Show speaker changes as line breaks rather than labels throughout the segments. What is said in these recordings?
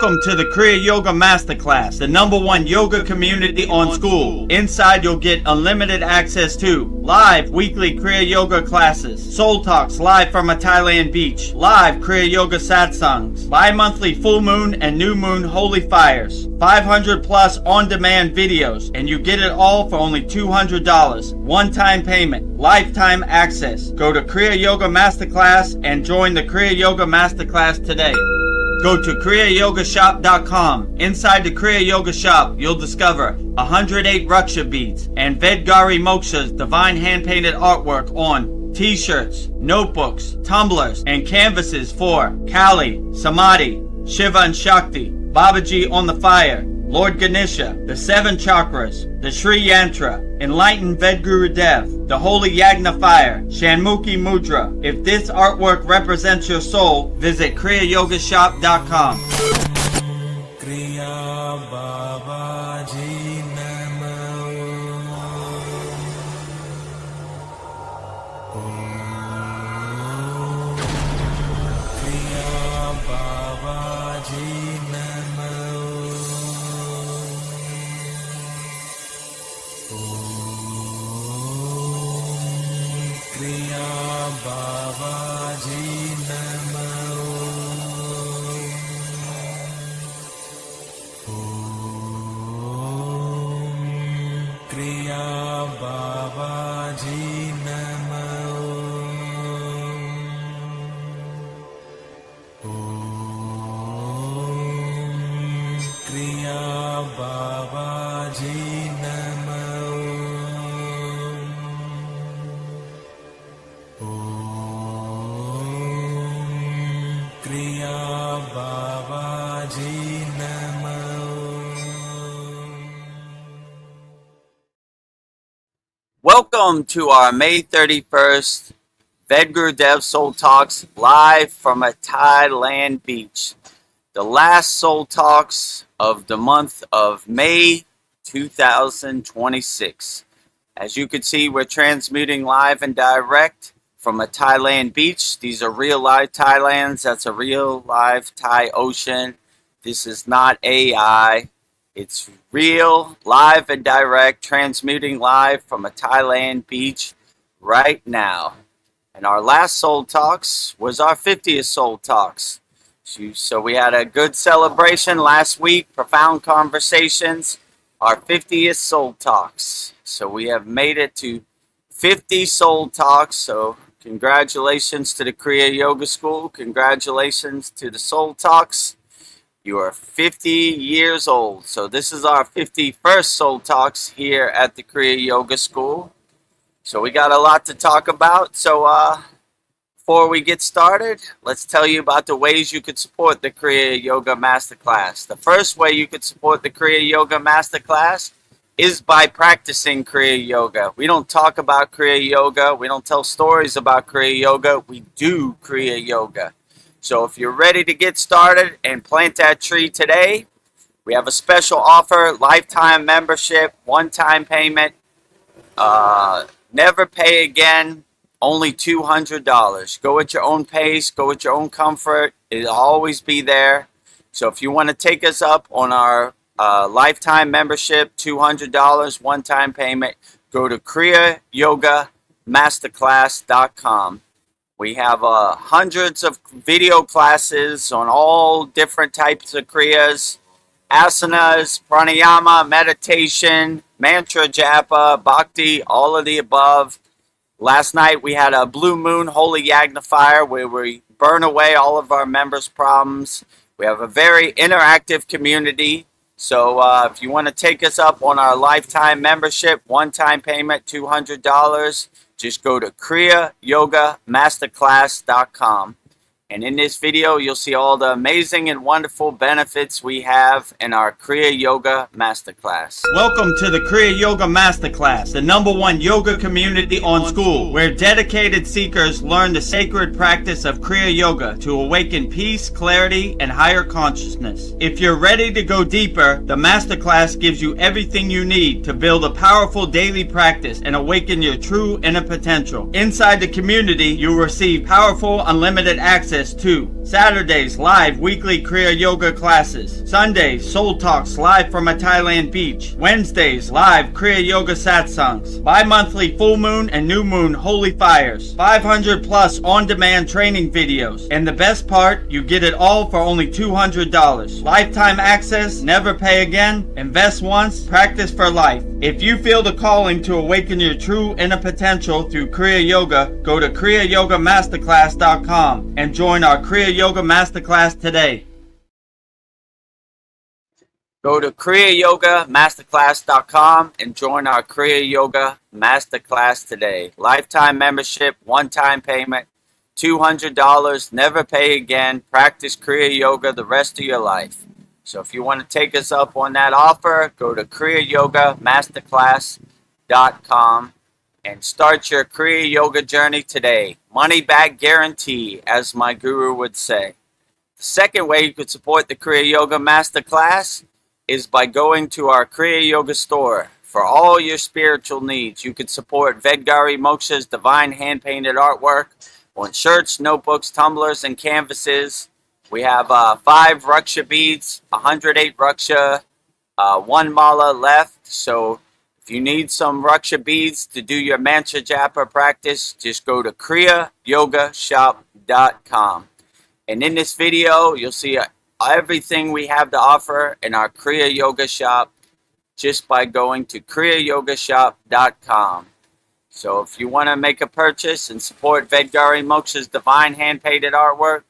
Welcome to the Kriya Yoga Masterclass, the #1 yoga community on SKOOL. Inside you'll get unlimited access to live weekly Kriya Yoga classes, soul talks live from a Thailand beach, live Kriya Yoga satsangs, bi-monthly full moon and new moon holy fires, 500 plus on-demand videos, and you get it all for only $200. One-time payment, lifetime access. Go to Kriya Yoga Masterclass and join the Kriya Yoga Masterclass today. Go to kriyayogamasterclass.com. Inside the Kriya Yoga shop, you'll discover 108 Raksha beads and Vedaguru Moksha's divine hand-painted artwork on t-shirts, notebooks, tumblers, and canvases for Kali, Samadhi, Shiva and Shakti, Babaji on the fire, Lord Ganesha, the 7 chakras, the Sri Yantra, Enlightened VEDAGURUDEV'S, the Holy Yagna Fire, Shanmukhi Mudra. If this artwork represents your soul, visit kriyayogashop.com. Kriya Babaji Namo. Kriya Babaji Namo. Kriya Babaji Namo. Kriya Babaji Namo. Kriya Babaji Namo. Kriya Babaji Namo. Welcome to our May 31st VEDAGURUDEV'S Soul Talks live from a Thailand beach. The last Soul Talks of the month of May 2026. As you can see, we're transmitting live and direct from a Thailand beach. These are real live Thailands. That's a real live Thai ocean. This is not AI. It's real, live and direct, transmitting live from a Thailand beach right now. And our last Soul Talks was our 50th Soul Talks. So we had a good celebration last week, profound conversations, our 50th Soul Talks. So we have made it to 50 Soul Talks. So congratulations to the Kriya Yoga School. Congratulations to the Soul Talks. You are 50 years old. So this is our 51st Soul Talks here at the Kriya Yoga School. So we got a lot to talk about. So before we get started, let's tell you about the ways you could support the Kriya Yoga Masterclass. The first way you could support the Kriya Yoga Masterclass is by practicing Kriya Yoga. We don't talk about Kriya Yoga. We don't tell stories about Kriya Yoga. We do Kriya Yoga. So if you're ready to get started and plant that tree today, we have a special offer, lifetime membership, one-time payment, never pay again, only $200. Go at your own pace, go at your own comfort. It'll always be there. So if you want to take us up on our lifetime membership, $200, one-time payment, go to kriyayogamasterclass.com. We have hundreds of video classes on all different types of kriyas, asanas, pranayama, meditation, mantra japa, bhakti, all of the above. Last night we had a blue moon holy yagna fire where we burn away all of our members' problems. We have a very interactive community. So if you want to take us up on our lifetime membership, one-time payment, $200, just go to kriyayogamasterclass.com. And in this video, you'll see all the amazing and wonderful benefits we have in our Kriya Yoga Masterclass. Welcome to the Kriya Yoga Masterclass, the #1 yoga community on SKOOL, where dedicated seekers learn the sacred practice of Kriya Yoga to awaken peace, clarity, and higher consciousness. If you're ready to go deeper, the Masterclass gives you everything you need to build a powerful daily practice and awaken your true inner potential. Inside the community, you'll receive powerful, unlimited access access to Saturdays live weekly Kriya Yoga classes, Sundays Soul Talks live from a Thailand beach, Wednesdays live Kriya Yoga satsangs, bi-monthly full moon and new moon holy fires, 500 plus on-demand training videos, and the best part, you get it all for only $200. Lifetime access, never pay again, invest once, practice for life. If you feel the calling to awaken your true inner potential through Kriya Yoga, go to kriyayogamasterclass.com and join our Kriya Yoga Masterclass today. Go to kriyayogamasterclass.com and join our Kriya Yoga Masterclass today. Lifetime membership, one-time payment, $200, never pay again. Practice Kriya Yoga the rest of your life. So if you want to take us up on that offer, go to kriyayogamasterclass.com and start your Kriya Yoga journey today. Money back guarantee, as my guru would say. The second way you could support the Kriya Yoga Masterclass is by going to our Kriya Yoga store. For all your spiritual needs, you could support Vedgari Moksha's divine hand-painted artwork on shirts, notebooks, tumblers, and canvases. We have 5 Raksha beads, 108 Raksha, 1 mala left. So if you need some Raksha beads to do your mantra japa practice, just go to kriyayogashop.com. And in this video, you'll see everything we have to offer in our Kriya Yoga shop just by going to kriyayogashop.com. So if you want to make a purchase and support Vedgari Moksha's divine hand-painted artwork,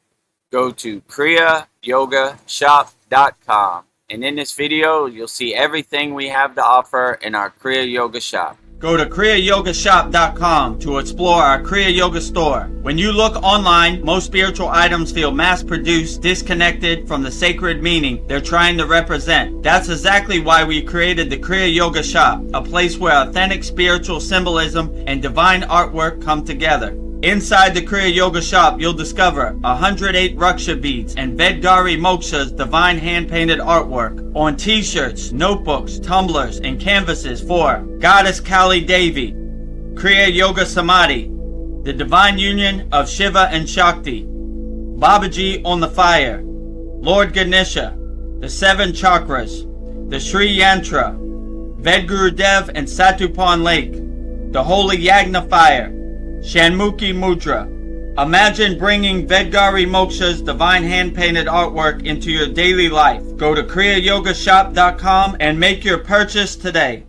go to kriyayogashop.com. And in this video, you'll see everything we have to offer in our Kriya Yoga shop. Go to kriyayogashop.com to explore our Kriya Yoga store. When you look online, most spiritual items feel mass-produced, disconnected from the sacred meaning they're trying to represent. That's exactly why we created the Kriya Yoga shop, a place where authentic spiritual symbolism and divine artwork come together. Inside the Kriya Yoga shop, you'll discover 108 Raksha beads and Vedgari Moksha's divine hand-painted artwork on t-shirts, notebooks, tumblers, and canvases for Goddess Kali Devi, Kriya Yoga Samadhi, the divine union of Shiva and Shakti, Babaji on the fire, Lord Ganesha, the 7 chakras, the Sri Yantra, VEDAGURUDEV and Satupan Lake, the Holy Yagna fire, Shanmukhi Mudra. Imagine bringing Vedgari Moksha's divine hand-painted artwork into your daily life. Go to kriyayogashop.com and make your purchase today.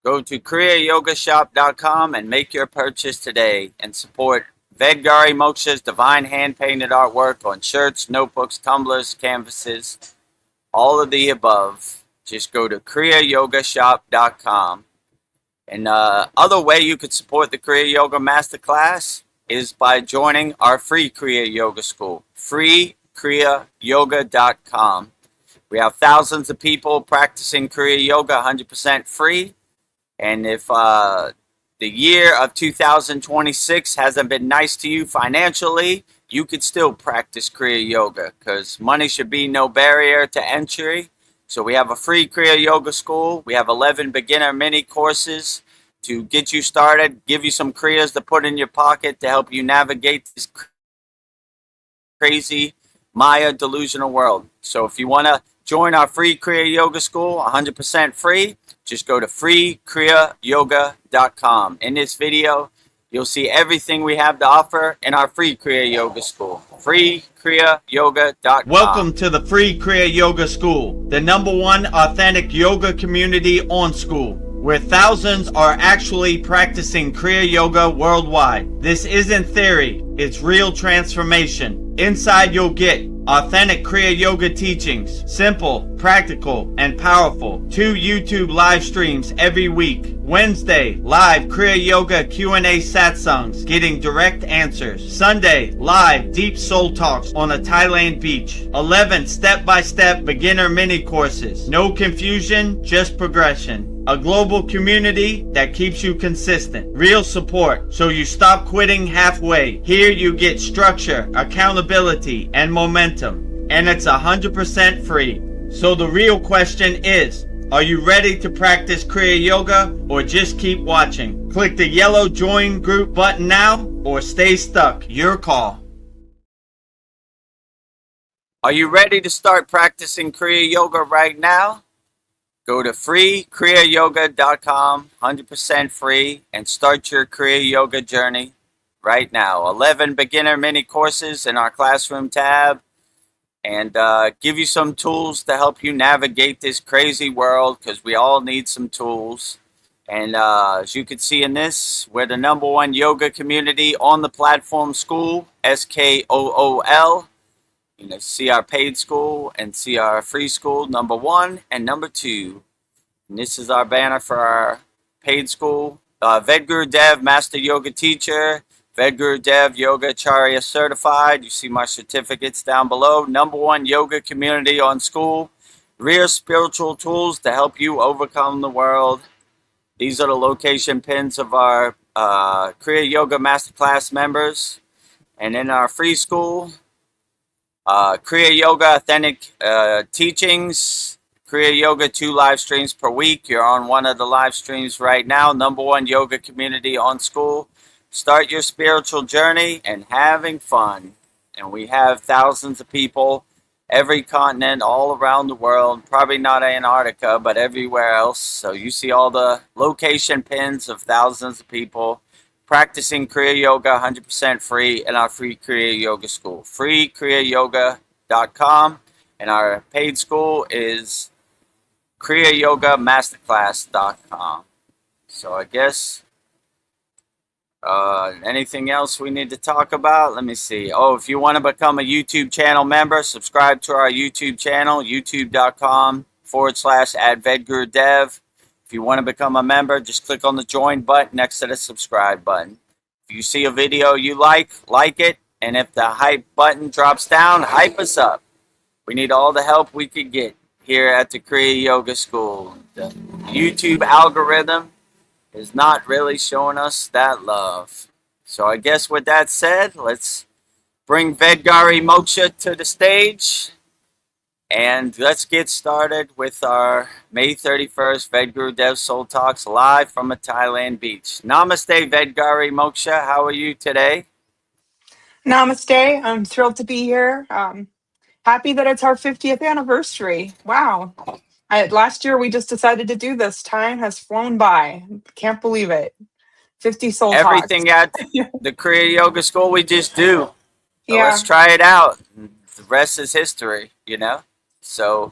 Go to kriyayogashop.com and make your purchase today and support Vedgari Moksha's divine hand-painted artwork on shirts, notebooks, tumblers, canvases, all of the above. Just go to kriyayogashop.com. And other way you could support the Kriya Yoga Masterclass is by joining our free Kriya Yoga school, freekriyayoga.com. We have thousands of people practicing Kriya Yoga 100% free. And if the year of 2026 hasn't been nice to you financially, you could still practice Kriya Yoga because money should be no barrier to entry. So we have a free Kriya Yoga school. We have 11 beginner mini courses to get you started, give you some Kriyas to put in your pocket to help you navigate this crazy Maya delusional world. So if you want to join our free Kriya Yoga school, 100% free, just go to freekriyayoga.com. In this video, you'll see everything we have to offer in our free Kriya Yoga school. freekriyayoga.com. Welcome to the free Kriya Yoga school, the #1 authentic yoga community on Skool, where thousands are actually practicing Kriya Yoga worldwide. This isn't theory, it's real transformation. Inside you'll get authentic Kriya Yoga teachings, simple, practical, and powerful. 2 YouTube live streams every week. Wednesday, live Kriya Yoga Q&A satsangs, getting direct answers. Sunday, live deep soul talks on a Thailand beach. 11 step-by-step beginner mini courses. No confusion, just progression. A global community that keeps you consistent. Real support, so you stop quitting halfway. Here you get structure, accountability, and momentum. And it's 100% free. So the real question is, Are you ready to practice Kriya Yoga or just keep watching? Click the yellow join group button now or stay stuck. Your call. Are you ready to start practicing Kriya Yoga right now? Go to kriyayogamasterclass.com, 100% free, and start your Kriya Yoga journey right now. 11 beginner mini courses in our classroom tab, and give you some tools to help you navigate this crazy world, because we all need some tools. And as you can see in this, we're the #1 yoga community on the platform SKOOL, SKOOL. You know, see our paid school and see our free school, #1 and #2. And this is our banner for our paid school. VEDAGURUDEV, Master Yoga Teacher, VEDAGURUDEV Yoga Acharya Certified. You see my certificates down below. #1 yoga community on SKOOL. Real spiritual tools to help you overcome the world. These are the location pins of our Kriya Yoga Masterclass members. And in our free school, Kriya Yoga Authentic Teachings, Kriya Yoga 2 live streams per week. You're on one of the live streams right now. #1 yoga community on SKOOL. Start your spiritual journey and having fun. And we have thousands of people, every continent, all around the world. Probably not Antarctica, but everywhere else. So you see all the location pins of thousands of people practicing Kriya Yoga 100% free in our free Kriya Yoga school. Free kriyayogamasterclass.com. And our paid school is kriyayogamasterclass.com. So I guess anything else we need to talk about? Let me see. Oh, if you want to become a YouTube channel member, subscribe to our YouTube channel, youtube.com/@VEDGURUDEV. If you want to become a member, just click on the join button next to the subscribe button. If you see a video you like it. And if the hype button drops down, hype us up. We need all the help we could get here at the Kriya Yoga School. The YouTube algorithm is not really showing us that love. So I guess with that said, let's bring Vedgari Moksha to the stage. And let's get started with our May 31st VEDGURUDEV'S Soul Talks live from a Thailand beach. Namaste, Vedgari Moksha. How are you today?
Namaste. I'm thrilled to be here. Happy that it's our 50th anniversary. Wow. Last year we just decided to do this. Time has flown by. Can't believe it. 50 soul talks.
Everything at the Kriya Yoga School we just do. So
Yeah.
let's try it out. The rest is history, you know? So,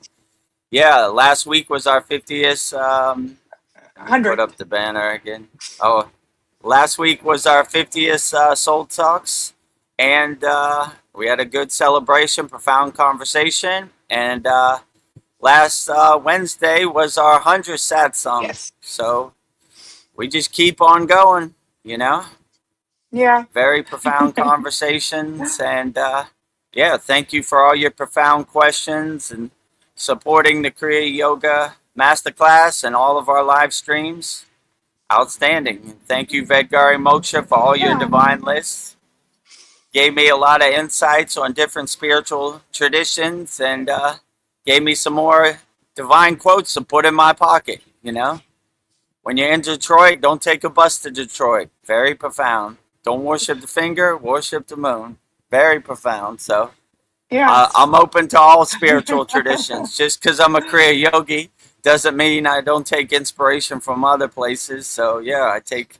yeah, last week was our 50th.
100.
Put up the banner again. Oh, last week was our 50th Soul Talks. And we had a good celebration, profound conversation. And last Wednesday was our 100th satsang.
Yes.
So we just keep on going, you know?
Yeah.
Very profound conversations. And yeah, thank you for all your profound questions and supporting the Kriya Yoga Masterclass and all of our live streams. Outstanding. Thank you, Vedgari Moksha, for all your divine lists. Gave me a lot of insights on different spiritual traditions and gave me some more divine quotes to put in my pocket, you know? When you're in Detroit, don't take a bus to Detroit. Very profound. Don't worship the finger, worship the moon. Very profound. So
Yeah.
I'm open to all spiritual traditions. Just because I'm a Kriya yogi doesn't mean I don't take inspiration from other places. So yeah, I take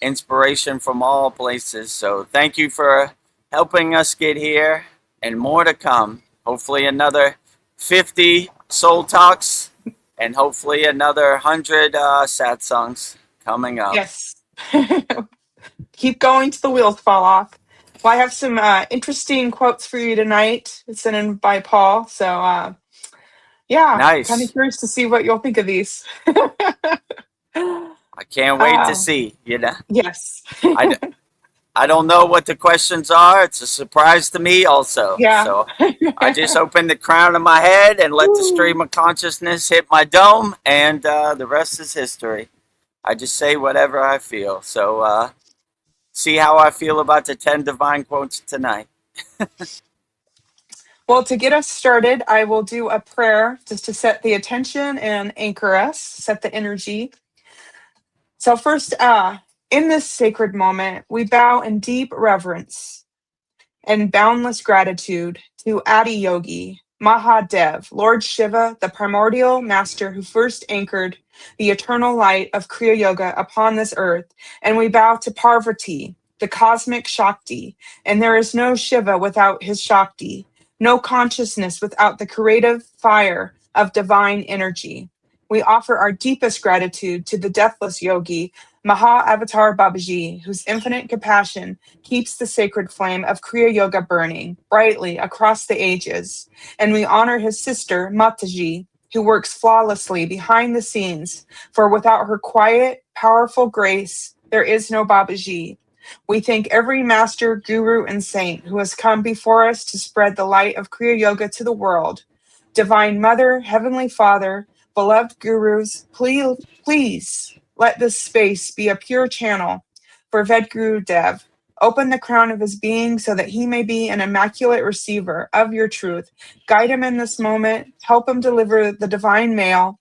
inspiration from all places. So thank you for helping us get here and more to come. Hopefully another 50 soul talks and hopefully another 100 satsangs coming up.
Yes. Keep going till the wheels fall off. Well, I have some interesting quotes for you tonight. It's sent in by Paul. So, yeah,
Nice.
kind of curious to see what you'll think of these.
I can't wait to see, you know.
Yes.
I don't know what the questions are. It's a surprise to me also.
Yeah.
So I just open the crown of my head and let the stream of consciousness hit my dome, and the rest is history. I just say whatever I feel. So see how I feel about the 10 divine quotes tonight.
Well, to get us started, I will do a prayer just to set the attention and anchor us, set the energy. So, first, in this sacred moment, we bow in deep reverence and boundless gratitude to Adi Yogi, Mahadev, Lord Shiva, the primordial master who first anchored the eternal light of Kriya Yoga upon this earth. And we bow to Parvati, the cosmic Shakti. And there is no Shiva without his Shakti, no consciousness without the creative fire of divine energy. We offer our deepest gratitude to the deathless yogi, Maha Avatar Babaji, whose infinite compassion keeps the sacred flame of Kriya Yoga burning brightly across the ages. And we honor his sister, Mataji, who works flawlessly behind the scenes, for without her quiet, powerful grace, there is no Babaji. We thank every master, guru, and saint who has come before us to spread the light of Kriya Yoga to the world. Divine Mother, Heavenly Father, beloved gurus, please let this space be a pure channel for VEDGURUDEV. Open the crown of his being so that he may be an immaculate receiver of your truth. Guide him in this moment, help him deliver the divine mail,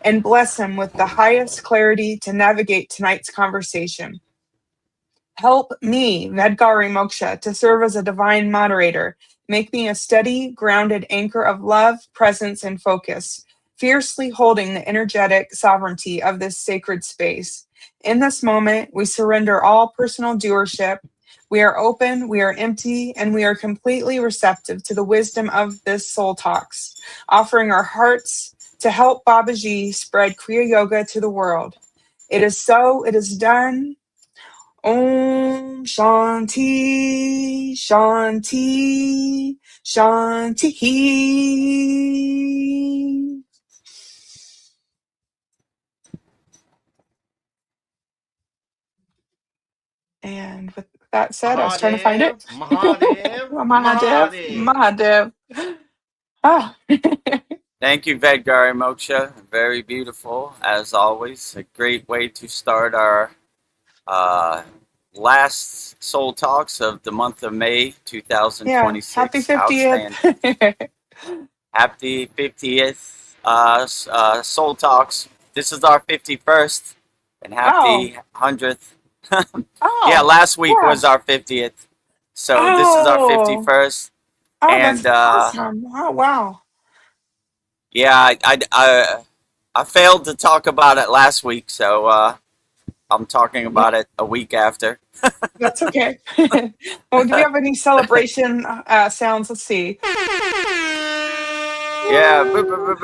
and bless him with the highest clarity to navigate tonight's conversation. Help me, Vedgari Moksha, to serve as a divine moderator. Make me a steady, grounded anchor of love, presence, and focus, fiercely holding the energetic sovereignty of this sacred space. In this moment, we surrender all personal doership. We are open, we are empty, and we are completely receptive to the wisdom of this Soul Talks, offering our hearts to help Babaji spread Kriya Yoga to the world. It is so, it is done. Om Shanti Shanti Shanti. And with that said, I was trying to find it.
Mahadev,
Mahadev, Mahadev. Ah.
Thank you, Vedgari Moksha. Very beautiful, as always. A great way to start our last Soul Talks of the month of May
Yeah, happy
2026.
50th.
Outstanding. Happy 50th Soul Talks. This is our 51st, and
Oh,
happy 100th. Yeah,
oh,
last week
yeah.
was our 50th. So this is our
Oh,
51st.
oh,
And
that's awesome. Oh, wow.
yeah, I failed to talk about it last week, so I'm talking
Yeah,
about it a week after.
that's okay. Well, do we have any celebration sounds? Let's see.
Yeah,
Woo!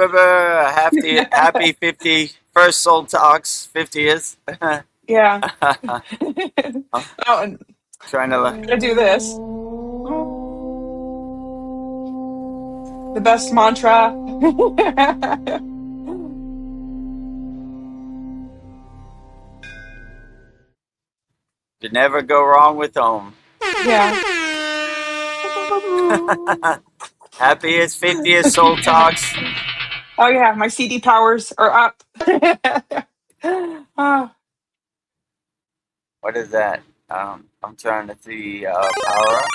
happy 51st Soul Talks 50th.
Yeah.
I'm
Oh, and
trying to.
gotta do this. The best mantra.
You never go wrong with home.
Yeah.
Happiest 50th Soul Talks.
Oh yeah, my CD powers are up. Oh,
What is that? I'm trying to see power up.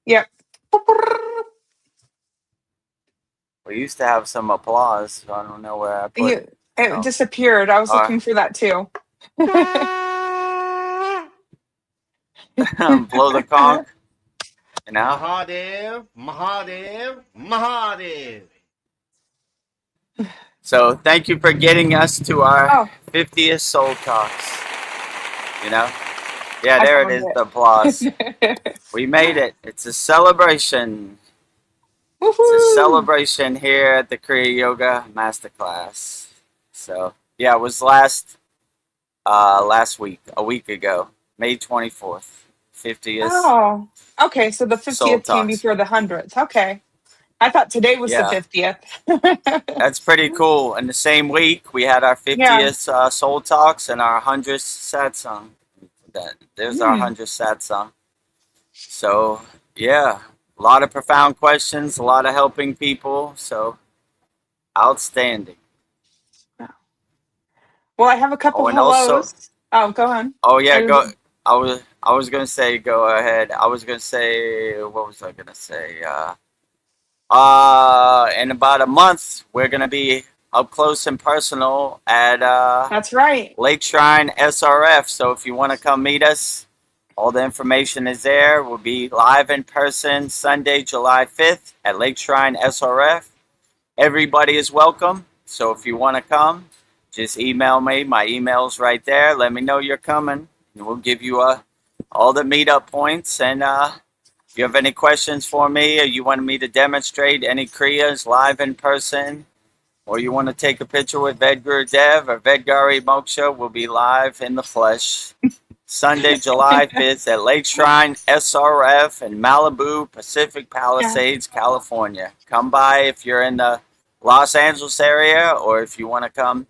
yep.
We used to have some applause, so I don't know where I put
You,
it.
it
Oh,
disappeared. I was
all
looking for that too.
right. Blow the conch. You know.
Mahadev.
So thank you for getting us to our
Oh,
50th Soul Talks. You know. Yeah,
I
there it
found
is. The applause.
it.
We made it. It's a celebration. It's a
Woohoo!
celebration here at the Kriya Yoga Masterclass. So yeah, it was last week, a week ago, May 24th, 50th
Oh, okay. So the
Soul
50th came
Talks.
before the 100th. Okay. I thought today was the
Yeah,
50th.
that's pretty cool. In the same week, we had our
Yeah.
50th Soul Talks and our 100th satsang. There's our
Hmm.
100th satsang. So yeah, a lot of profound questions, a lot of helping people. So outstanding.
Well, I have a couple
Oh, and also,
hellos. Oh, go on.
oh
Are
yeah,
you?
go. I was gonna say go ahead. I was gonna say what was I gonna say? In about a month, we're going to be up close and personal at
That's right.
Lake Shrine SRF. So if you want to come meet us, all the information is there. We'll be live in person Sunday, July 5th at Lake Shrine SRF. Everybody is welcome. So if you want to come, just email me. My email's right there. Let me know you're coming, and we'll give you all the meetup points. And if you have any questions for me, or you want me to demonstrate any kriyas live in person, or you want to take a picture with VEDAGURUDEV or Vedgari Moksha, we'll be live in the flesh Sunday, July 5th at Lake Shrine SRF in Malibu, Pacific Palisades, California. Come by if you're in the Los Angeles area, or if you want to come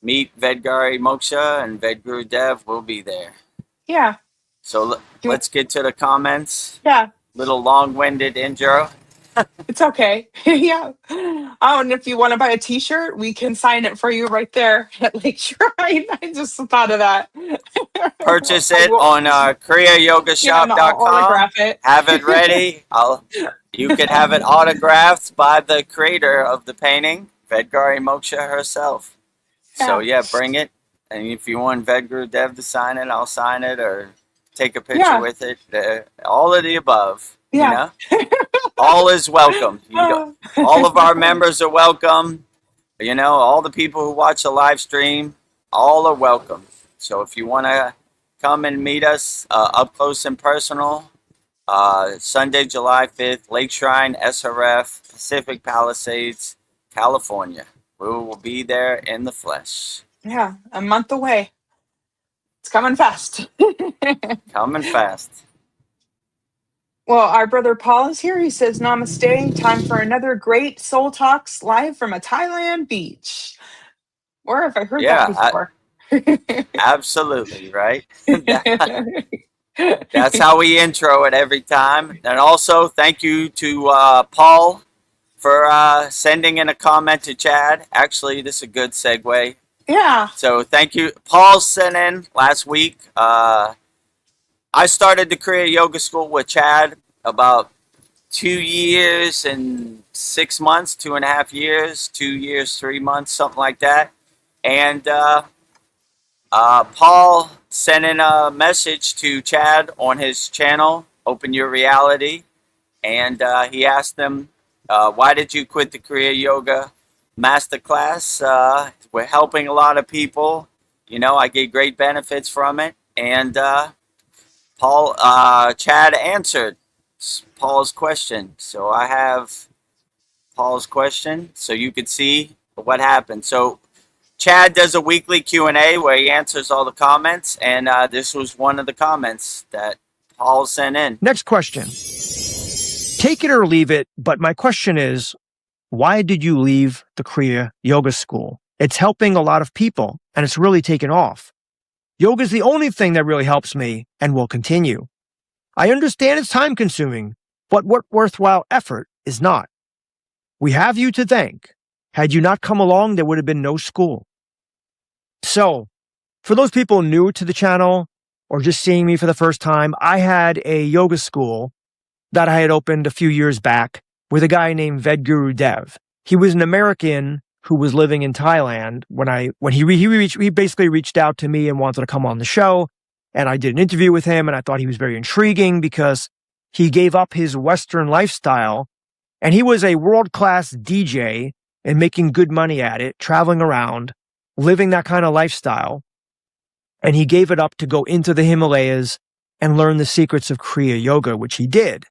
meet Vedgari Moksha and VEDAGURUDEV, we'll be there.
Yeah.
So let's get to the comments.
Yeah.
Little long-winded intro.
It's okay. Yeah. Oh, and if you want to buy a t-shirt, we can sign it for you right there at Lake Shrine. I just thought of that.
Purchase it on kriyayogamasterclass.com.
I'll autograph it.
Have it ready. You can have it autographed by the creator of the painting, Vedgari Moksha herself. So yeah, bring it. And if you want VEDAGURUDEV to sign it, I'll sign it, or take a picture with it. All of the above.
Yeah.
You know? All is welcome. All of our members are welcome. You know, all the people who watch the live stream, all are welcome. So if you want to come and meet us up close and personal, Sunday, July 5th, Lake Shrine, SRF, Pacific Palisades, California. We will be there in the flesh.
Yeah, a month away. It's coming fast.
Coming fast.
Well, our brother Paul is here. He says, Namaste. Time for another great Soul Talks live from a Thailand beach. Where have I heard that before?
Absolutely, right? That's how we intro it every time. And also, thank you to Paul for sending in a comment to Chad. Actually, this is a good segue.
Yeah.
So thank you. Paul sent in last week. I started the Kriya Yoga School with Chad about 2 years and 6 months, 2.5 years, 2 years, 3 months, something like that. And Paul sent in a message to Chad on his channel, Open Your Reality. And he asked him, why did you quit the Kriya Yoga Masterclass? We're helping a lot of people. You know, I get great benefits from it. And Chad answered Paul's question. So I have Paul's question so you could see what happened. So Chad does a weekly Q&A where he answers all the comments, and this was one of the comments that Paul sent in.
Next question. Take it or leave it, but my question is, why did you leave the Kriya Yoga School? It's helping a lot of people, and it's really taken off. Yoga is the only thing that really helps me and will continue. I understand it's time-consuming, but what worthwhile effort is not? We have you to thank. Had you not come along, there would have been no school. So, for those people new to the channel or just seeing me for the first time, I had a yoga school that I had opened a few years back with a guy named VEDAGURUDEV. He was an American who was living in Thailand when he basically reached out to me and wanted to come on the show. And I did an interview with him, and I thought he was very intriguing because he gave up his Western lifestyle, and he was a world-class DJ and making good money at it, traveling around, living that kind of lifestyle. And he gave it up to go into the Himalayas and learn the secrets of Kriya Yoga, which he did.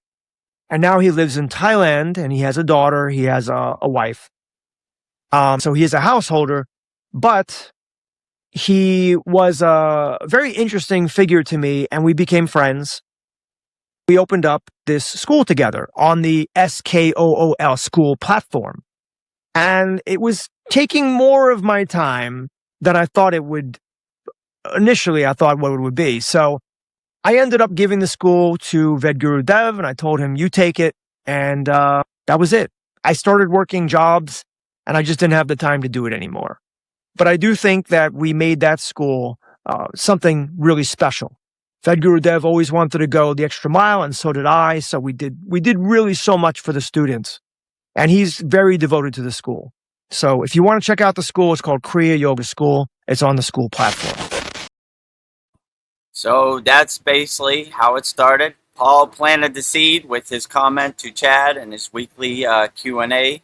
And now he lives in Thailand, and he has a daughter, he has a wife. So he is a householder, but he was a very interesting figure to me, and we became friends. We opened up this school together on the SKOOL SKOOL platform. And it was taking more of my time than I thought it would. Initially, I thought what it would be. So I ended up giving the school to VEDAGURUDEV, and I told him, you take it. And that was it. I started working jobs, and I just didn't have the time to do it anymore. But I do think that we made that school something really special. VEDAGURUDEV always wanted to go the extra mile, and so did I. So we did really so much for the students. And he's very devoted to the school. So if you want to check out the school, it's called Kriya Yoga School. It's on the SKOOL platform.
So that's basically how it started. Paul planted the seed with his comment to Chad and his weekly Q&A,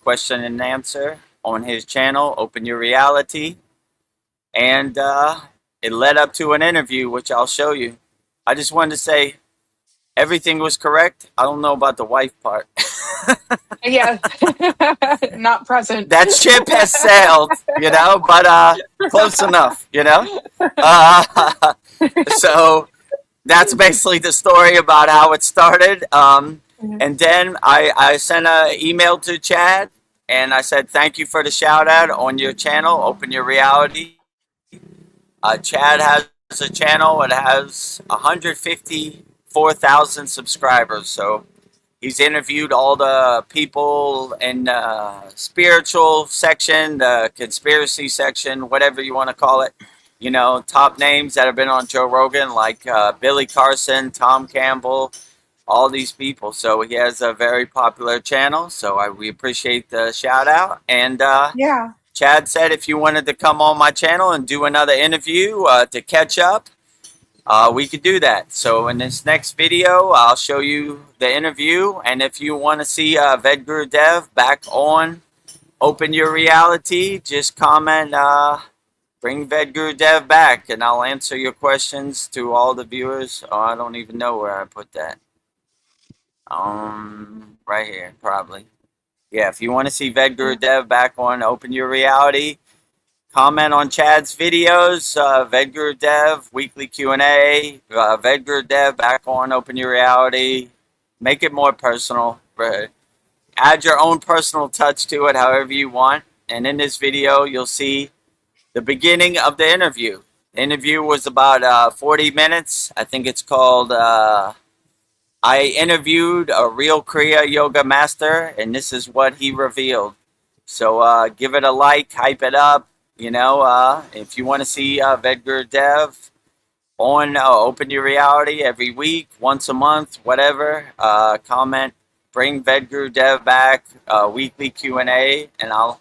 question and answer on his channel, Open Your Reality. And it led up to an interview, which I'll show you. I just wanted to say everything was correct. I don't know about the wife part.
Yeah, not present.
That ship has sailed, but close enough, So that's basically the story about how it started. And then I sent an email to Chad, and I said, thank you for the shout out on your channel, Open Your Reality. Chad has a channel. It has 154,000 subscribers. So he's interviewed all the people in the spiritual section, the conspiracy section, whatever you want to call it. Top names that have been on Joe Rogan, like Billy Carson, Tom Campbell, all these people. So he has a very popular channel. So we appreciate the shout out. And
Yeah.
Chad said if you wanted to come on my channel and do another interview to catch up, we could do that. So in this next video, I'll show you the interview. And if you want to see VEDAGURUDEV back on Open Your Reality, just comment, bring VEDAGURUDEV back, and I'll answer your questions to all the viewers. Oh, I don't even know where I put that. Right here, probably. Yeah, if you want to see VEDAGURUDEV back on Open Your Reality, comment on Chad's videos, VEDAGURUDEV, weekly Q&A, VEDAGURUDEV back on Open Your Reality. Make it more personal. Add your own personal touch to it however you want. And in this video, you'll see the beginning of the interview. The interview was about 40 minutes. I think it's called... I interviewed a real Kriya yoga master, and this is what he revealed. So give it a like, hype it up. If you want to see VEDAGURUDEV on Open Your Reality every week, once a month, whatever, comment, bring VEDAGURUDEV back, weekly Q&A, and I'll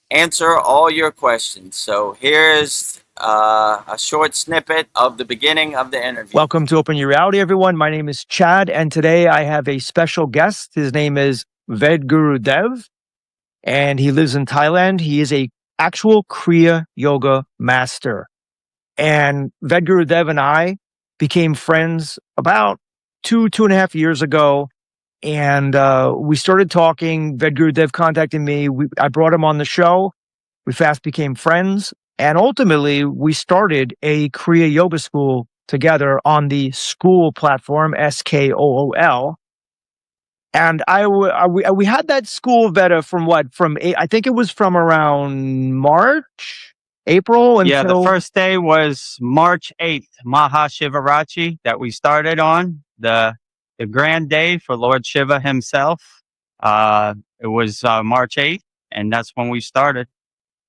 answer all your questions. So here's a short snippet of the beginning of the interview.
Welcome to Open Your Reality, everyone. My name is Chad, and today I have a special guest. His name is VEDAGURUDEV, and he lives in Thailand. He is a actual Kriya yoga master. And VEDAGURUDEV and I became friends about 2.5 years ago. And we started talking. VEDAGURUDEV contacted me. I brought him on the show. We fast became friends. And ultimately, we started a Kriya Yoga School together on the SKOOL platform, SKOOL. And we had that school Veda I think it was from around March, April.
Yeah, the
until
first day was March 8th, Mahashivarachi, that we started on, the grand day for Lord Shiva himself. It was March 8th, and that's when we started.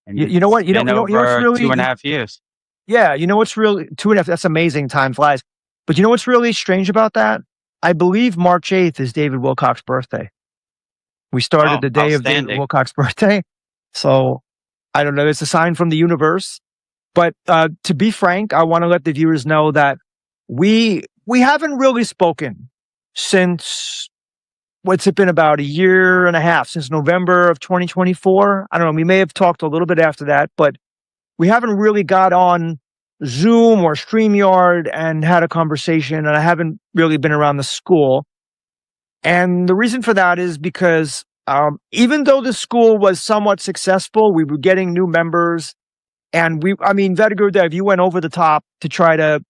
And
you know what? You know what's really
2.5 years.
Yeah, you know what's really 2.5. That's amazing. Time flies. But you know what's really strange about that? I believe March 8th is David Wilcock's birthday. We started the day of David Wilcock's birthday. So I don't know. It's a sign from the universe. But to be frank, I want to let the viewers know that we haven't really spoken since, what's it been, about 1.5 years, since November of 2024. I don't know. We may have talked a little bit after that, but we haven't really got on Zoom or StreamYard and had a conversation, and I haven't really been around the school. And the reason for that is because even though the school was somewhat successful, we were getting new members, and VEDAGURUDEV, you went over the top to try to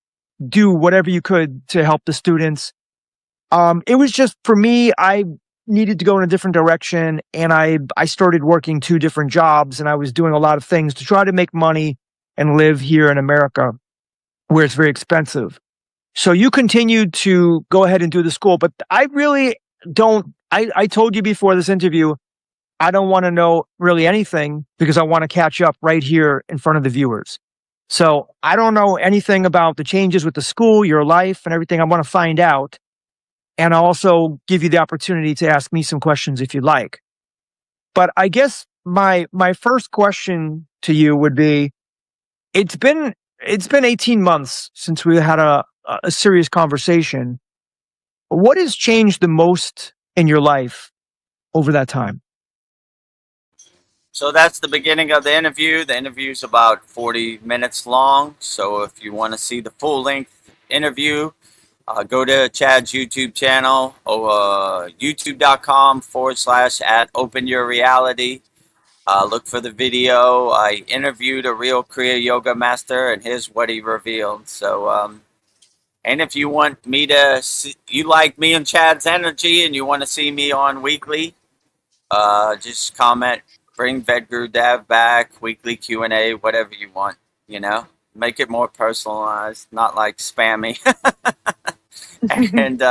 do whatever you could to help the students. It was just, for me, I needed to go in a different direction, and I started working 2 different jobs, and I was doing a lot of things to try to make money and live here in America, where it's very expensive. So you continued to go ahead and do the school, but I really don't, I told you before this interview, I don't want to know really anything because I want to catch up right here in front of the viewers. So I don't know anything about the changes with the school, your life, and everything. I want to find out. And I'll also give you the opportunity to ask me some questions if you'd like. But I guess my first question to you would be, it's been 18 months since we had a serious conversation. What has changed the most in your life over that time?
So that's the beginning of the interview. The interview is about 40 minutes long. So if you want to see the full length interview, go to Chad's YouTube channel, youtube.com/at Open Your Reality. Look for the video. I interviewed a real Kriya yoga master, and here's what he revealed. So, and if you want me to see, you like me and Chad's energy, and you want to see me on weekly, just comment. Bring VEDGURUDEV back, weekly Q&A, whatever you want. Make it more personalized, not like spammy. And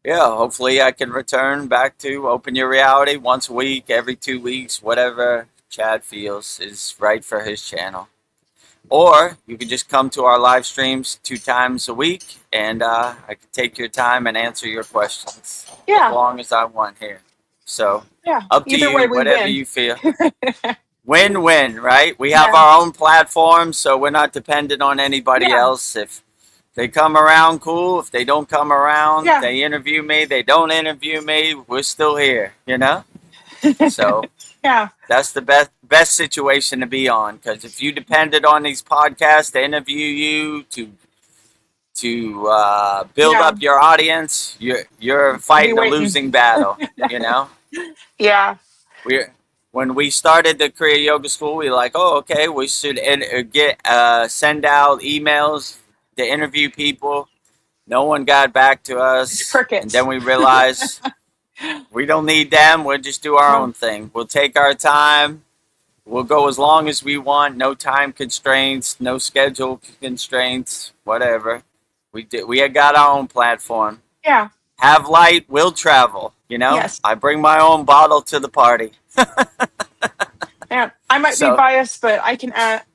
yeah, hopefully I can return back to Open Your Reality once a week, every 2 weeks, whatever Chad feels is right for his channel. Or you can just come to our live streams 2 times a week, and I can take your time and answer your questions as long as I want here. So up to
Either
you,
way, we
whatever
win.
you feel. Win-win, right? We have our own platform, so we're not dependent on anybody else. If they come around, cool. If they don't come around, they interview me. They don't interview me. We're still here, So that's the best situation to be on. Because if you depended on these podcasts to interview you, to build up your audience, you're fighting a losing battle.
Yeah.
When we started the Kriya Yoga School, we were like, oh, okay, we should send out emails to interview people. No one got back to us.
Crickets.
And then we realized we don't need them. We'll just do our own thing. We'll take our time. We'll go as long as we want. No time constraints, no schedule constraints, whatever. We got our own platform.
Yeah.
Have light, will travel.
Yes.
I bring my own bottle to the party.
Yeah, I might be biased, but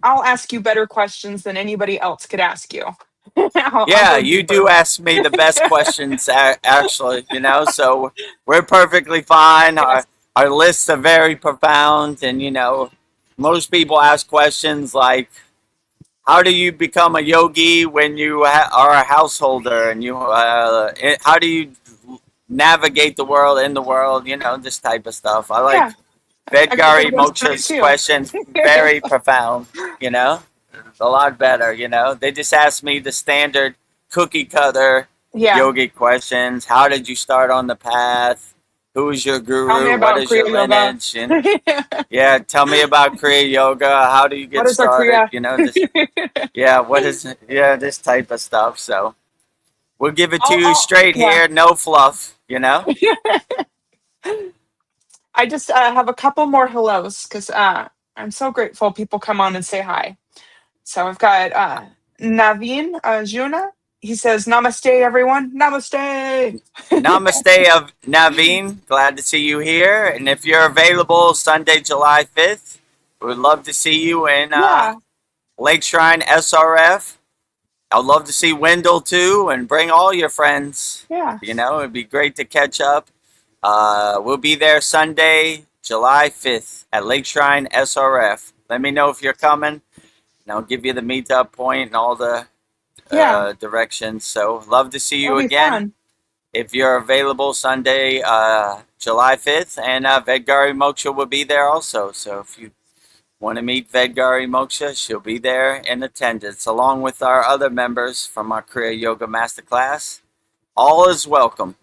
I'll ask you better questions than anybody else could ask you.
Yeah, you do ask me the best questions, actually, so we're perfectly fine.
Yes.
Our lists are very profound, and, most people ask questions like, how do you become a yogi when you are a householder, and how do you navigate the world, in the world, this type of stuff. I like VEDGURU Moksha's questions, very profound, a lot better, They just asked me the standard cookie cutter yogic questions. How did you start on the path? Who's your guru? What is your lineage? And, tell me about Kriya Yoga. How do you get started? What is it? This type of stuff. So we'll give it to you straight here, no fluff,
I just have a couple more hellos because I'm so grateful people come on and say hi. So I've got Naveen Juna. He says, namaste, everyone. Namaste.
Namaste of Naveen. Glad to see you here. And if you're available Sunday, July 5th, we would love to see you in Lake Shrine SRF. I'd love to see Wendell too, and bring all your friends.
Yeah.
It'd be great to catch up. We'll be there Sunday, July 5th at Lake Shrine SRF. Let me know if you're coming, and I'll give you the meetup point and all the directions. So love to see you again.
Fun.
If you're available Sunday, July 5th, and VEDGURU Moksha will be there also. So if you want to meet VEDGURU Moksha, she'll be there in attendance, along with our other members from our Kriya Yoga Masterclass. All is welcome.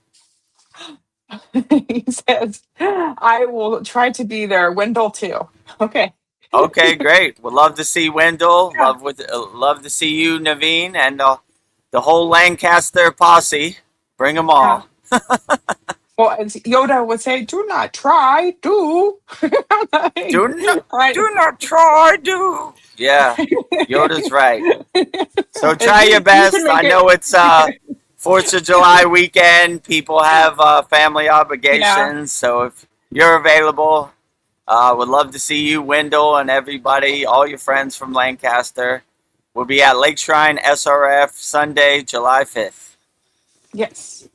He says, I will try to be there. Wendell too. Okay.
Okay, great. We'd love to see Wendell. Love to see you, Naveen, and the whole Lancaster posse. Bring them all.
Yeah. Well, as Yoda would say, do not try, do.
Do not try, do. Yeah, Yoda's right. So try your best. I know it's 4th of July weekend. People have family obligations. So if you're available, would love to see you, Wendell, and everybody, all your friends from Lancaster. We'll be at Lake Shrine SRF Sunday, July 5th.
Yes.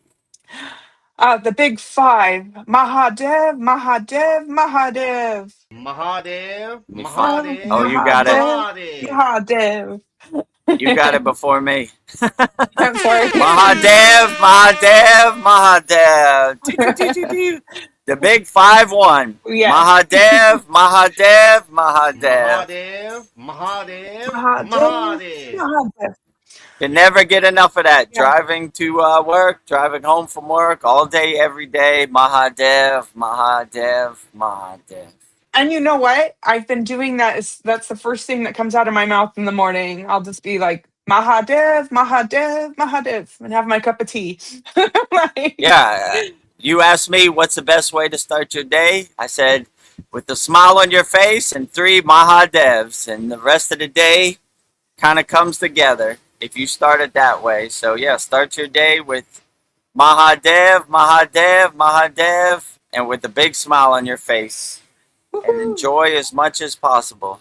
The big five. Mahadev, Mahadev, Mahadev.
Mahadev,
Let me find. Oh,
Mahadev,
you got it.
Mahadev,
Mahadev.
Mahadev.
You got it before me.
I'm sorry.
Mahadev, Mahadev, Mahadev. Do, do, do, do, do. The big 5-1.
Yeah.
Mahadev, Mahadev, Mahadev.
Mahadev, Mahadev,
Mahadev,
Mahadev.
Mahadev.
Can never get enough of that.
Yeah.
Driving to work, driving home from work, all day, every day. Mahadev, Mahadev, Mahadev.
And you know what? I've been doing that. That's the first thing that comes out of my mouth in the morning. I'll just be like, Mahadev, Mahadev, Mahadev, and have my cup of tea. Like,
Yeah, you asked me what's the best way to start your day. I said, with a smile on your face and 3 Mahadevs, and the rest of the day kind of comes together if you start it that way. So yeah, start your day with Mahadev, Mahadev, Mahadev, and with a big smile on your face, and enjoy as much as possible.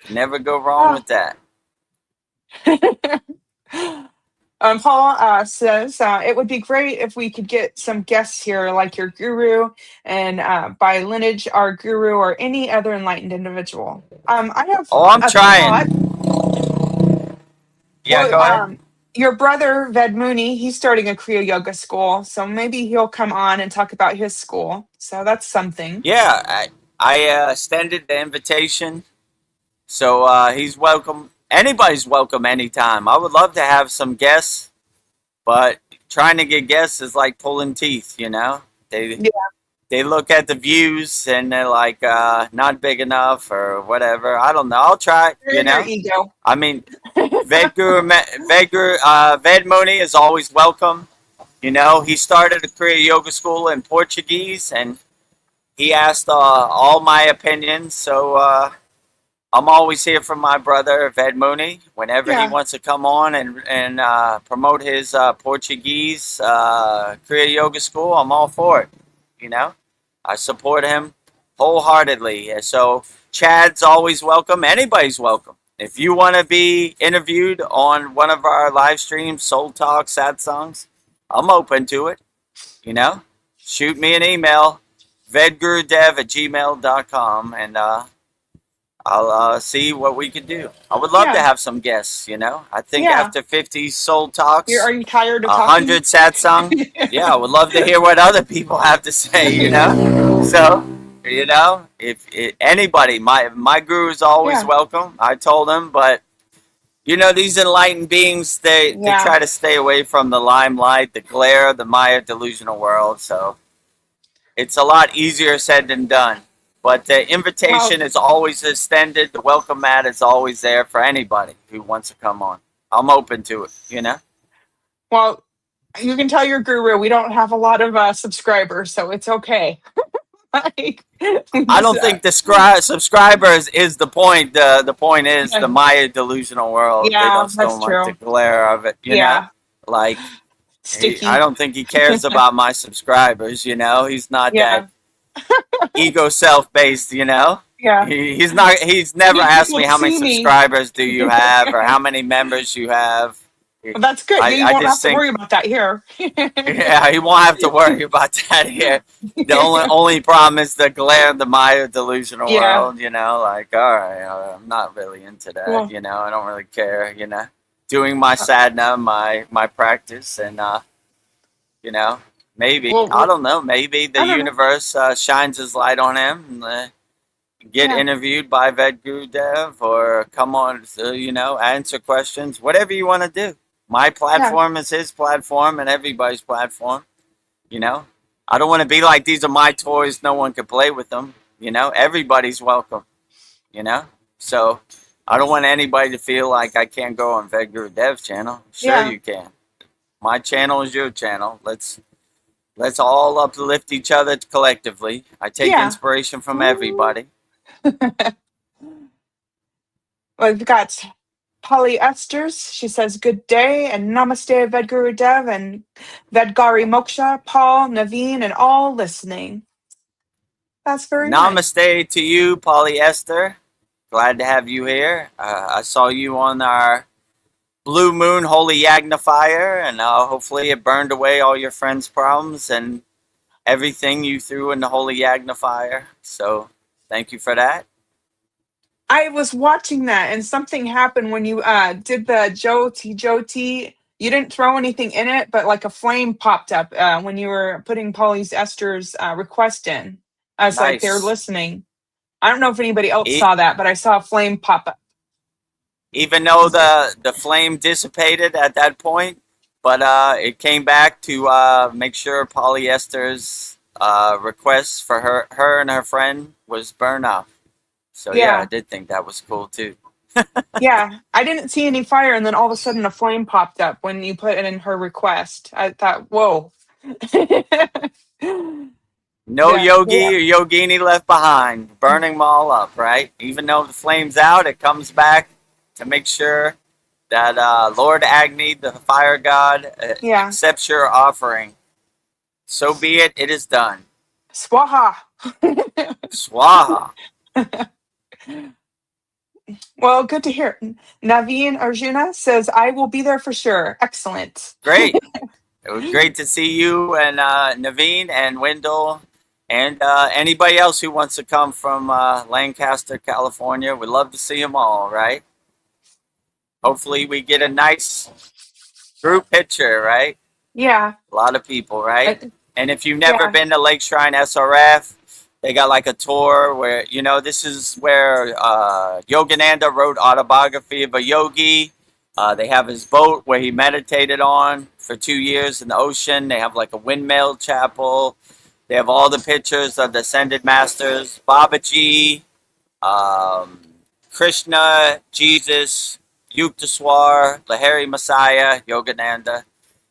Never go wrong with that.
Paul says it would be great if we could get some guests here, like your guru, and by lineage, our guru, or any other enlightened individual. I have
Oh, I'm
a thought.
trying. Yeah,
Well,
go ahead.
your brother Ved Mooney, he's starting a Kriya Yoga school, so maybe he'll come on and talk about his school. So that's something.
Yeah, I extended the invitation, so he's welcome. Anybody's welcome anytime. I would love to have some guests, but trying to get guests is like pulling teeth, you know?
Yeah.
They look at the views and they're like, not big enough or whatever. I don't know. I'll try, you know?
Their ego.
I mean, Ved Mooney is always welcome. You know, he started a Kriya Yoga school in Portuguese, and he asked all my opinions. So I'm always here for my brother, Ved Mooney, whenever he
Yeah.
wants to come on and promote his Portuguese Kriya Yoga school. I'm all for it. You know, I support him wholeheartedly. So Chad's always welcome. Anybody's welcome. If you want to be interviewed on one of our live streams, Soul Talk, Sad Songs, I'm open to it. You know, shoot me an email, VEDAGURUDEV@gmail.com, and I'll see what we can do. I would love to
Yeah.
have some guests, you know. I think
Yeah.
after 50 Soul Talks,
Are you tired of
100 sad songs, yeah, I would love to hear what other people have to say, you know. So, you know, if anybody, my guru is always
Yeah.
welcome. I told him, but you know, these enlightened beings, they
Yeah.
try to stay away from the limelight, the glare of the Maya delusional world. So it's a lot easier said than done. But the invitation is always extended. The welcome mat is always there for anybody who wants to come on. I'm open to it, you know?
Well, you can tell your guru we don't have a lot of subscribers, so it's okay. Like,
I don't think the subscribers is the point. The point is the Maya delusional world.
Yeah,
They just
that's
don't
true.
like the glare of it, you know? Like,
Sticky.
I don't think he cares about my subscribers, you know? He's not that ego self-based, you know?
Yeah.
He's not. He's never asked me how many
See me.
subscribers do you have or how many members you have.
Well, that's good. You
I
won't
just
have to
think-
worry about that here.
Yeah, he won't have to worry about that here. The only problem is the glare of the Maya delusional
Yeah.
world. You know, like all right, I'm not really into that.
Well-
You know, I don't really care. You know, doing my sadhana, my practice, and you know, maybe
Well,
I don't know. Maybe the
I don't know.
universe shines his light on him. And, get
Yeah.
interviewed by VEDGURUDEV or come on, you know, answer questions, whatever you want to do. My platform is his platform and everybody's platform. You know, I don't want to be like, these are my toys, no one can play with them. You know, everybody's welcome. You know, so I don't want anybody to feel like I can't go on VEDGURUDEV's channel. Sure,
Yeah.
you can. My channel is your channel. Let's all uplift each other collectively. I take
Yeah.
inspiration from everybody.
Well, we've got Polly Esters. She says, good day and namaste, Vedgurudev and Vedgari Moksha, Paul, Naveen, and all listening. That's very nice.
Namaste to you, Polyester. Glad to have you here. I saw you on our Blue Moon Holy Yagnifier, and hopefully it burned away all your friends' problems and everything you threw in the holy yagnifier. So thank you for that.
I was watching that, and something happened when you did the Joti. You didn't throw anything in it, but like a flame popped up when you were putting Polly's Esther's request in. I was like, they're
Nice.
listening. I don't know if anybody else
E-
saw that, but I saw a flame pop up.
Even though the flame dissipated at that point, but it came back to make sure Polyester's request for her and her friend was burned off. So yeah, I
Yeah,
did think that was cool too.
yeah. I didn't see any fire, and then all of a sudden a flame popped up when you put it in her request. I thought, whoa.
No
Yeah,
yogi or yogini left behind, burning them all up, right? Even though the flame's out, it comes back to make sure that Lord Agni, the fire god,
yeah.
accepts your offering. So be it, it is done.
Swaha.
Swaha.
Well, good to hear. Naveen Arjuna says, I will be there for sure. Excellent.
Great. It was great to see you and Naveen and Wendell and anybody else who wants to come from Lancaster, California. We'd love to see them all, right? Hopefully we get a nice group picture, right?
Yeah.
A lot of people, right?
Uh,
And if you've never
yeah.
been to Lake Shrine SRF, they got like a tour where, this is where Yogananda wrote Autobiography of a Yogi. They have his boat where he meditated on for 2 years in the ocean. They have like a windmill chapel. They have all the pictures of the ascended masters, Babaji, Krishna, Jesus, Yukteswar, Lahiri Messiah, Yogananda.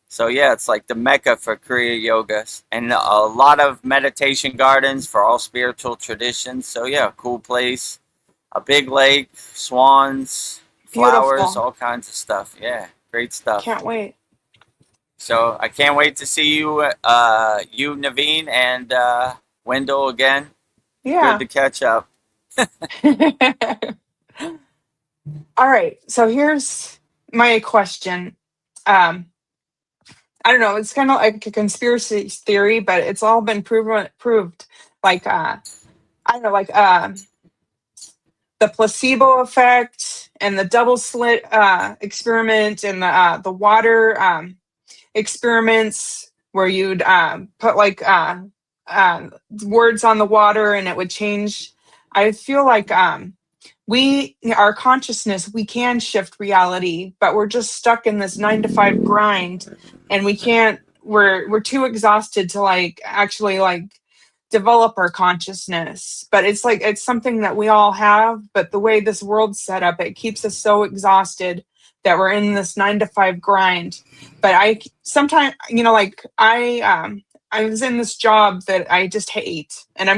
So yeah, it's like the mecca for Kriya Yoga, and a lot of meditation gardens for all spiritual traditions. So yeah, cool place, a big lake, swans, flowers,
Beautiful.
all kinds of stuff. Yeah, great stuff.
Can't wait.
So I can't wait to see you, you Naveen and Wendell again. Good
Yeah.
to catch up.
All right. So here's my question. I don't know. It's kind of like a conspiracy theory, but it's all been proved. Like, I don't know, like the placebo effect and the double slit experiment and the water experiments where you'd put like words on the water and it would change. I feel like our consciousness, we can shift reality, but we're just stuck in this 9 to 5 grind, and we can't. We're too exhausted to like actually like develop our consciousness. But it's like it's something that we all have, but the way this world's set up, it keeps us so exhausted that we're in this 9 to 5 grind. But I sometimes, like I was in this job that I just hate, and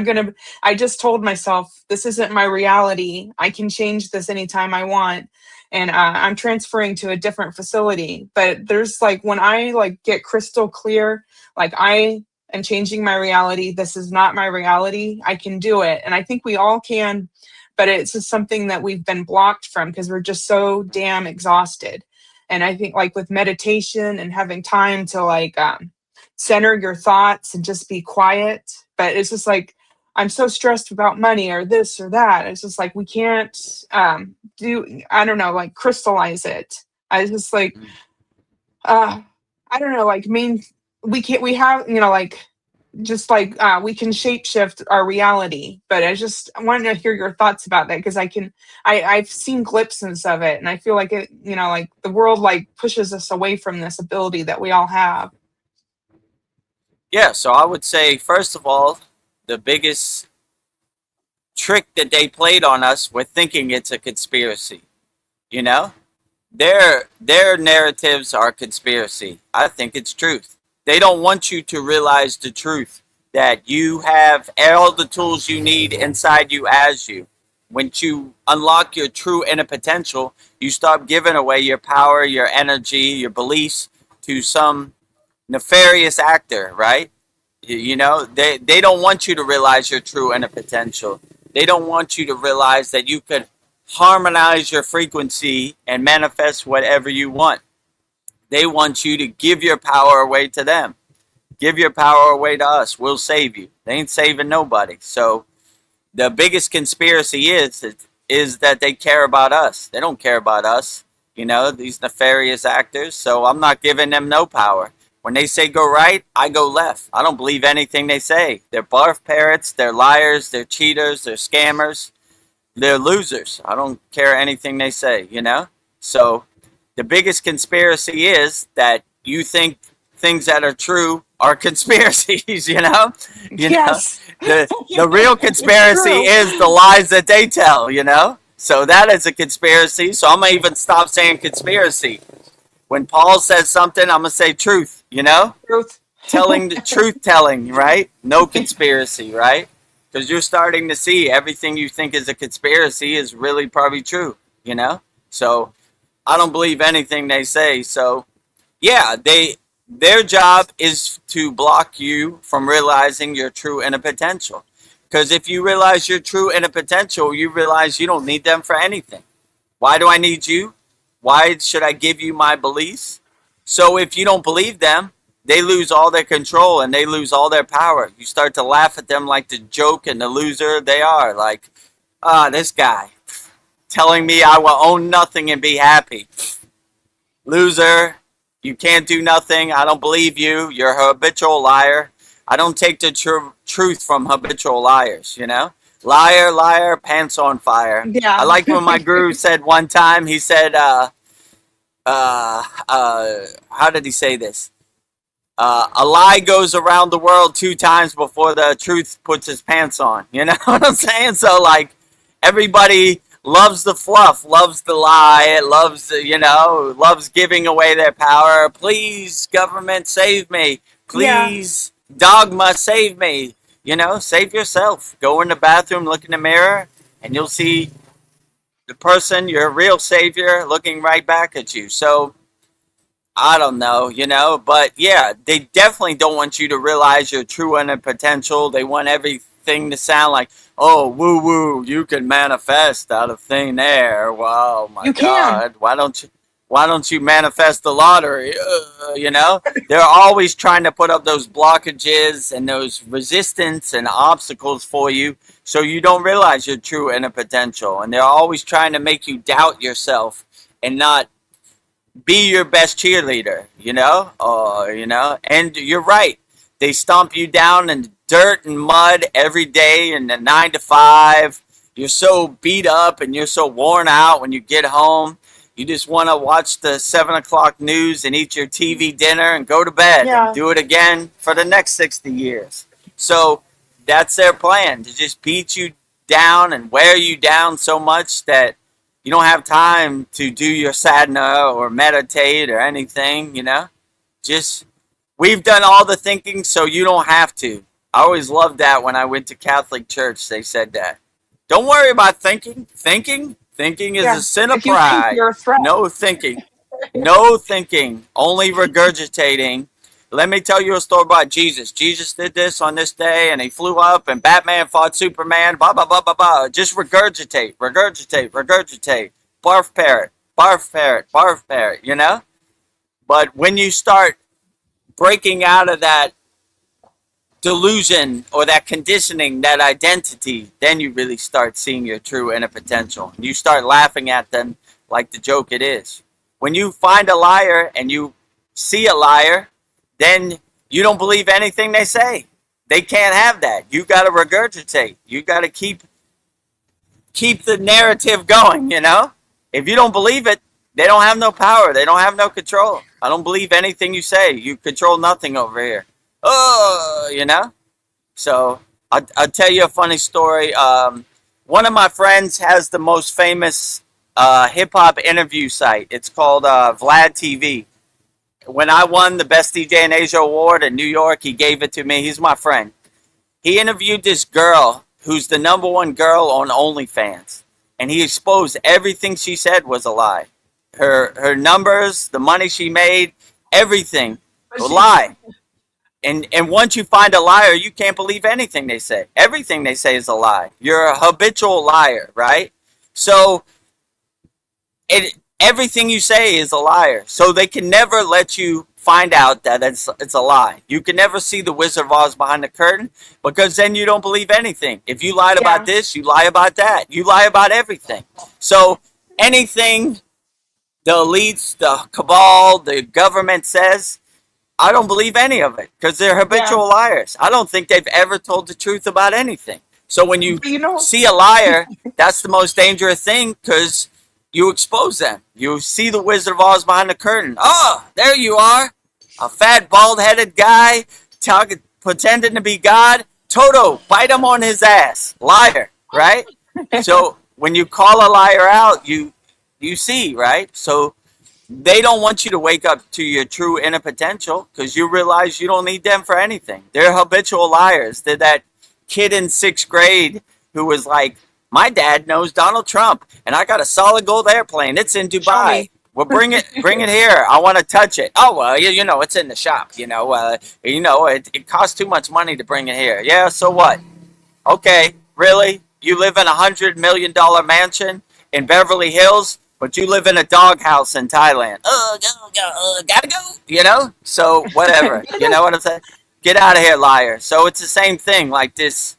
I just told myself, this isn't my reality. I can change this anytime I want. And I'm transferring to a different facility. But there's like, when I like get crystal clear, like I am changing my reality. This is not my reality. I can do it. And I think we all can, but it's just something that we've been blocked from because we're just so damn exhausted. And I think like with meditation and having time to like, center your thoughts and just be quiet. But it's just like, I'm so stressed about money or this or that. It's just like we can't I don't know, like crystallize it. I just like I don't know, like we have, like just like we can shapeshift our reality. But I just wanted to hear your thoughts about that because I've seen glimpses of it, and I feel like it, like the world like pushes us away from this ability that we all have.
Yeah, so I would say, first of all, the biggest trick that they played on us with thinking it's a conspiracy. You know, their narratives are conspiracy. I think it's truth. They don't want you to realize the truth that you have all the tools you need inside you as you. When you unlock your true inner potential, you stop giving away your power, your energy, your beliefs to some nefarious actor, right? They don't want you to realize your true inner potential. They don't want you to realize that you could harmonize your frequency and manifest whatever you want. They want you to give your power away to them. Give your power away to us. We'll save you. They ain't saving nobody. So the biggest conspiracy is that they care about us. They don't care about us, these nefarious actors. So I'm not giving them no power. When they say go right, I go left. I don't believe anything they say. They're barf parrots, they're liars, they're cheaters, they're scammers, they're losers. I don't care anything they say, So the biggest conspiracy is that you think things that are true are conspiracies,
Yes.
The real conspiracy
True.
is the lies that they tell, So that is a conspiracy. So I'm going to even stop saying conspiracy. When Paul says something, I'm going to say truth,
Truth.
telling the truth telling, right? No conspiracy, right? Because you're starting to see everything you think is a conspiracy is really probably true, So I don't believe anything they say. So yeah, their job is to block you from realizing your true inner potential. Because if you realize your true inner potential, you realize you don't need them for anything. Why do I need you? Why should I give you my beliefs? So if you don't believe them, they lose all their control and they lose all their power. You start to laugh at them like the joke and the loser they are. Like, this guy telling me I will own nothing and be happy. Loser, you can't do nothing. I don't believe you. You're a habitual liar. I don't take the truth from habitual liars, Liar, liar, pants on fire.
Yeah.
I like when my guru said one time, he said, how did he say this? A lie goes around the world 2 times before the truth puts his pants on. You know what I'm saying? So, like, everybody loves the fluff, loves the lie, loves giving away their power. Please, government, save me. Please, dogma, save me. Save yourself. Go in the bathroom, look in the mirror, and you'll see the person, your real savior, looking right back at you. So, I don't know, but yeah, they definitely don't want you to realize your true inner potential. They want everything to sound like, oh, woo woo, you can manifest out of thin air. Wow, my
You can.
God, why don't you manifest the lottery? They're always trying to put up those blockages and those resistance and obstacles for you, so you don't realize your true inner potential. And they're always trying to make you doubt yourself and not be your best cheerleader, and you're right. They stomp you down in dirt and mud every day in the 9 to 5. You're so beat up and you're so worn out when you get home. You just want to watch the 7 o'clock news and eat your TV dinner and go to bed and do it again for the next 60 years. So that's their plan, to just beat you down and wear you down so much that you don't have time to do your sadhana or meditate or anything, Just, we've done all the thinking, so you don't have to. I always loved that when I went to Catholic church, they said that. Don't worry about thinking. Thinking is a sin of
If you
pride.
think you're a threat.
No thinking. No thinking. Only regurgitating. Let me tell you a story about Jesus. Jesus did this on this day, and he flew up, and Batman fought Superman, blah, blah, blah, blah, blah. Just regurgitate. Barf parrot, barf parrot, barf parrot, But when you start breaking out of that delusion or that conditioning, that identity, then you really start seeing your true inner potential. You start laughing at them like the joke it is. When you find a liar and you see a liar, then you don't believe anything they say. They can't have that. You got to regurgitate. You got to keep the narrative going, If you don't believe it, they don't have no power. They don't have no control. I don't believe anything you say. You control nothing over here. Oh, So I'll tell you a funny story. One of my friends has the most famous hip-hop interview site. It's called Vlad TV. When I won the Best DJ in Asia Award in New York, he gave it to me. He's my friend. He interviewed this girl who's the #1 girl on OnlyFans. And he exposed everything she said was a lie. Her numbers, the money she made, everything, a lie. And once you find a liar, you can't believe anything they say. Everything they say is a lie. You're a habitual liar, right? So everything you say is a liar. So they can never let you find out that it's a lie. You can never see the Wizard of Oz behind the curtain, because then you don't believe anything. If you lied about this, you lie about that. You lie about everything. So anything the elites, the cabal, the government says, I don't believe any of it, because they're habitual liars. I don't think they've ever told the truth about anything. So when you see a liar, that's the most dangerous thing, because you expose them. You see the Wizard of Oz behind the curtain. Oh, there you are. A fat, bald-headed guy pretending to be God. Toto, bite him on his ass. Liar, right? So when you call a liar out, you see, right? So they don't want you to wake up to your true inner potential, because you realize you don't need them for anything. They're habitual liars. They're that kid in 6th grade who was like, my dad knows Donald Trump, and I got a solid gold airplane. It's in Dubai. Well, bring it here. I want to touch it. Oh, well, you know, it's in the shop. It costs too much money to bring it here. Yeah, so what? Okay, really? You live in $100 million mansion in Beverly Hills, but you live in a doghouse in Thailand. Gotta go. So whatever. You know what I'm saying? Get out of here, liar. So it's the same thing. Like this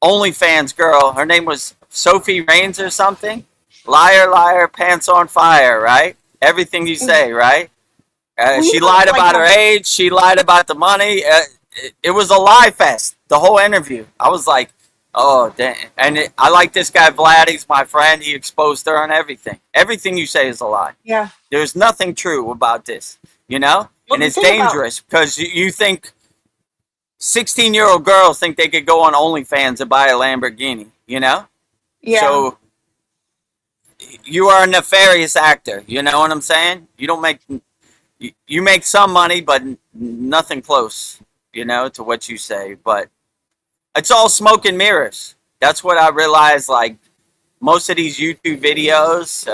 OnlyFans girl, her name was Sophie Rains or something. Liar, liar, pants on fire, right? Everything you say, right? She lied about her age. She lied about the money. It was a lie fest, the whole interview. I was like, oh, damn. And I like this guy, Vlad. He's my friend. He exposed her on everything. Everything you say is a lie.
Yeah.
There's nothing true about this, Well, and it's dangerous, because you think 16-year-old girls think they could go on OnlyFans and buy a Lamborghini, Yeah. So you are a nefarious actor. You know what I'm saying? You don't make... You make some money, but nothing close, to what you say. But it's all smoke and mirrors. That's what I realized. Like most of these YouTube videos,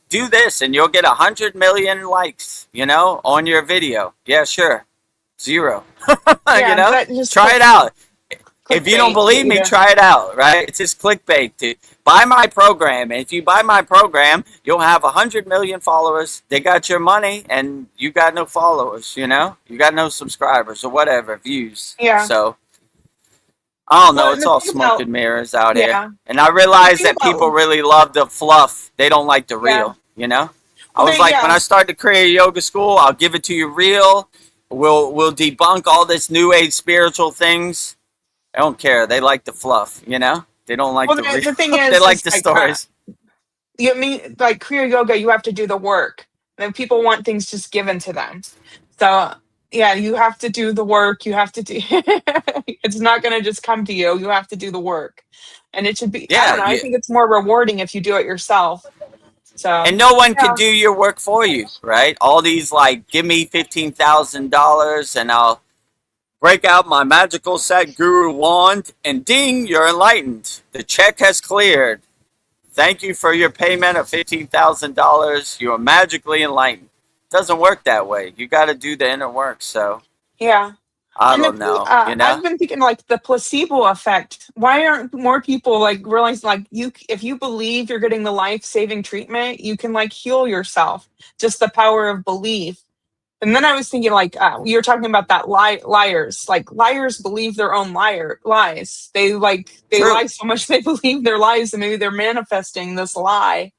do this and you'll get 100 million likes, on your video. Yeah, sure. 0. Try it out. If you don't believe me, try it out, right? It's just clickbait. Buy my program. And if you buy my program, you'll have 100 million followers. They got your money and you got no followers, You got no subscribers or whatever, views.
Yeah.
So, I don't know. It's all smoke and mirrors out here. And I realize that people really love the fluff. They don't like the real, I was like, when I start the Kriya Yoga School, I'll give it to you real. We'll debunk all this new age spiritual things. I don't care. They like the fluff, They don't like the real.
The thing is,
they like the stories.
You mean like Kriya Yoga? You have to do the work. And people want things just given to them. So yeah, you have to do the work. You have to do. It's not going to just come to you. You have to do the work, and it should be.
Yeah,
I don't know. I think it's more rewarding if you do it yourself. So
and no one can do your work for you, right? All these like, give me $15,000 and I'll break out my magical set guru wand, and ding, you're enlightened. The check has cleared. Thank you for your payment of $15,000. You are magically enlightened. Doesn't work that way. You got to do the inner work. So
yeah,
I don't know.
I've been thinking like the placebo effect. Why aren't more people like realizing like if you believe you're getting the life-saving treatment, you can like heal yourself. Just the power of belief. And then I was thinking, like, you're talking about that liars. Like, liars believe their own lies. They lie so much they believe their lies, and maybe they're manifesting this lie.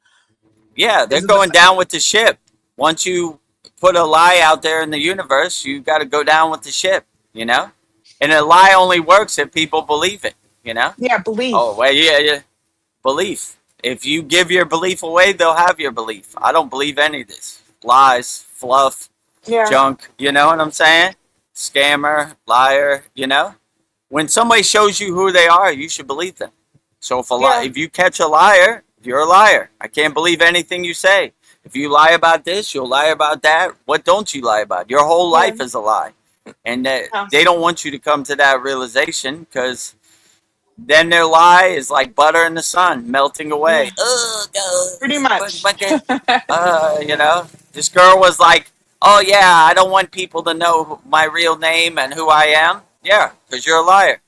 Yeah, they're going down with the ship. Once you put a lie out there in the universe, you got to go down with the ship, And a lie only works if people believe it,
Yeah, belief.
Oh, well, yeah. Belief. If you give your belief away, they'll have your belief. I don't believe any of this. Lies, fluff. Junk, you know what I'm saying? Scammer, liar, When somebody shows you who they are, you should believe them. So if you catch a liar, you're a liar. I can't believe anything you say. If you lie about this, you'll lie about that. What don't you lie about? Your whole life is a lie. And they don't want you to come to that realization, because then their lie is like butter in the sun, melting away.
Pretty much.
This girl was like, oh, yeah, I don't want people to know my real name and who I am. Yeah, because you're a liar,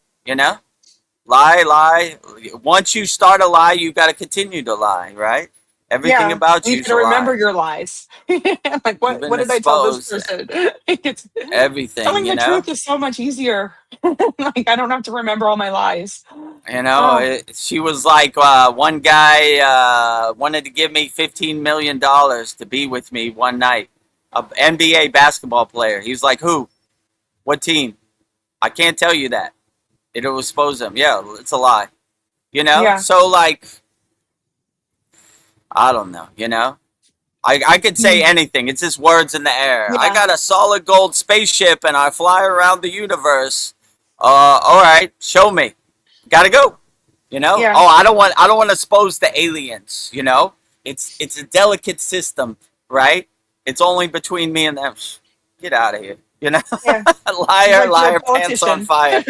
Lie. Once you start a lie, you got to continue to lie, right? Everything
Yeah,
about
you
you's
got to
a
remember
lie.
your lies. Like,
You've
what
been
did I tell this
exposed.
person? It's,
Everything,
telling
you
the
know.
truth is so much easier. Like, I don't have to remember all my lies.
You know,
Oh,
she was like, one guy wanted to give me $15 million to be with me one night. A NBA basketball player. He was like, "Who? What team? I can't tell you that. It was supposed to. Yeah, it's a lie. You know.
yeah.
So like, I don't know. You know, I could say
Mm,
anything. It's just words in the air. I
yeah,
got a solid gold spaceship and I fly around the universe. All right, show me. Gotta go. You know?
yeah,
Oh, I don't want to expose the aliens, you know? It's a delicate system, right? It's only between me and them. Get out of here. You know?
yeah. She's
Liar,
like your
liar, pants on
politician.
fire.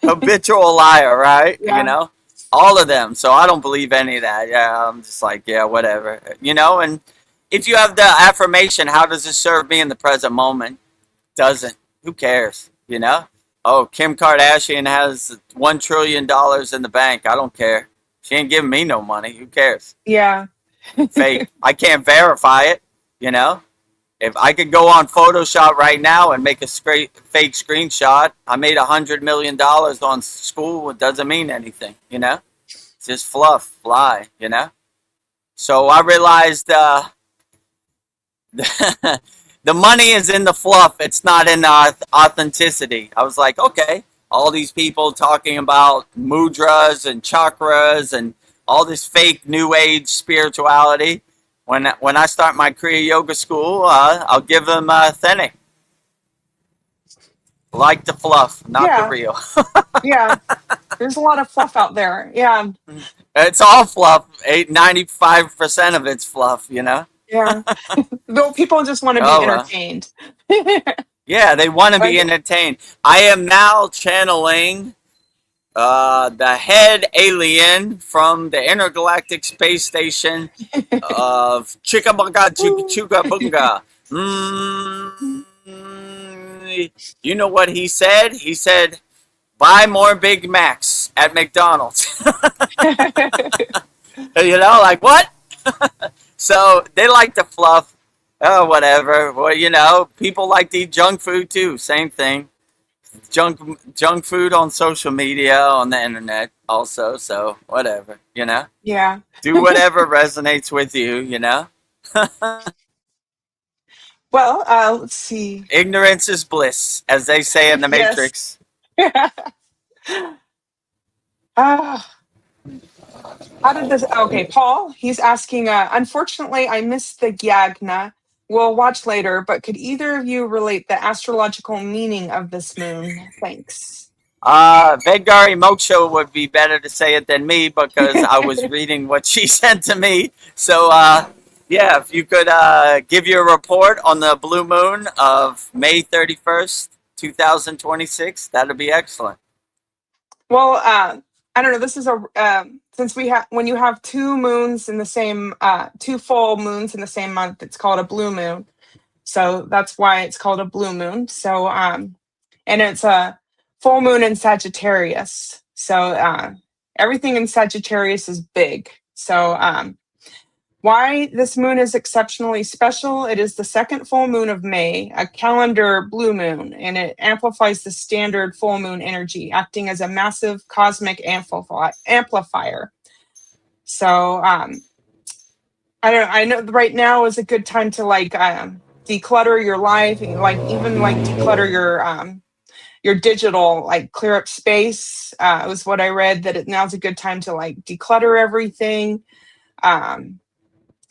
Habitual liar, right? You
Yeah,
know? All of them. So I don't believe any of that. Yeah, I'm just like, yeah, whatever. You know, and if you have the affirmation, how does it serve me in the present moment? Doesn't. Who cares? You know? Oh, Kim Kardashian has $1 trillion in the bank. I don't care. She ain't giving me no money. Who cares?
yeah,
Fake. I can't verify it. You know? If I could go on Photoshop right now and make a fake screenshot, I made $100 million on SKOOL. It doesn't mean anything. You know? It's just fluff, fly. You know? So I realized the money is in the fluff. It's not in the authenticity. I was like, okay, all these people talking about mudras and chakras and all this fake new age spirituality. When I start my Kriya yoga school, I'll give them authentic, like the fluff, not the
yeah,
real.
yeah. There's a lot of fluff out there. Yeah,
It's all fluff. 95% of it's fluff. You know.
yeah. Though people just want to be
Oh well.
entertained.
Yeah, they want to be
Like,
entertained. I am now channeling the head alien from the intergalactic space station of Chickabaga Chicka
ooh.
Chuka Bunga. You know what he said? He said, buy more Big Macs at McDonald's. You know, like what? So they like to fluff. Oh, whatever. Well, you know, people like to eat junk food too. Same thing. Junk food on social media, on the internet also, so whatever, you know.
Yeah.
Do whatever resonates with you, you know.
Well, let's see.
Ignorance is bliss, as they say in the
Yes.
Matrix.
Ah, how did this? Okay, Paul. He's asking. Unfortunately, I missed the Gyagna. We'll watch later. But could either of you relate the astrological meaning of this moon? Thanks.
Vedgari Moksha would be better to say it than me because I was reading what she sent to me. So yeah, if you could give your report on the blue moon of May 31st, 2026, that'd be excellent.
Well, I don't know. This is a since we have when you have two moons in the same two full moons in the same month, it's called a blue moon. So that's why it's called a blue moon. So and it's a full moon in Sagittarius. So everything in Sagittarius is big. So why this moon is exceptionally special, it is the second full moon of May, a calendar blue moon, and it amplifies the standard full moon energy, acting as a massive cosmic amplifier. So I know right now is a good time to like declutter your life, and like even like declutter your digital, like clear up space. Was what I read, that now's a good time to like declutter everything.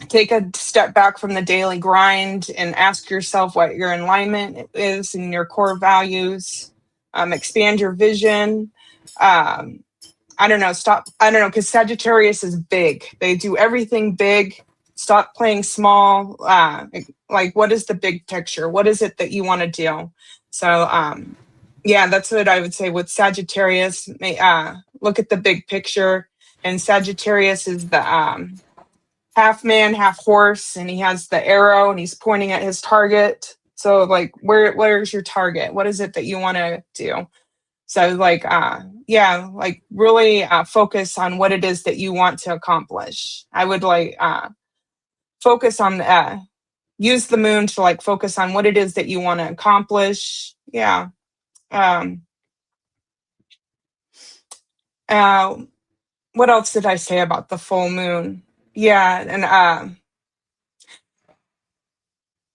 Take a step back from the daily grind and ask yourself what your alignment is and your core values. Expand your vision. I don't know. Stop. I don't know, because Sagittarius is big. They do everything big. Stop playing small. Like, what is the big picture? What is it that you want to do? So, yeah, that's what I would say with Sagittarius. Look at the big picture. And Sagittarius is the half man, half horse, and he has the arrow and he's pointing at his target. So like where's your target? What is it that you want to do? So like, yeah, like really focus on what it is that you want to accomplish. I would like focus on use the moon to like focus on what it is that you want to accomplish. Yeah. Um, what else did I say about the full moon? Yeah, and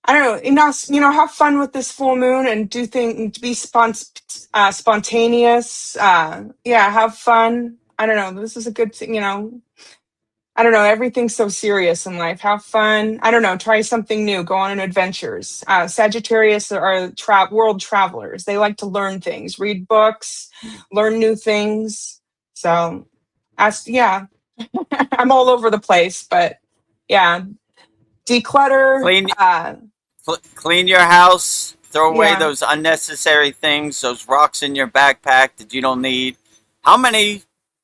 I don't know, have fun with this full moon and do things, be spontaneous. Yeah, have fun. I don't know. This is a good thing, I don't know. Everything's so serious in life. Have fun. I don't know. Try something new. Go on adventures. Sagittarius are world travelers. They like to learn things, read books, learn new things. So, yeah, I'm all over the place, but yeah, declutter.
Clean your house. Throw away
Yeah.
those unnecessary things, those rocks in your backpack that you don't need. How many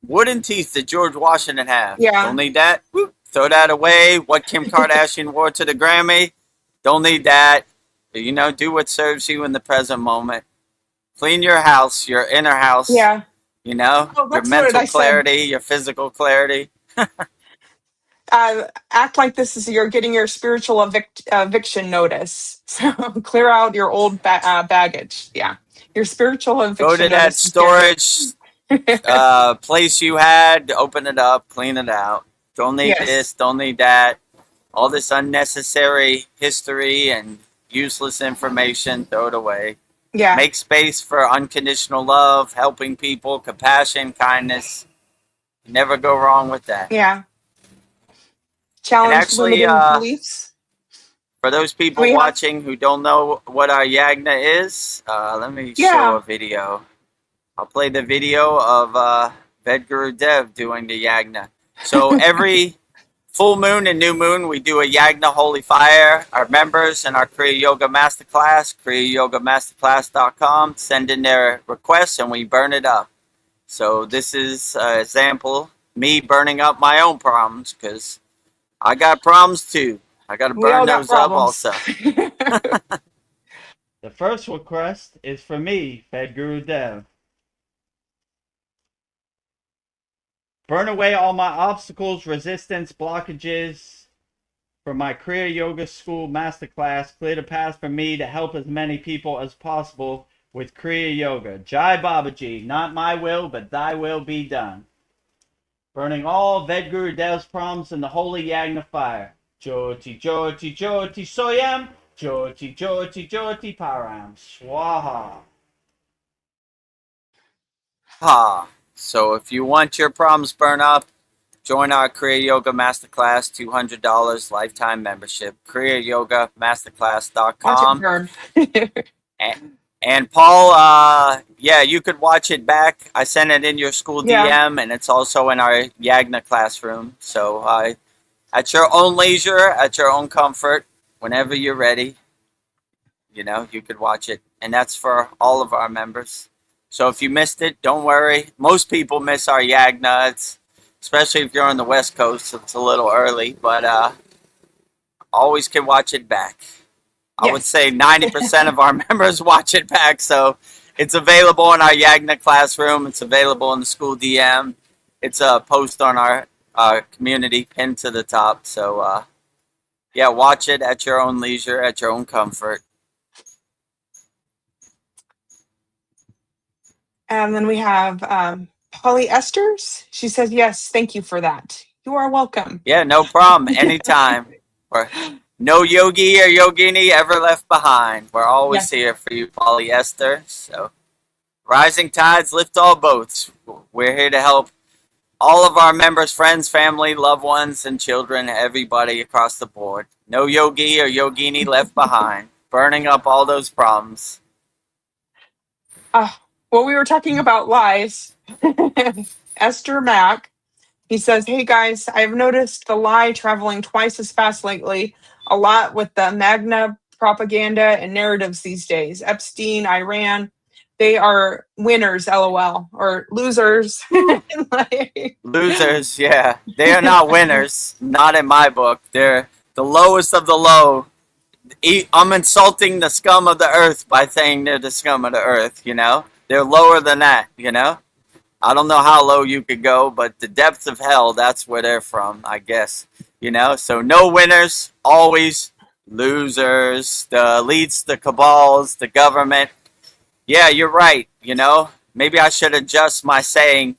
wooden teeth did George Washington have?
Yeah.
Don't need that. Whoop, throw that away. What Kim Kardashian wore to the Grammy? Don't need that. Do what serves you in the present moment. Clean your house, your inner house.
Yeah.
Your mental clarity, your physical clarity.
Act like this is you're getting your spiritual eviction notice. So clear out your old baggage. Yeah, your spiritual eviction.
Go to that storage place you had. Open it up, clean it out. Don't need this. Don't need that. All this unnecessary history and useless information. Throw it away.
Yeah.
Make space for unconditional love, helping people, compassion, kindness. You never go wrong with that.
Yeah. Challenge limiting beliefs.
For those people watching who don't know what our yagna is, let me show a video. I'll play the video of VEDAGURUDEV doing the yagna. So every full moon and new moon, we do a yagna holy fire. Our members in our Kriya Yoga Masterclass, kriyayogamasterclass.com, send in their requests and we burn it up. So this is an example, me burning up my own problems, because I got problems too. I got to burn those up also.
The first request is for me, VEDAGURUDEV. Burn away all my obstacles, resistance, blockages for my Kriya Yoga School Masterclass. Clear the path for me to help as many people as possible with Kriya Yoga. Jai Babaji, not my will, but thy will be done. Burning all VEDAGURUDEV'S problems in the holy yagna fire. Jyoti, Jyoti, Jyoti, Soyam. Jyoti, Jyoti, Jyoti, Param. Swaha.
So if you want your problems burned up, join our Kriya Yoga Masterclass, $200 lifetime membership. kriyayogamasterclass.com. And Paul, you could watch it back. I sent it in your school DM, and it's also in our Yagna classroom. So at your own leisure, at your own comfort, whenever you're ready, you could watch it. And that's for all of our members. So if you missed it, don't worry. Most people miss our Yagna, especially if you're on the West Coast, so it's a little early, but always can watch it back. I would say 90% of our members watch it back, so it's available in our Yagna classroom. It's available in the school DM. It's a post on our community pinned to the top. So, watch it at your own leisure, at your own comfort.
And then we have Polly Esters. She says, yes, thank you for that. You are welcome.
Yeah, no problem. Anytime. No yogi or yogini ever left behind. We're always here for you, polyester. So, rising tides lift all boats. We're here to help all of our members, friends, family, loved ones, and children, everybody across the board. No yogi or yogini left behind. Burning up all those problems.
Well, we were talking about lies. Esther Mack. He says, hey guys, I've noticed the lie traveling twice as fast lately, a lot with the Magna propaganda and narratives these days. Epstein, Iran, they are winners, LOL, or losers.
Losers, yeah. They are not winners, not in my book. They're the lowest of the low. I'm insulting the scum of the earth by saying they're the scum of the earth, They're lower than that, you know? I don't know how low you could go, but the depths of hell, that's where they're from, I guess. You know? So no winners, always losers. The elites, the cabals, the government. Yeah, you're right, you know? Maybe I should adjust my saying.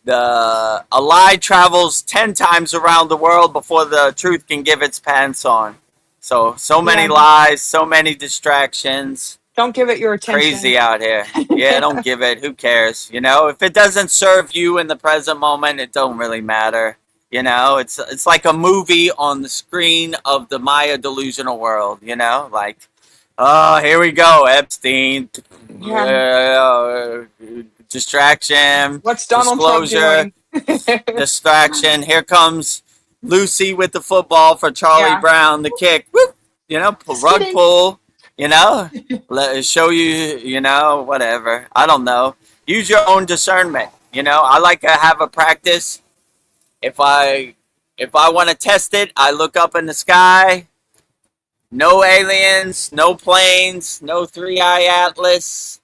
A lie travels 10 times around the world before the truth can give its pants on. So many
Yeah.
lies, so many distractions.
Don't give it your attention.
Crazy out here. Yeah, don't give it. Who cares? You know, if it doesn't serve you in the present moment, it don't really matter. You know, it's like a movie on the screen of the Maya delusional world. You know, like, oh, here we go, Epstein.
Yeah.
Distraction.
What's Donald
disclosure,
Trump doing?
Distraction. Here comes Lucy with the football for Charlie
Yeah.
Brown, the kick. Whoop, you know, rug
kidding.
pull. You know, show you. You know, whatever. I don't know. Use your own discernment. You know, I like to have a practice. If I want to test it, I look up in the sky. No aliens, no planes, no 3-eye atlas.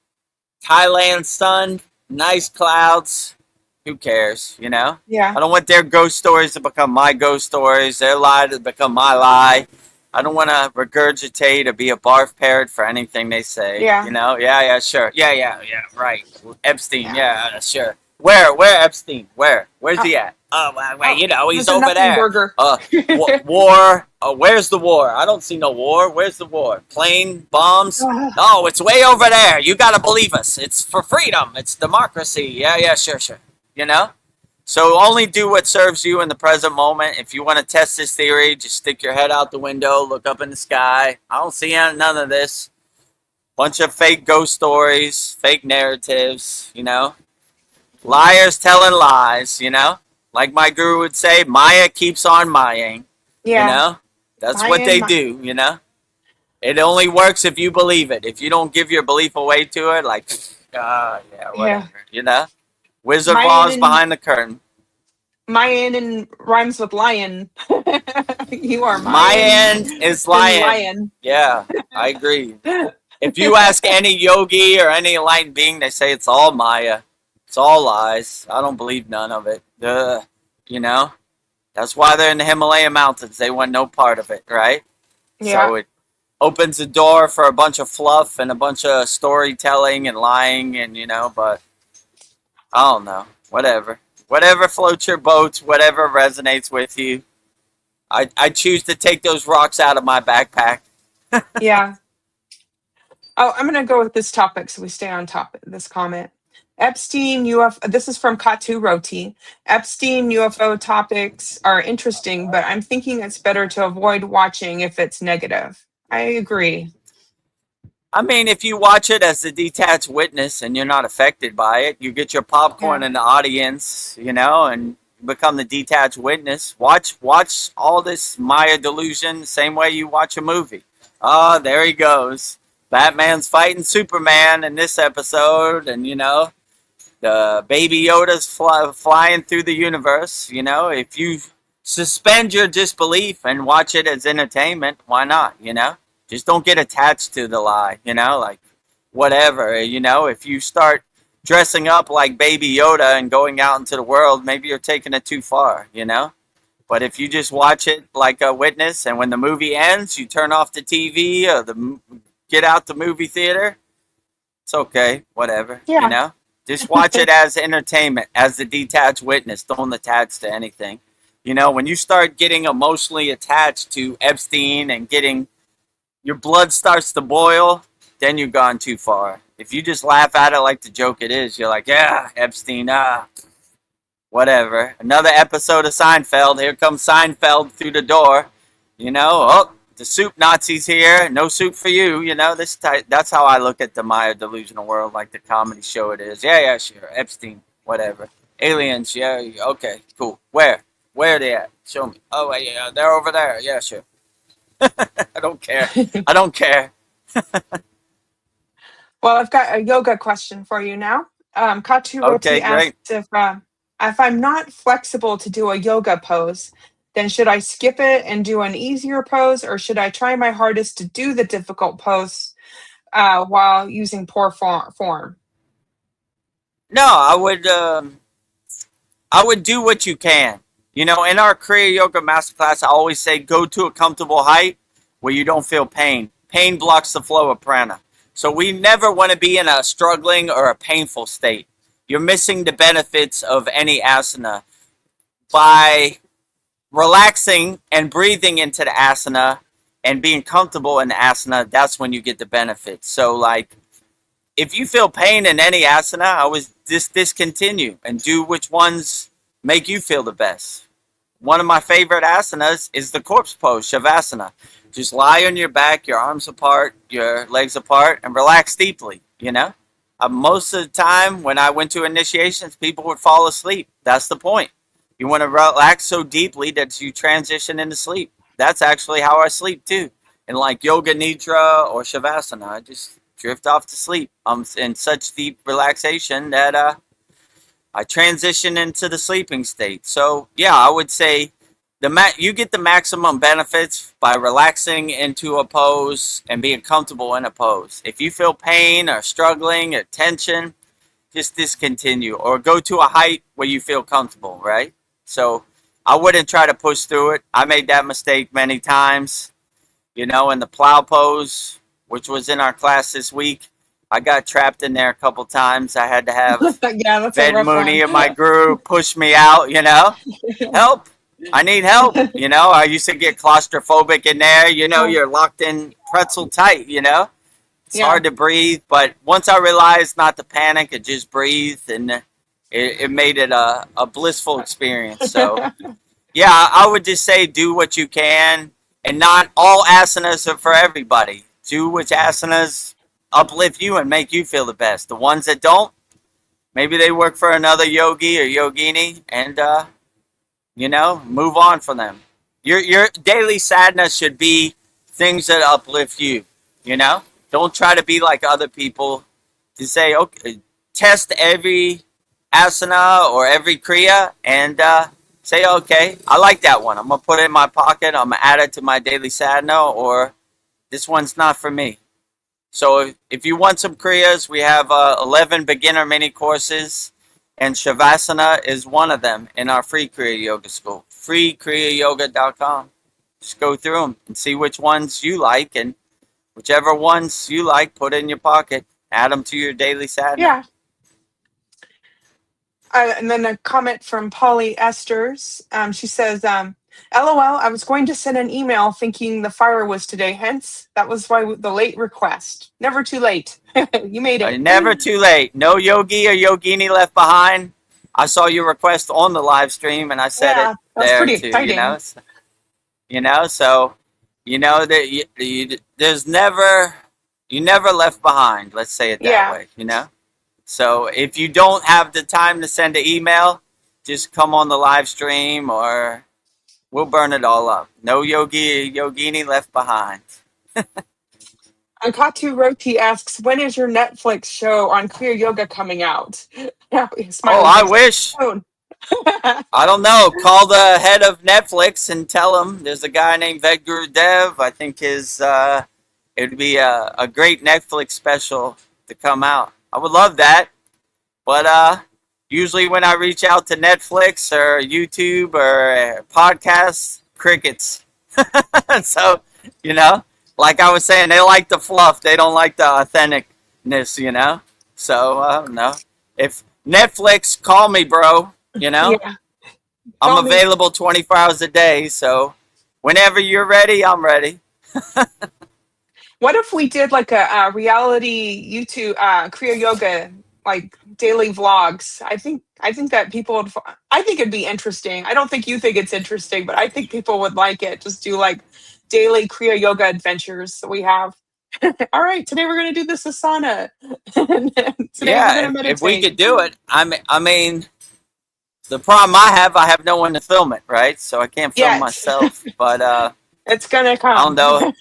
Thailand sun, nice clouds. Who cares, you know?
Yeah.
I don't want their ghost stories to become my ghost stories, their lie to become my lie. I don't want to regurgitate or be a barf parrot for anything they say.
Yeah.
You know? Yeah, sure. Yeah, right. Epstein, yeah, sure. Where Epstein? Where's he at? Oh, well, you know, he's over there.
Burger.
War. Where's the war? I don't see no war. Where's the war? Plane bombs? Oh, it's way over there. You gotta believe us. It's for freedom. It's democracy. Yeah, sure. You know? So only do what serves you in the present moment. If you want to test this theory, just stick your head out the window, look up in the sky. I don't see none of this. Bunch of fake ghost stories, fake narratives, you know? Liars telling lies, you know? Like my guru would say, Maya keeps on Mayaing.
Yeah.
You know? That's what they do, you know? It only works if you believe it. If you don't give your belief away to it, like, whatever.
Yeah.
You know? Wizard of
Mayan
Oz behind the curtain.
Mayan and rhymes with lion. You are
Mayan is lion. Yeah, I agree. If you ask any yogi or any enlightened being, they say it's all Maya. It's all lies. I don't believe none of it. You know? That's why they're in the Himalayan mountains. They want no part of it, right?
Yeah.
So it opens the door for a bunch of fluff and a bunch of storytelling and lying and, you know, but I don't know. Whatever. Whatever floats your boats, whatever resonates with you. I choose to take those rocks out of my backpack.
Yeah. Oh, I'm going to go with this topic so we stay on topic. This comment. Epstein UFO. This is from Katu Roti. Epstein UFO topics are interesting, but I'm thinking it's better to avoid watching if it's negative. I agree.
I mean, if you watch it as a detached witness and you're not affected by it, you get your popcorn in the audience, you know, and become the detached witness. Watch all this Maya delusion the same way you watch a movie. Oh, there he goes. Batman's fighting Superman in this episode, and, you know, the Baby Yoda's flying through the universe. You know, if you suspend your disbelief and watch it as entertainment, why not, you know? Just don't get attached to the lie, you know, like whatever, you know, if you start dressing up like Baby Yoda and going out into the world, maybe you're taking it too far, you know? But if you just watch it like a witness and when the movie ends, you turn off the TV or get out the movie theater, it's okay, whatever, you know? Just watch it as entertainment, as the detached witness. Don't attach to anything. You know, when you start getting emotionally attached to Epstein and getting your blood starts to boil, then you've gone too far. If you just laugh at it like the joke it is, you're like, yeah, Epstein, whatever. Another episode of Seinfeld. Here comes Seinfeld through the door. You know, oh, the soup Nazi's here. No soup for you. You know, that's how I look at the Maya delusional world, like the comedy show it is. Yeah, sure. Epstein, whatever. Aliens, yeah, okay, cool. Where are they at? Show me. Oh, yeah, they're over there. Yeah, sure. I don't care. I don't care.
Well, I've got a yoga question for you now. Katu Roti
Okay, great.
asked if I'm not flexible to do a yoga pose, then should I skip it and do an easier pose, or should I try my hardest to do the difficult pose while using poor form?
No, I would do what you can. You know, in our Kriya Yoga Masterclass, I always say go to a comfortable height where you don't feel pain. Pain blocks the flow of prana. So we never want to be in a struggling or a painful state. You're missing the benefits of any asana. By relaxing and breathing into the asana and being comfortable in the asana, that's when you get the benefits. So, like, if you feel pain in any asana, I would just discontinue and do which ones make you feel the best. One of my favorite asanas is the corpse pose, Shavasana. Just lie on your back, your arms apart, your legs apart, and relax deeply, you know? Most of the time when I went to initiations, people would fall asleep. That's the point. You want to relax so deeply that you transition into sleep. That's actually how I sleep too. And like Yoga Nidra or Shavasana, I just drift off to sleep. I'm in such deep relaxation that I transition into the sleeping state. So yeah, I would say you get the maximum benefits by relaxing into a pose and being comfortable in a pose. If you feel pain or struggling or tension, just discontinue or go to a height where you feel comfortable, right? So I wouldn't try to push through it. I made that mistake many times, you know, in the plow pose, which was in our class this week. I got trapped in there a couple times. I had to have
Yeah, that's a
Ved
rough
Mooney
one.
and my guru push me out, you know. Help. I need help. You know, I used to get claustrophobic in there. You know, you're locked in pretzel tight, you know. It's hard to breathe. But once I realized not to panic and just breathe, and it made it a blissful experience. So, yeah, I would just say do what you can. And not all asanas are for everybody. Do which asanas uplift you and make you feel the best. The ones that don't, maybe they work for another yogi or yogini, and you know, move on from them. Your daily sadness should be things that uplift you. You know, don't try to be like other people. To say, okay, test every asana or every kriya and say, okay, I like that one. I'm gonna put it in my pocket. I'm gonna add it to my daily sadhana, or this one's not for me. So if you want some kriyas, we have 11 beginner mini courses, and Shavasana is one of them in our free Kriya Yoga school. Freekriyayogamasterclass.com. Just go through them and see which ones you like, and whichever ones you like, put in your pocket. Add them to your daily sadhana.
Yeah. And then a comment from Polly Esters. She says, LOL, I was going to send an email thinking the fire was today. Hence, that was why the late request. Never too late. You made it.
Never too late. No yogi or yogini left behind. I saw your request on the live stream, and I said
Yeah,
it
that's
there
pretty
too.
exciting.
You know, so you know that there's never you never left behind. Let's say it that way. You know. So if you don't have the time to send an email, just come on the live stream, or we'll burn it all up. No yogi or yogini left behind.
Ankatu Roti asks, when is your Netflix show on Kriya Yoga coming out?
Oh, I wish. I don't know. Call the head of Netflix and tell him there's a guy named VEDAGURUDEV. I think it'd be a great Netflix special to come out. I would love that. But usually when I reach out to Netflix or YouTube or podcasts, crickets. So, you know, like I was saying, they like the fluff. They don't like the authenticness, you know. So, I don't know. If Netflix, call me, bro. You know, I'm available 24 hours a day. So whenever you're ready, I'm ready.
What if we did like a reality YouTube Kriya Yoga, like daily vlogs? I think that people would. I think it'd be interesting. I don't think you think it's interesting, but I think people would like it. Just do like daily Kriya Yoga adventures that we have. All right, today we're going to do this asana. Today we're going to meditate.
If we could do it, I mean, the problem I have no one to film it, right? So I can't film myself. But
it's gonna come.
I don't know.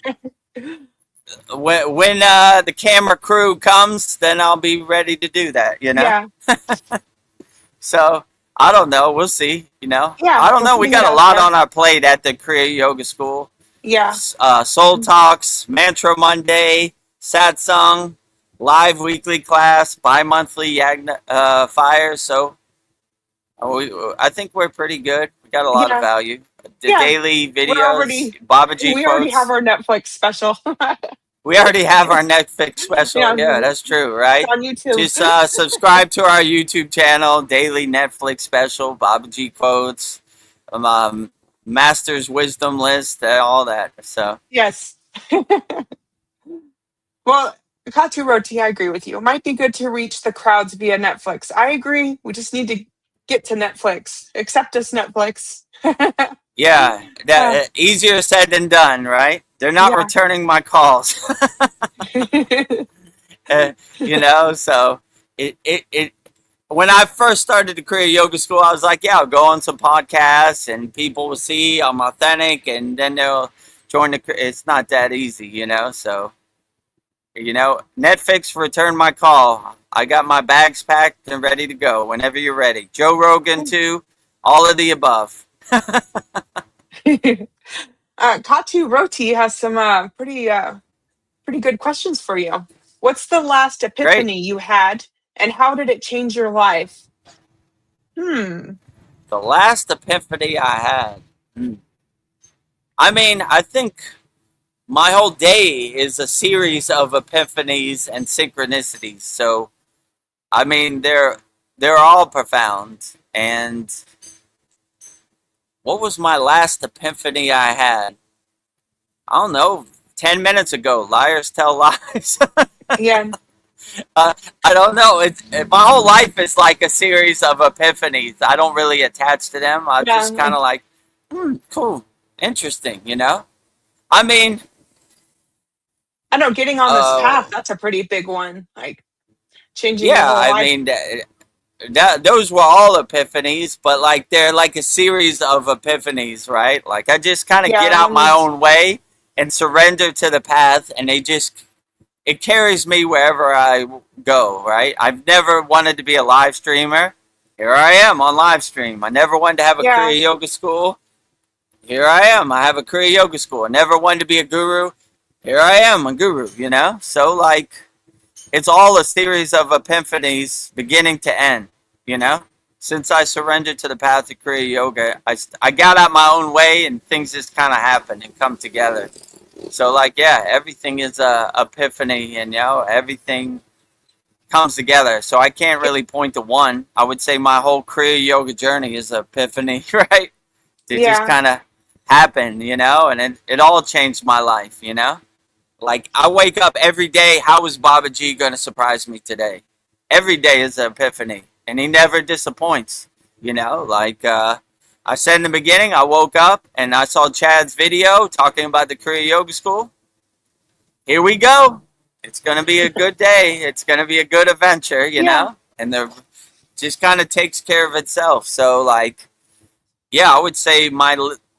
When the camera crew comes, then I'll be ready to do that. You know.
Yeah.
So I don't know. We'll see. You know.
Yeah.
I don't know. We got a lot on our plate at the Kriya Yoga School.
Yeah.
Soul Talks, Mantra Monday, Satsang, live weekly class, bi-monthly Yagna fire. So I think we're pretty good. We got a lot of
Yeah,
value. The
yeah.
daily
We're
videos,
already
Babaji
we already have
quotes.
our Netflix special.
We already have our Netflix special.
Yeah,
Yeah, that's true, right?
on YouTube.
Just subscribe to our YouTube channel, daily Netflix special, Babaji quotes, Master's wisdom list, all that. So
Yes. Well, Katu Roti, I agree with you. It might be good to reach the crowds via Netflix. I agree. We just need to get to Netflix. Accept us, Netflix.
yeah,
Uh,
that easier said than done, right? They're not
yeah.
returning my calls. You know, so it when I first started the Kriya Yoga School, I was like, yeah, I'll go on some podcasts and people will see I'm authentic and then they'll join the. It's not that easy, you know. So, you know, Netflix returned my call. I got my bags packed and ready to go whenever you're ready. Joe Rogan, too, all of the above.
Katu Roti has some pretty good questions for you. What's the last
Great.
epiphany you had, and how did it change your life? Hmm.
The last epiphany I had. Hmm. I mean, I think my whole day is a series of epiphanies and synchronicities. So, I mean, they're all profound. And what was my last epiphany I had? I don't know. 10 minutes ago, liars tell lies.
Yeah.
I don't know. My whole life is like a series of epiphanies. I don't really attach to them. I just
Yeah.
kind of like, cool, interesting. You know. I mean,
I know getting on this
uh,
path, that's a pretty big one. Like changing your
yeah.
whole
I
life.
mean, those were all epiphanies, but like they're like a series of epiphanies, right? Like I just kind of get
Yeah,
out
one
my
leads.
own way and surrender to the path, and it carries me wherever I go, right? I've never wanted to be a live streamer. Here I am on live stream. I never wanted to have a
Yeah,
Kriya Yoga school. Here I am. I have a Kriya Yoga school. I never wanted to be a guru. Here I am, a guru, you know? So, like, it's all a series of epiphanies beginning to end, you know? Since I surrendered to the path of Kriya Yoga, I got out my own way and things just kind of happen and come together. So, like, yeah, everything is a epiphany, and you know, everything comes together. So I can't really point to one. I would say my whole Kriya Yoga journey is an epiphany, right? It just
yeah,
kind of happened, you know, and it all changed my life, you know. Like I wake up every day. How is Babaji going to surprise me today? Every day is an epiphany, and he never disappoints. You know, like I said in the beginning, I woke up and I saw Chad's video talking about the Kriya Yoga School. Here we go. It's going to be a good day. It's going to be a good adventure, you
yeah,
know, and the just kind of takes care of itself. So, like, yeah, I would say my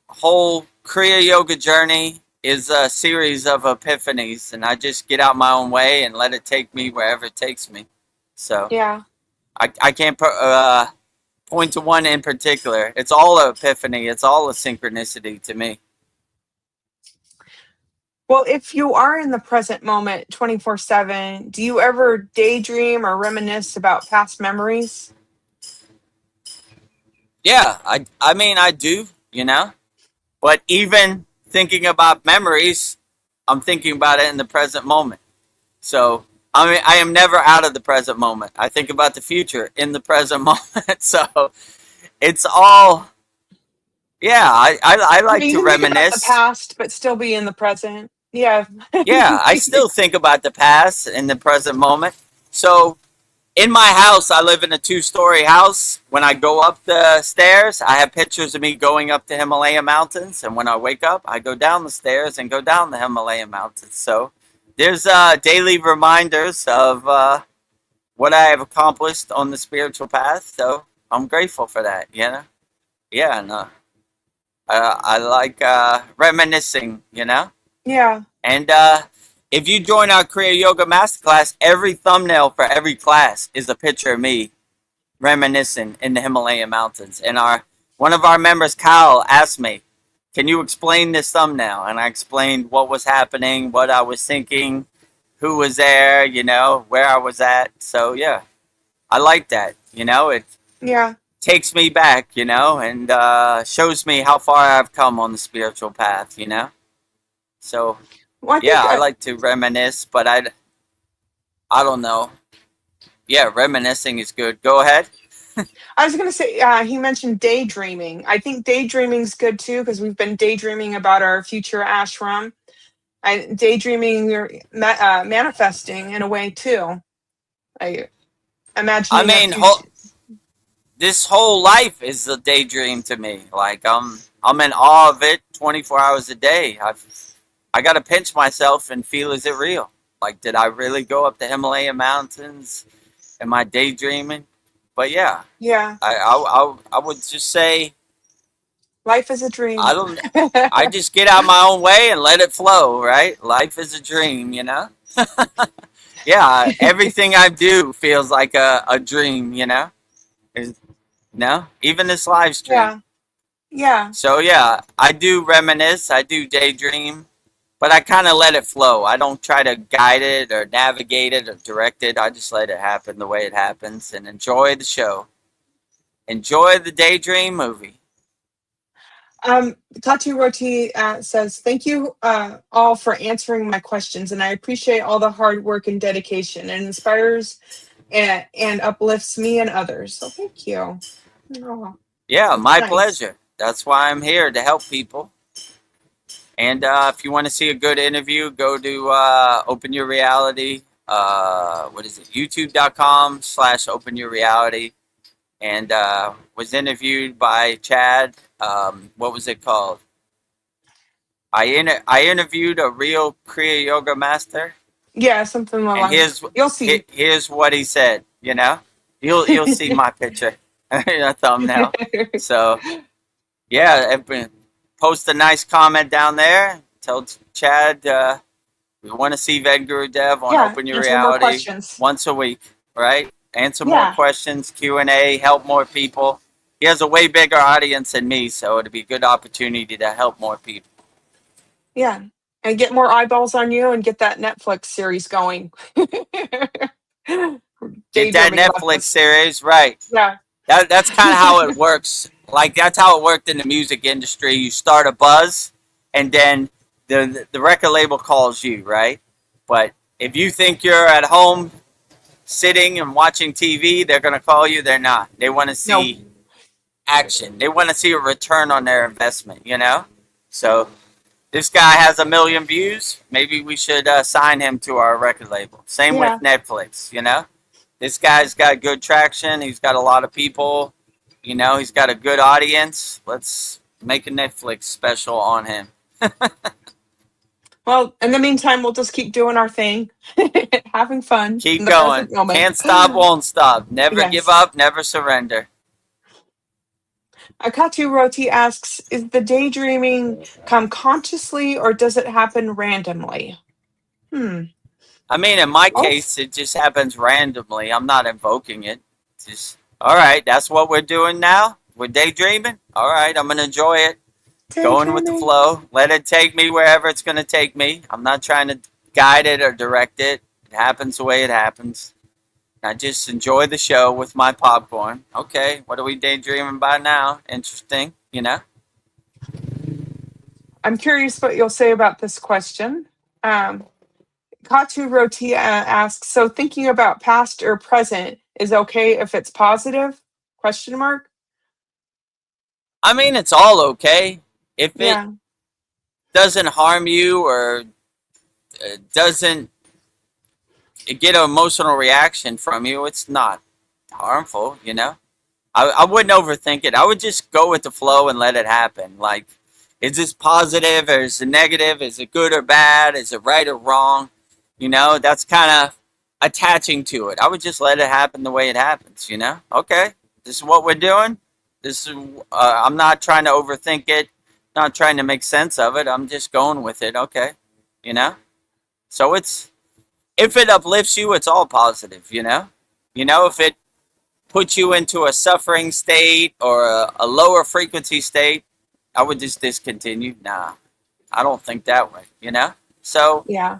whole Kriya Yoga journey is a series of epiphanies, and I just get out my own way and let it take me wherever it takes me. So
yeah.
I can't point to one in particular. It's all an epiphany. It's all a synchronicity to me.
Well, if you are in the present moment 24/7, do you ever daydream or reminisce about past memories?
Yeah, I mean I do, you know. But even thinking about memories, I'm thinking about it in the present moment. So I mean, I am never out of the present moment. I think about the future in the present moment. So it's all, yeah. I
I
like
mean,
to
you can think about the
reminisce.
past, but still be in the present. Yeah.
Yeah, I still think about the past in the present moment. So in my house, I live in a two-story house. When I go up the stairs, I have pictures of me going up the Himalayan mountains, and when I wake up, I go down the stairs and go down the Himalayan mountains. So there's daily reminders of what I have accomplished on the spiritual path. So I'm grateful for that. You know, yeah, no, I like reminiscing. You know,
Yeah.
and if you join our Kriya Yoga Masterclass, every thumbnail for every class is a picture of me reminiscing in the Himalayan mountains. And our one of our members, Kyle, asked me, "Can you explain this thumbnail?" And I explained what was happening, what I was thinking, who was there, you know, where I was at. So yeah, I like that. You know, it
Yeah.
takes me back, you know, and shows me how far I've come on the spiritual path, you know. So
Well, I
yeah,
think
I like to reminisce, but I don't know. Yeah, reminiscing is good. Go ahead.
I was going to say, he mentioned daydreaming. I think daydreaming's good too, because we've been daydreaming about our future ashram. Daydreaming, you're manifesting in a way too. I
I
imagining a
mean,
future.
this whole life is a daydream to me. Like I'm in awe of it 24 hours a day. I got to pinch myself and feel, is it real? Like, did I really go up the Himalayan mountains? Am I daydreaming? But yeah,
Yeah,
I would just say
life is a
I
dream.
don't. I just get out my own way and let it flow. Right? Life is a dream, you know. Yeah, everything I do feels like a dream, you know. No, even this live stream.
Yeah, yeah,
So yeah, I do reminisce, I do daydream, but I kind of let it flow. I don't try to guide it or navigate it or direct it. I just let it happen the way it happens and enjoy the show. Enjoy the daydream movie.
Tatu Roti says, "Thank you all for answering my questions, and I appreciate all the hard work and dedication. It inspires and uplifts me and others. So thank you." Oh,
Yeah,
that's
my
nice.
pleasure. That's why I'm here to help people. And if you want to see a good interview, go to Open Your Reality. What is it? YouTube.com/Open Your Reality. And was interviewed by Chad. What was it called? I interviewed a real Kriya yoga master,
Yeah, something
and
along. You'll see.
here's what he said. You know, you'll see my picture, a thumbnail. So yeah, post a nice comment down there. Tell Chad we want to see VEDGURUDEV on
Yeah,
Open Your
answer more
Reality
questions.
once a week, right? Answer more
Yeah,
questions, Q&A, help more people. He has a way bigger audience than me, so it'd be a good opportunity to help more people.
yeah. And get more eyeballs on you and get that Netflix series going.
Get that
Daydreaming about
Netflix
this.
series, right?
Yeah.
That's kind of how it works. Like that's how it worked in the music industry. You start a buzz, and then the record label calls you, right? But if you think you're at home sitting and watching TV, they're gonna call you. They're not. They want to
No.
see action. They want to see a return on their investment. You know. So this guy has 1 million views. Maybe we should sign him to our record label. Same with
Yeah.
Netflix. You know. This guy's got good traction. He's got a lot of people. You know, he's got a good audience. Let's make a Netflix special on him.
Well, in the meantime, we'll just keep doing our thing, having fun in
Keep
the present
going.
moment.
Can't stop, won't stop. Never give
Yes.
up, never surrender.
Akatu Roti asks, is the daydreaming come consciously or does it happen randomly? Hmm.
I mean, in my
Oh,
case, it just happens randomly. I'm not invoking it. Just, all right, that's what we're doing now. We're daydreaming. All right, I'm going to enjoy it. Going with the
daydreaming.
flow. Let it take me wherever it's going to take me. I'm not trying to guide it or direct it. It happens the way it happens. I just enjoy the show with my popcorn. Okay, what are we daydreaming about now? Interesting, you know?
I'm curious what you'll say about this question. Um, Katu Roti asks, so thinking about past or present is okay if it's positive? Question mark.
I mean, it's all okay. If it
Yeah.
doesn't harm you or doesn't get an emotional reaction from you, it's not harmful, you know? I wouldn't overthink it. I would just go with the flow and let it happen. Like, is this positive or is it negative? Is it good or bad? Is it right or wrong? You know, that's kind of attaching to it. I would just let it happen the way it happens, you know? Okay, this is what we're doing. This is, I'm not trying to overthink it, not trying to make sense of it. I'm just going with it, okay? You know? So if it uplifts you, it's all positive, you know? You know, if it put you into a suffering state or a lower frequency state, I would just discontinue. Nah, I don't think that way, you know? So
Yeah.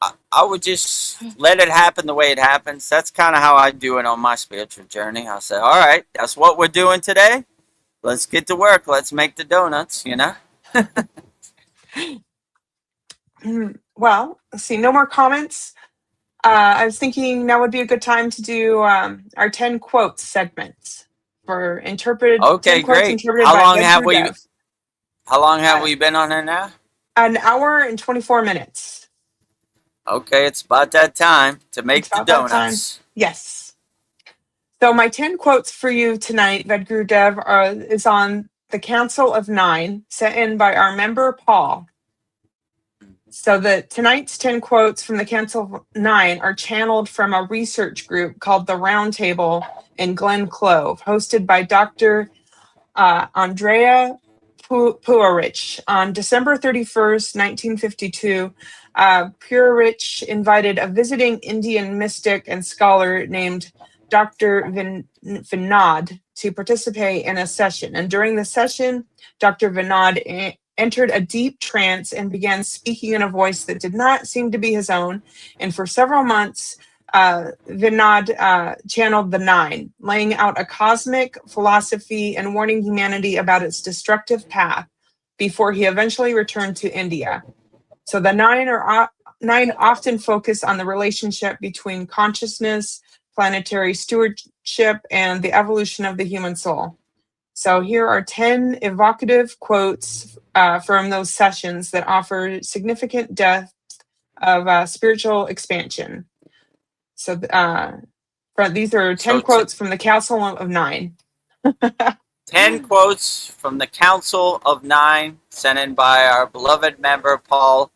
I would just let it happen the way it happens. That's kind of how I do it on my spiritual journey. I'll say, all right, that's what we're doing today. Let's get to work. Let's make the donuts, you know?
Well, let's see, no more comments. I was thinking now would be a good time to do our 10 quotes segment for 10
Okay,
quotes
great.
interpreted by VEDAGURUDEV.
How long have
Uh,
we been on there now?
an hour and 24 minutes.
Okay, it's about that time to
It's
make the
about that time.
donuts.
Yes. So my 10 quotes for you tonight, VEDAGURUDEV, is on the Council of Nine, sent in by our member Paul. So tonight's 10 quotes from the Council of Nine are channeled from a research group called the Round Table in Glen Clove, hosted by Dr. Andrea Puerich. On December 31st, 1952, Puerich invited a visiting Indian mystic and scholar named Dr. Vinod to participate in a session. And during the session, Dr. Vinod entered a deep trance and began speaking in a voice that did not seem to be his own. And for several months, Vinod channeled the Nine, laying out a cosmic philosophy and warning humanity about its destructive path before he eventually returned to India. So the Nine often focus on the relationship between consciousness, planetary stewardship, and the evolution of the human soul. So here are 10 evocative quotes from those sessions that offer significant depth of spiritual expansion. So these are 10 quotes from the Council of Nine.
10 quotes from the Council of Nine, sent in by our beloved member, Paul.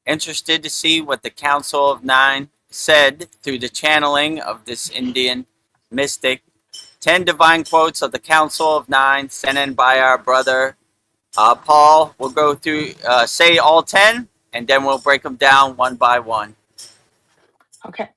Interested to see what the Council of Nine said through the channeling of this Indian mystic. 10 divine quotes of the Council of Nine, sent in by our brother, Paul. We'll go through, say all 10, and then we'll break them down one by one.
Okay.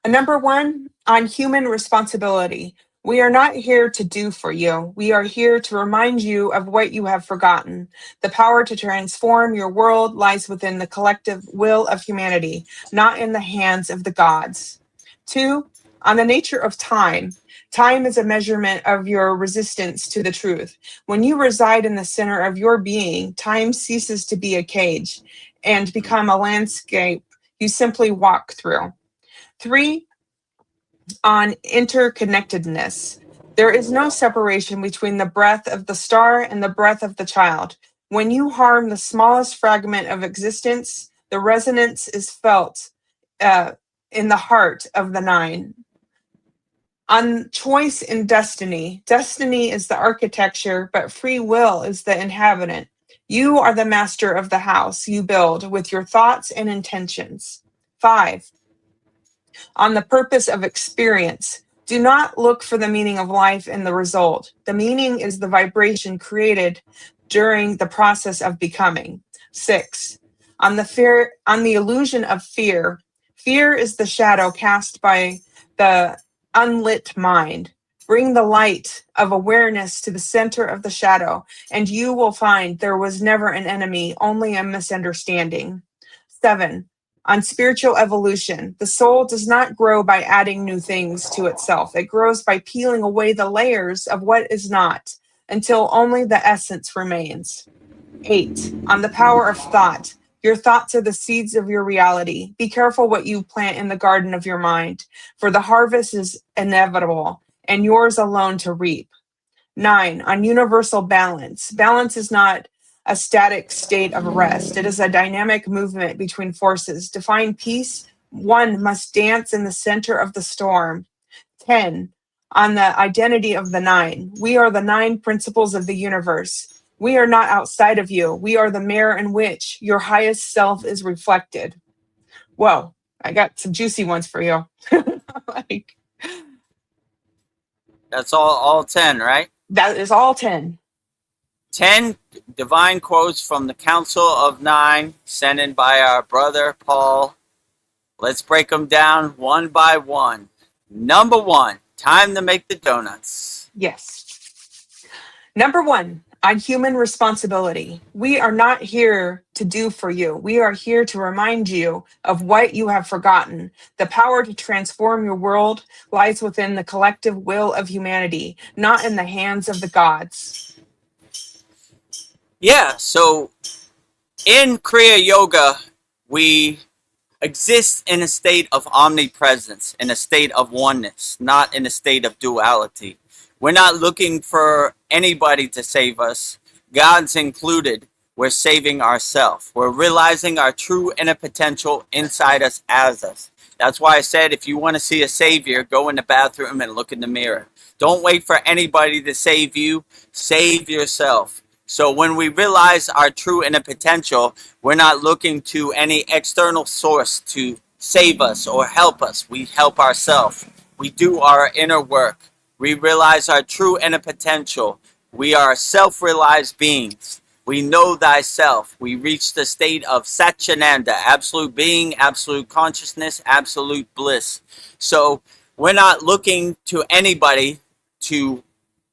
Number 1, on human responsibility. We are not here to do for you. We are here to remind you of what you have forgotten. The power to transform your world lies within the collective will of humanity, not in the hands of the gods. 2, on the nature of time. Time is a measurement of your resistance to the truth. When you reside in the center of your being, time ceases to be a cage and become a landscape you simply walk through. 3, on interconnectedness. There is no separation between the breath of the star and the breath of the child. When you harm the smallest fragment of existence, the resonance is felt in the heart of the Nine. On choice and destiny. Destiny is the architecture, but free will is the inhabitant. You are the master of the house you build with your thoughts and intentions. 5, on the purpose of experience. Do not look for the meaning of life in the result. The meaning is the vibration created during the process of becoming. 6, on the illusion of fear. Fear is the shadow cast by the unlit mind. Bring the light of awareness to the center of the shadow, and you will find there was never an enemy, only a misunderstanding. 7, on spiritual evolution. The soul does not grow by adding new things to itself. It grows by peeling away the layers of what is not until only the essence remains. 8, on the power of thought. Your thoughts are the seeds of your reality. Be careful what you plant in the garden of your mind, for the harvest is inevitable and yours alone to reap. 9, on universal balance. Balance is not a static state of rest. It is a dynamic movement between forces. To find peace, one must dance in the center of the storm. 10, on the identity of the Nine. We are the 9 principles of the universe. We are not outside of you. We are the mirror in which your highest self is reflected. Whoa, I got some juicy ones for you.
That's all 10, right?
That is all 10.
10 divine quotes from the Council of Nine, sent in by our brother Paul. Let's break them down one by one. Number 1, time to make the donuts.
Yes. Number 1, on human responsibility. We are not here to do for you. We are here to remind you of what you have forgotten. The power to transform your world lies within the collective will of humanity, not in the hands of the gods.
Yeah, so in Kriya Yoga, we exist in a state of omnipresence, in a state of oneness, not in a state of duality. We're not looking for anybody to save us, God's included. We're saving ourselves. We're realizing our true inner potential inside us as us. That's why I said if you want to see a savior, go in the bathroom and look in the mirror. Don't wait for anybody to save you. Save yourself. So when we realize our true inner potential, we're not looking to any external source to save us or help us. We help ourselves. We do our inner work. We realize our true inner potential. We are self-realized beings. We know thyself. We reach the state of Satchitananda, absolute being, absolute consciousness, absolute bliss. So we're not looking to anybody to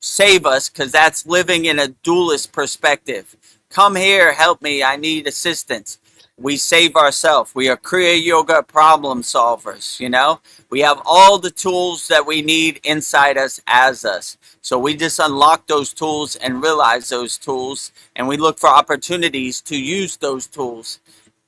save us, because that's living in a dualist perspective. Come here, help me, I need assistance. We save ourselves. We are Kriya Yoga problem solvers, you know? We have all the tools that we need inside us as us. So we just unlock those tools and realize those tools, and we look for opportunities to use those tools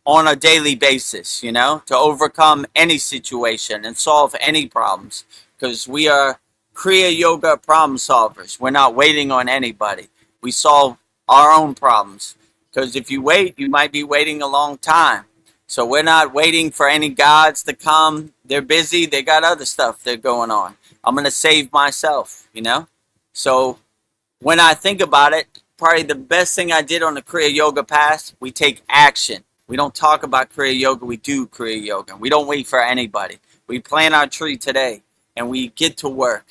on a daily basis, you know, to overcome any situation and solve any problems, because we are Kriya Yoga problem solvers. We're not waiting on anybody. We solve our own problems, because if you wait, you might be waiting a long time. So we're not waiting for any gods to come. They're busy. They got other stuff they're going on. I'm going to save myself, you know? So when I think about it, probably the best thing I did on the Kriya Yoga path, we take action. We don't talk about Kriya Yoga. We do Kriya Yoga. We don't wait for anybody. We plant our tree today and we get to work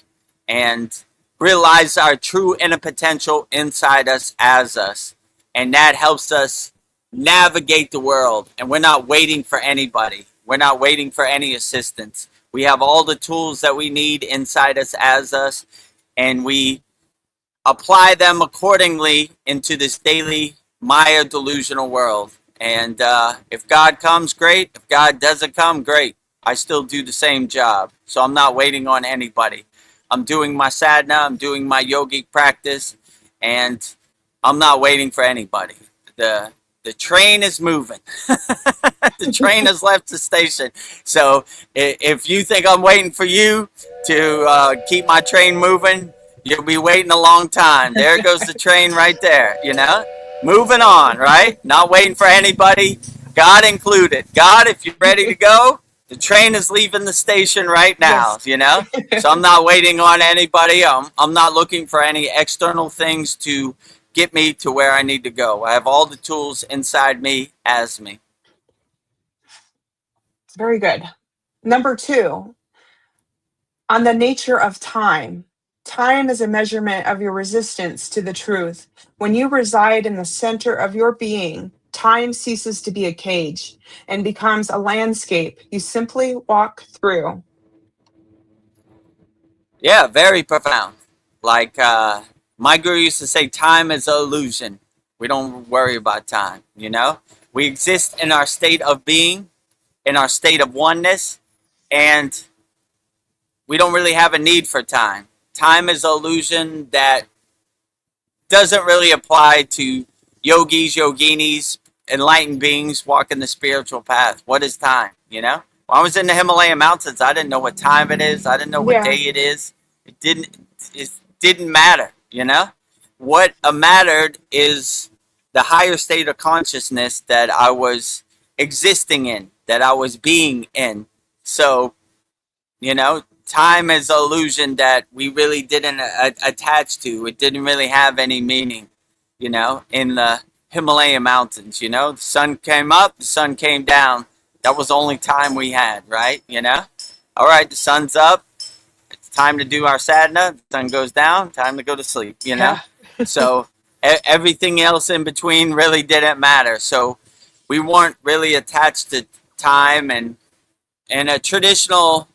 and realize our true inner potential inside us as us. And that helps us navigate the world. And we're not waiting for anybody. We're not waiting for any assistance. We have all the tools that we need inside us as us, and we apply them accordingly into this daily Maya delusional world. And if God comes, great. If God doesn't come, great. I still do the same job. So I'm not waiting on anybody. I'm doing my sadhana, I'm doing my yogic practice, and I'm not waiting for anybody. The train is moving. The train has left the station. So if you think I'm waiting for you to keep my train moving, you'll be waiting a long time. There goes the train right there, you know? Moving on, right? Not waiting for anybody, God included. God, if you're ready to go, the train is leaving the station right now,
Yes.
you know? So I'm not waiting on anybody. I'm not looking for any external things to get me to where I need to go. I have all the tools inside me as me.
Very good. Number 2, on the nature of time. Time is a measurement of your resistance to the truth. When you reside in the center of your being, time ceases to be a cage and becomes a landscape you simply walk through.
Yeah, very profound. Like my guru used to say, time is an illusion. We don't worry about time, you know? We exist in our state of being, in our state of oneness, and we don't really have a need for time. Time is an illusion that doesn't really apply to yogis, yoginis, enlightened beings walking the spiritual path. What is time, you know? When I was in the Himalayan mountains, I didn't know what time it is. I didn't know what
Yeah.
day it is. It didn't matter, you know? What mattered is the higher state of consciousness that I was existing in, that I was being in. So, you know, time is an illusion that we really didn't attach to. It didn't really have any meaning, you know, in the Himalayan mountains, you know? The sun came up, the sun came down. That was the only time we had, right? You know? All right, the sun's up. It's time to do our sadhana. The sun goes down, time to go to sleep, you know?
Yeah.
So everything else in between really didn't matter. So we weren't really attached to time. And in a traditional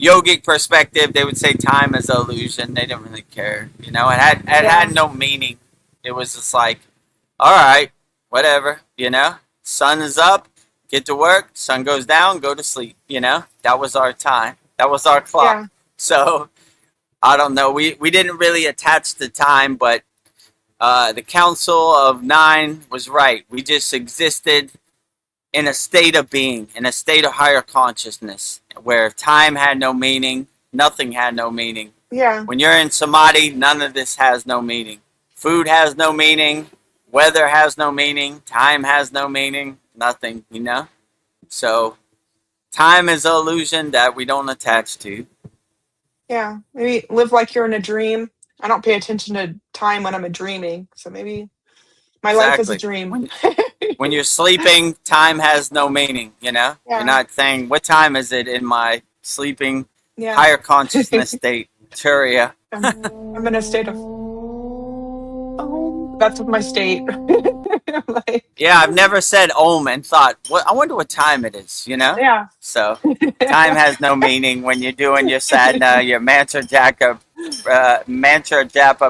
yogic perspective, they would say time is an illusion. They didn't really care, you know? It had no meaning. It was just like, all right, whatever, you know. Sun is up, get to work. Sun goes down, go to sleep. You know, that was our time. That was our clock.
Yeah.
So I don't know. We didn't really attach the time, but the Council of Nine was right. We just existed in a state of being, in a state of higher consciousness, where time had no meaning, nothing had no meaning.
Yeah.
When you're in samadhi, none of this has no meaning. Food has no meaning, weather has no meaning, time has no meaning, nothing, you know? So time is an illusion that we don't attach to.
Yeah. Maybe live like you're in a dream. I don't pay attention to time when I'm dreaming. So maybe my life is a
Exactly.
dream.
When you're sleeping, time has no meaning, you know?
Yeah.
You're not saying, what time is it in my sleeping
Yeah.
higher consciousness state? Turiya.
I'm in a state of, oh, that's my state. Like,
Yeah, I've never said Om and thought, what? I wonder what time it is, you know?
yeah.
So time has no meaning when you're doing your sadhana, your mantra japa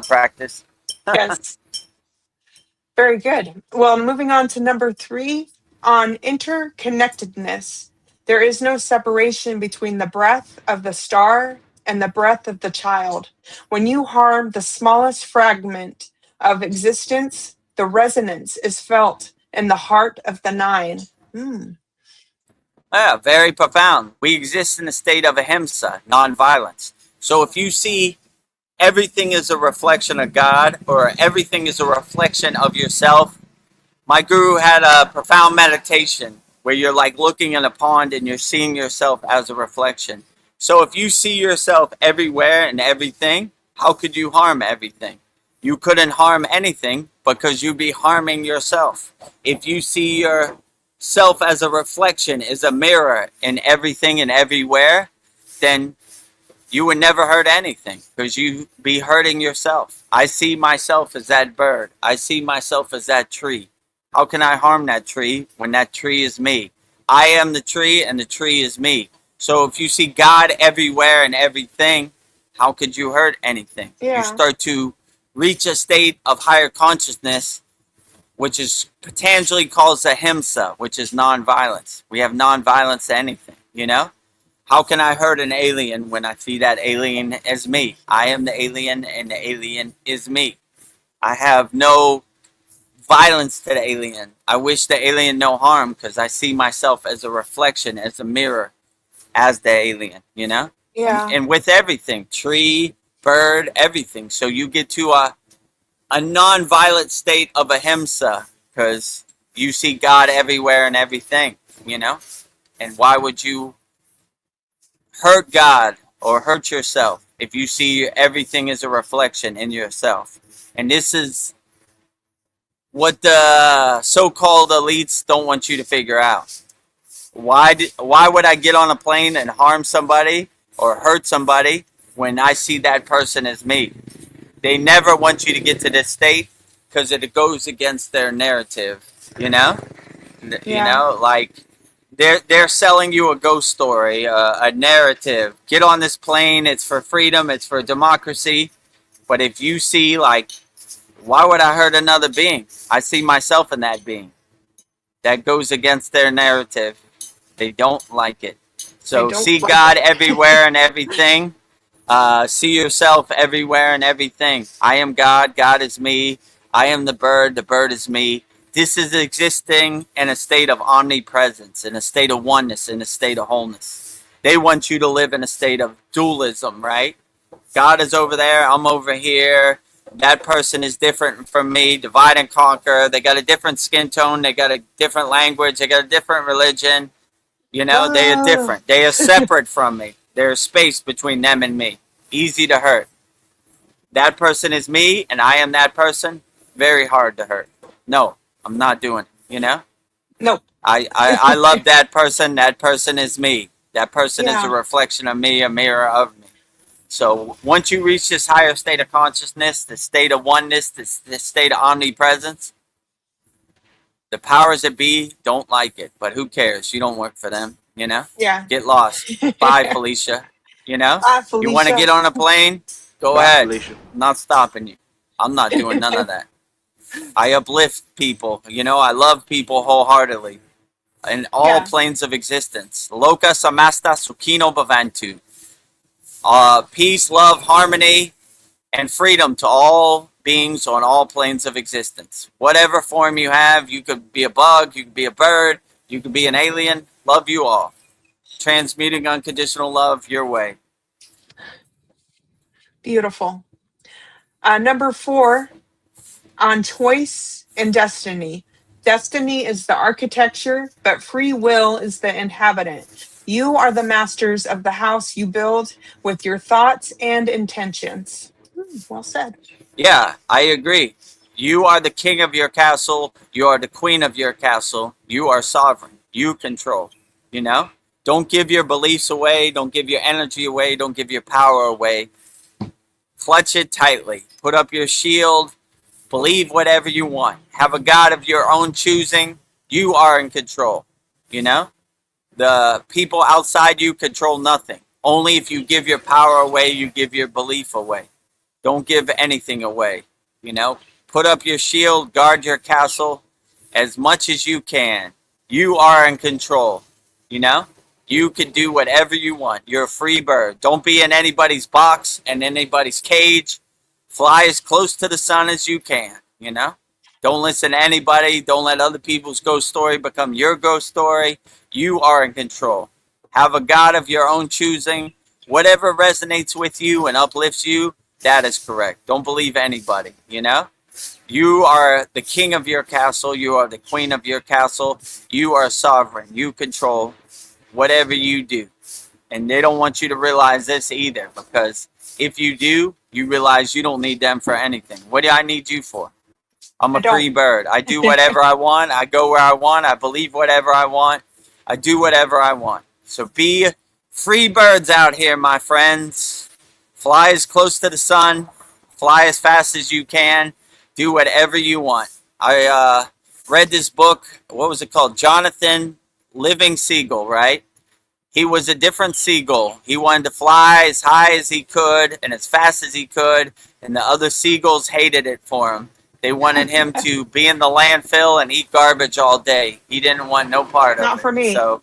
practice.
Yes. Very good. Well, moving on to number 3 on interconnectedness. There is no separation between the breath of the star and the breath of the child. When you harm the smallest fragment of existence, the resonance is felt in the heart of the nine.
Yeah, very profound. We exist in a state of ahimsa, non-violence. So if you see everything is a reflection of God or everything is a reflection of yourself, my guru had a profound meditation where you're like looking in a pond and you're seeing yourself as a reflection. So if you see yourself everywhere and everything, how could you harm everything? You couldn't harm anything because you'd be harming yourself. If you see yourself as a reflection, as a mirror in everything and everywhere, then you would never hurt anything because you be hurting yourself. I see myself as that bird. I see myself as that tree. How can I harm that tree when that tree is me? I am the tree and the tree is me. So if you see God everywhere and everything, how could you hurt anything?
Yeah.
You start to reach a state of higher consciousness, which is potentially called ahimsa, which is non-violence. We have non-violence to anything, you know? How can I hurt an alien when I see that alien as me? I am the alien and the alien is me. I have no violence to the alien. I wish the alien no harm because I see myself as a reflection, as a mirror, as the alien, you know?
Yeah.
And with everything, tree, bird, everything. So you get to a non-violent state of ahimsa because you see God everywhere and everything, you know? And why would you hurt God or hurt yourself if you see everything as a reflection in yourself? And this is what the so-called elites don't want you to figure out. Why would I get on a plane and harm somebody or hurt somebody when I see that person as me? They never want you to get to this state because it goes against their narrative, you know?
Yeah.
You know, like they're selling you a ghost story, a narrative. Get on this plane, it's for freedom, it's for democracy. But if you see, like, why would I hurt another being? I see myself in that being. That goes against their narrative. They don't like it. So see
like
God
it.
everywhere and everything. See yourself everywhere and everything. I am God. God is me. I am the bird is me. This is existing in a state of omnipresence, in a state of oneness, in a state of wholeness. They want you to live in a state of dualism, right? God is over there. I'm over here. That person is different from me. Divide and conquer. They got a different skin tone. They got a different language. They got a different religion. You know, they are different. They are separate from me. There's space between them and me. Easy to hurt. That person is me, and I am that person. Very hard to hurt. No, I'm not doing it, you know?
No.
I love that person. That person is me. That person is
Yeah.
a reflection of me, a mirror of me. So once you reach this higher state of consciousness, the state of oneness, this state of omnipresence, the powers that be don't like it. But who cares? You don't work for them, you know?
Yeah.
Get lost. Bye, Felicia. You know?
Bye,
You want to
Felicia.
get on a plane? Go
Bye,
ahead.
Felicia.
I'm not stopping you. I'm not doing none of that. I uplift people. You know, I love people wholeheartedly in all
Yeah.
planes of existence. Loka samasta sukhino bhavantu. Peace, love, harmony, and freedom to all beings on all planes of existence. Whatever form you have, you could be a bug, you could be a bird, you could be an alien. Love you all. Transmuting unconditional love your way.
Beautiful. Number 4, on choice and destiny. Destiny is the architecture, but free will is the inhabitant. You are the masters of the house you build with your thoughts and intentions. Well said.
Yeah, I agree. You are the king of your castle. You are the queen of your castle. You are sovereign. You control. You know? Don't give your beliefs away. Don't give your energy away. Don't give your power away. Clutch it tightly. Put up your shield. Believe whatever you want. Have a God of your own choosing. You are in control. You know? The people outside you control nothing. Only if you give your power away, you give your belief away. Don't give anything away. You know? Put up your shield. Guard your castle as much as you can. You are in control. You know? You can do whatever you want. You're a free bird. Don't be in anybody's box and anybody's cage. Fly as close to the sun as you can, you know? Don't listen to anybody. Don't let other people's ghost story become your ghost story. You are in control. Have a God of your own choosing. Whatever resonates with you and uplifts you, that is correct. Don't believe anybody, you know? You are the king of your castle. You are the queen of your castle. You are sovereign. You control whatever you do. And they don't want you to realize this either, because if you do, you realize you don't need them for anything. What do I need you for? I'm
I
a free
don't.
bird. I do whatever I want. I go where I want. I believe whatever I want. I do whatever I want. So be free birds out here, my friends. Fly as close to the sun. Fly as fast as you can. Do whatever you want. I read this book. What was it called? Jonathan Living Seagull, right? He was a different seagull. He wanted to fly as high as he could and as fast as he could, and the other seagulls hated it for him. They wanted him to be in the landfill and eat garbage all day. He didn't want no part of
Not
it.
for me.
So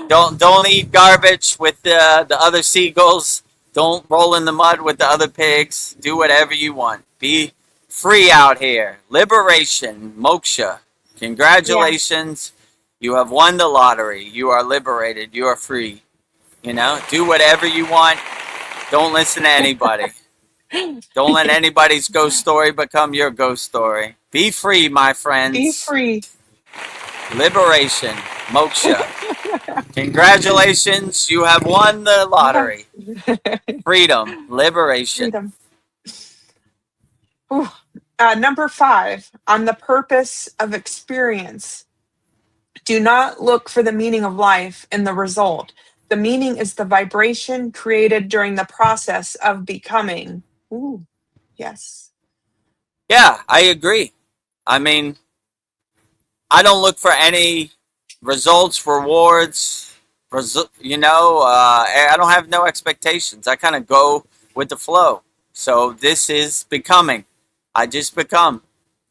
don't eat garbage with the other seagulls. Don't roll in the mud with the other pigs. Do whatever you want. Be free out here. Liberation, moksha. Congratulations. You have won the lottery. You are liberated. You are free. You know, do whatever you want. Don't listen to anybody. Don't let anybody's ghost story become your ghost story. Be free, my friends.
Be free.
Liberation, moksha. Congratulations. You have won the lottery. Freedom, liberation.
Freedom. Ooh. Number 5, on the purpose of experience. Do not look for the meaning of life in the result. The meaning is the vibration created during the process of becoming. Ooh, yes.
Yeah, I agree. I mean, I don't look for any results, rewards, I don't have no expectations. I kind of go with the flow. So this is becoming. I just become.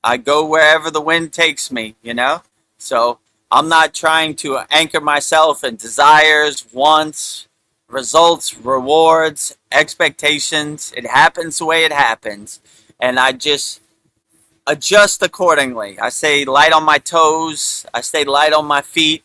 I go wherever the wind takes me, you know? So I'm not trying to anchor myself in desires, wants, results, rewards, expectations. It happens the way it happens. And I just adjust accordingly. I stay light on my toes. I stay light on my feet.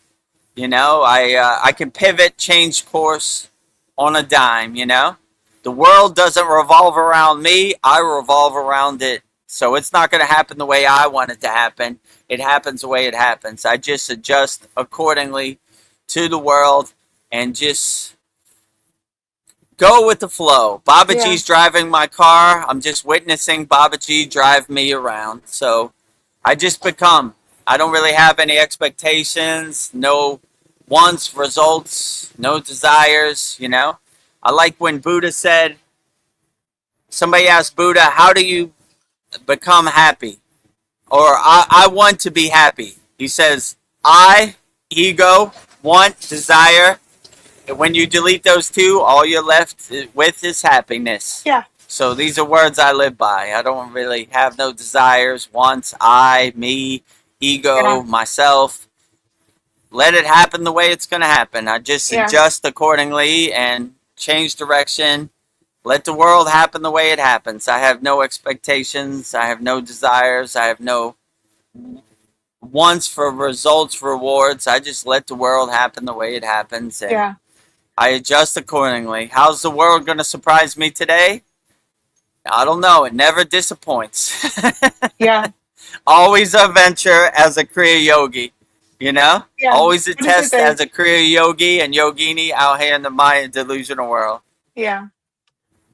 You know, I can pivot, change course on a dime, you know? The world doesn't revolve around me. I revolve around it. So it's not going to happen the way I want it to happen. It happens the way it happens. I just adjust accordingly to the world and just go with the flow. Babaji's driving my car. I'm just witnessing Babaji drive me around. So I just become. I don't really have any expectations, no wants, results, no desires, you know. I like when Buddha said, somebody asked Buddha, how do you become happy? Or I want to be happy. He says, I, ego, want, desire. And when you delete those two, all you're left with is happiness.
Yeah.
So these are words I live by. I don't really have no desires, wants, I, me,
Yeah.
ego, myself. Let it happen the way it's going to happen. I just
Yeah.
adjust accordingly and change direction. Let the world happen the way it happens. I have no expectations. I have no desires. I have no wants for results, rewards. I just let the world happen the way it happens, and
Yeah.
I adjust accordingly. How's the world going to surprise me today? I don't know. It never disappoints.
Yeah.
Always a venture as a Kriya yogi, you know?
Yeah.
Always a
What is it
test
they-
as a Kriya yogi and yogini out here in the Maya delusional world.
Yeah.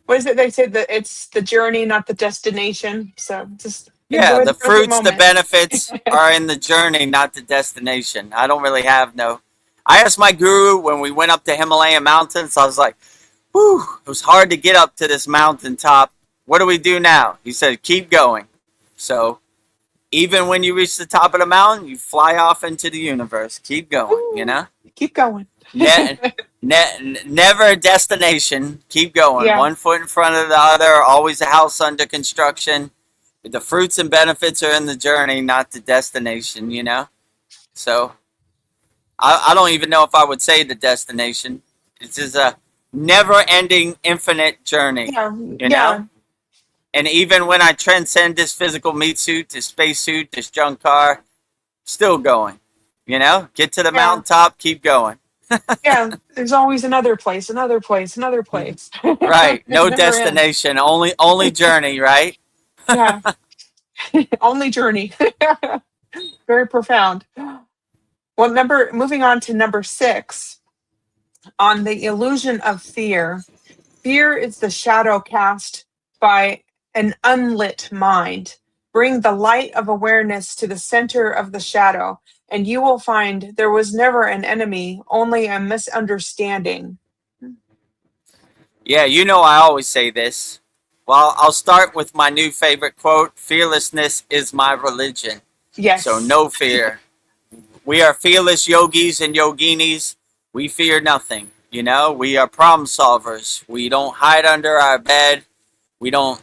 What is it they say that it's the journey, not the destination? So just
Yeah,
enjoy
the
the present
fruits, the
moment.
benefits are in the journey, not the destination. I don't really have no. I asked my guru when we went up the Himalayan mountains, I was like, whew, it was hard to get up to this mountaintop. What do we do now? He said, keep going. So even when you reach the top of the mountain, you fly off into the universe. Keep going, you know?
Keep going.
Never a destination. Keep going.
Yeah.
One foot in front of the other. Always a house under construction. The fruits and benefits are in the journey, not the destination, you know? So I don't even know if I would say the destination. It's just a never ending, infinite journey,
Yeah.
you know? And even when I transcend this physical meat suit, this space suit, this junk car, still going, you know? Get to the mountaintop, keep going.
Yeah. There's always another place, another place, another place.
Right. No
Never ends.
destination, only journey, right?
Yeah. Only journey. Very profound. Well, moving on to number 6, on the illusion of fear. Fear is the shadow cast by an unlit mind. Bring the light of awareness to the center of the shadow, and you will find there was never an enemy, only a misunderstanding.
Yeah, you know I always say this. Well, I'll start with my new favorite quote: fearlessness is my religion.
Yes.
So no fear. We are fearless yogis and yoginis. We fear nothing. You know, we are problem solvers. We don't hide under our bed. We don't,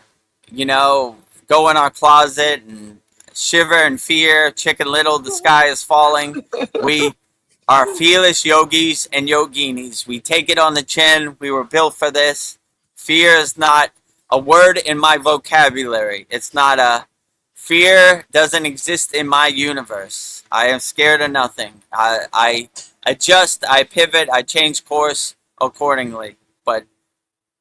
you know, go in our closet and shiver in fear. Chicken Little, the sky is falling. We are fearless yogis and yoginis. We take it on the chin. We were built for this. Fear is not a word in my vocabulary. It's not a fear doesn't exist in my universe. I am scared of nothing. I adjust, I pivot, I change course accordingly. But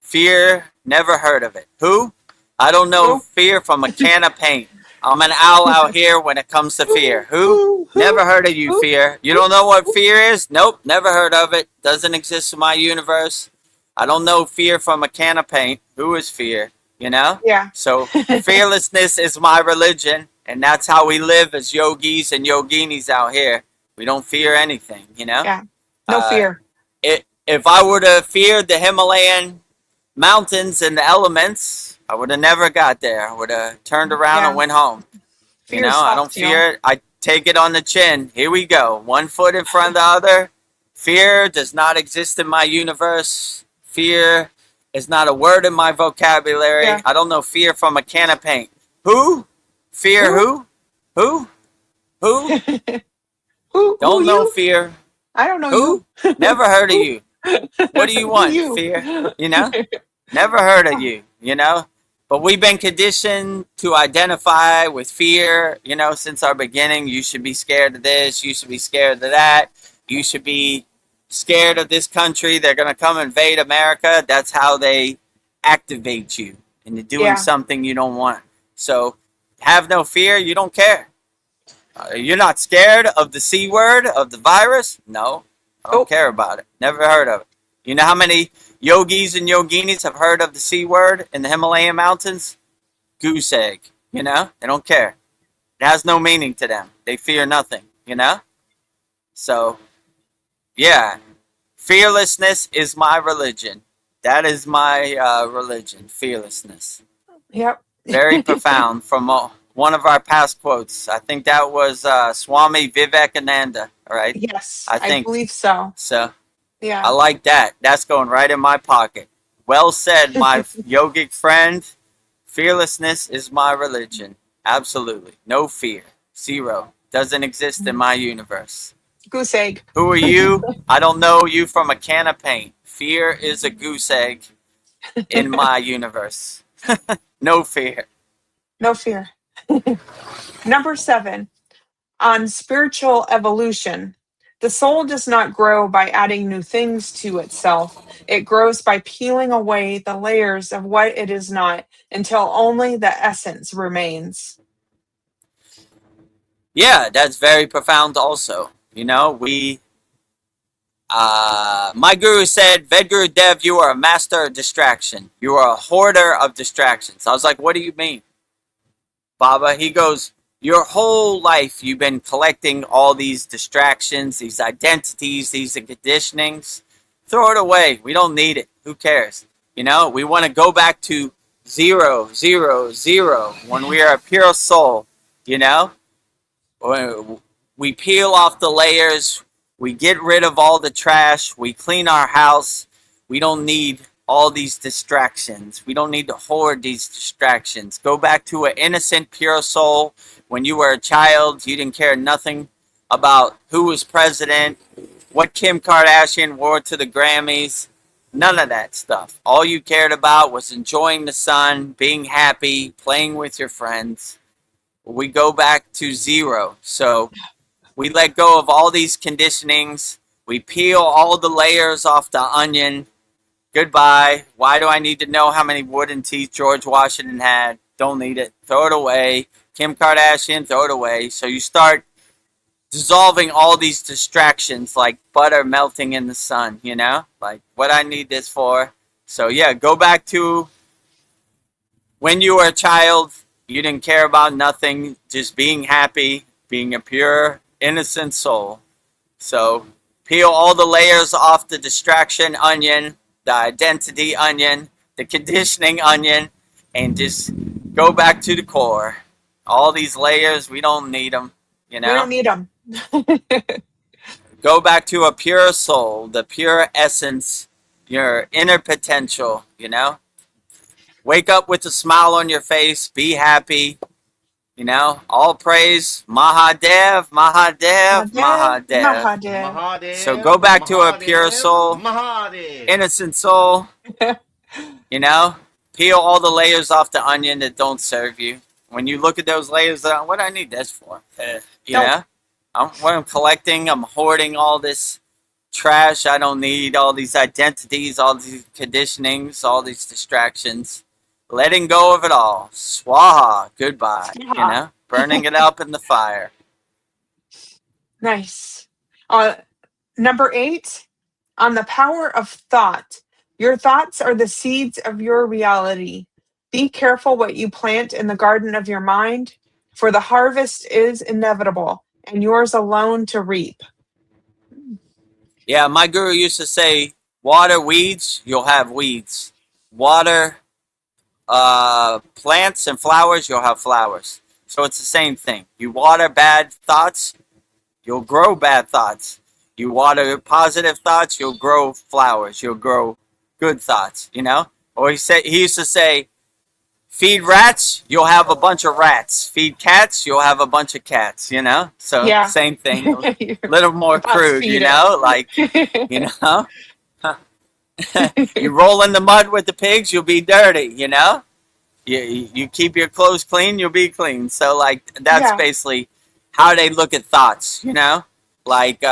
fear, never heard of it. Who? I don't know
Who?
fear from a can of paint. I'm an owl out here when it comes to fear. Who? Never heard of you, fear. You don't know what fear is? Nope, never heard of it. Doesn't exist in my universe. I don't know fear from a can of paint. Who is fear? You know?
Yeah.
So fearlessness is my religion, and that's how we live as yogis and yoginis out here. We don't fear anything, you know?
Yeah. No fear.
If I would have feared the Himalayan mountains and the elements, I would have never got there. I would have turned around
Yeah.
and went home.
Fear
You know, I don't
stops, you know.
fear it. I take it on the chin. Here we go. One foot in front of the other. Fear does not exist in my universe. Fear is not a word in my vocabulary.
Yeah.
I don't know fear from a can of paint. Who? Fear who? Who? Who?
Who
Don't know
you?
fear.
I don't know
Who?
you.
Never heard of you. What do you
Who
want?
you?
Fear? You know? Never heard of you, you know? But we've been conditioned to identify with fear, you know, since our beginning. You should be scared of this. You should be scared of that. You should be scared of this country. They're going to come invade America. That's how they activate you into doing
Yeah.
something you don't want. So have no fear. You don't care. You're not scared of the C word, of the virus? No, I don't
Nope.
care about it. Never heard of it. You know how many yogis and yoginis have heard of the C word in the Himalayan mountains? Goose egg. You know, they don't care. It has no meaning to them. They fear nothing, you know? So, yeah, fearlessness is my religion. That is my religion, fearlessness.
Yep.
Very profound from one of our past quotes. I think that was Swami Vivekananda, right?
Yes,
I
I
think
believe so.
so. I
Yeah.
like that. That's going right in my pocket. Well said, my yogic friend. Fearlessness is my religion. Absolutely. No fear. Zero. Doesn't exist in my universe.
Goose egg.
Who are you? I don't know you from a can of paint. Fear is a goose egg in my universe. No fear.
No fear. Number 7, on spiritual evolution. The soul does not grow by adding new things to itself. It grows by peeling away the layers of what it is not until only the essence remains.
Yeah, that's very profound also. You know, my guru said, VEDAGURUDEV, you are a master of distraction. You are a hoarder of distractions. I was like, what do you mean, Baba? He goes, your whole life you've been collecting all these distractions, these identities, these conditionings. Throw it away. We don't need it. Who cares? You know, we want to go back to 0, 0, 0 when we are a pure soul, you know? We peel off the layers. We get rid of all the trash. We clean our house. We don't need all these distractions. We don't need to hoard these distractions. Go back to an innocent, pure soul. When you were a child, you didn't care nothing about who was president, what Kim Kardashian wore to the Grammys. None of that stuff. All you cared about was enjoying the sun, being happy, playing with your friends. We go back to 0. So we let go of all these conditionings. We peel all the layers off the onion. Goodbye. Why do I need to know how many wooden teeth George Washington had? Don't need it. Throw it away. Kim Kardashian, throw it away. So you start dissolving all these distractions like butter melting in the sun, you know? Like, what I need this for? So yeah, go back to when you were a child. You didn't care about nothing, just being happy, being a pure, innocent soul. So peel all the layers off the distraction onion, the identity onion, the conditioning onion, and just go back to the core. All these layers, we don't need them, you know?
We don't need them.
Go back to a pure soul, the pure essence, your inner potential, you know? Wake up with a smile on your face, be happy, you know? All praise, Mahadev, Mahadev, Mahadev.
Mahadev.
Mahadev.
So go back to a pure soul,
Mahadev.
innocent soul, you know? Peel all the layers off the onion that don't serve you. When you look at those layers, what do I need this for? You know? What I'm collecting, I'm hoarding all this trash I don't need, all these identities, all these conditionings, all these distractions. Letting go of it all. Swaha. Goodbye. You know? Burning it up in the fire.
Nice. Number 8, on the power of thought. Your thoughts are the seeds of your reality. Be careful what you plant in the garden of your mind, for the harvest is inevitable and yours alone to reap.
Yeah, my guru used to say, water weeds, you'll have weeds. Water plants and flowers, you'll have flowers. So it's the same thing. You water bad thoughts, you'll grow bad thoughts. You water positive thoughts, you'll grow flowers. You'll grow good thoughts, you know? Or he used to say, feed rats, you'll have a bunch of rats. Feed cats, you'll have a bunch of cats, you know? So
Yeah.
same thing. A little more crude, you know? Like, you know? You roll in the mud with the pigs, you'll be dirty, you know? You keep your clothes clean, you'll be clean. So, like, that's basically how they look at thoughts, you know? Like,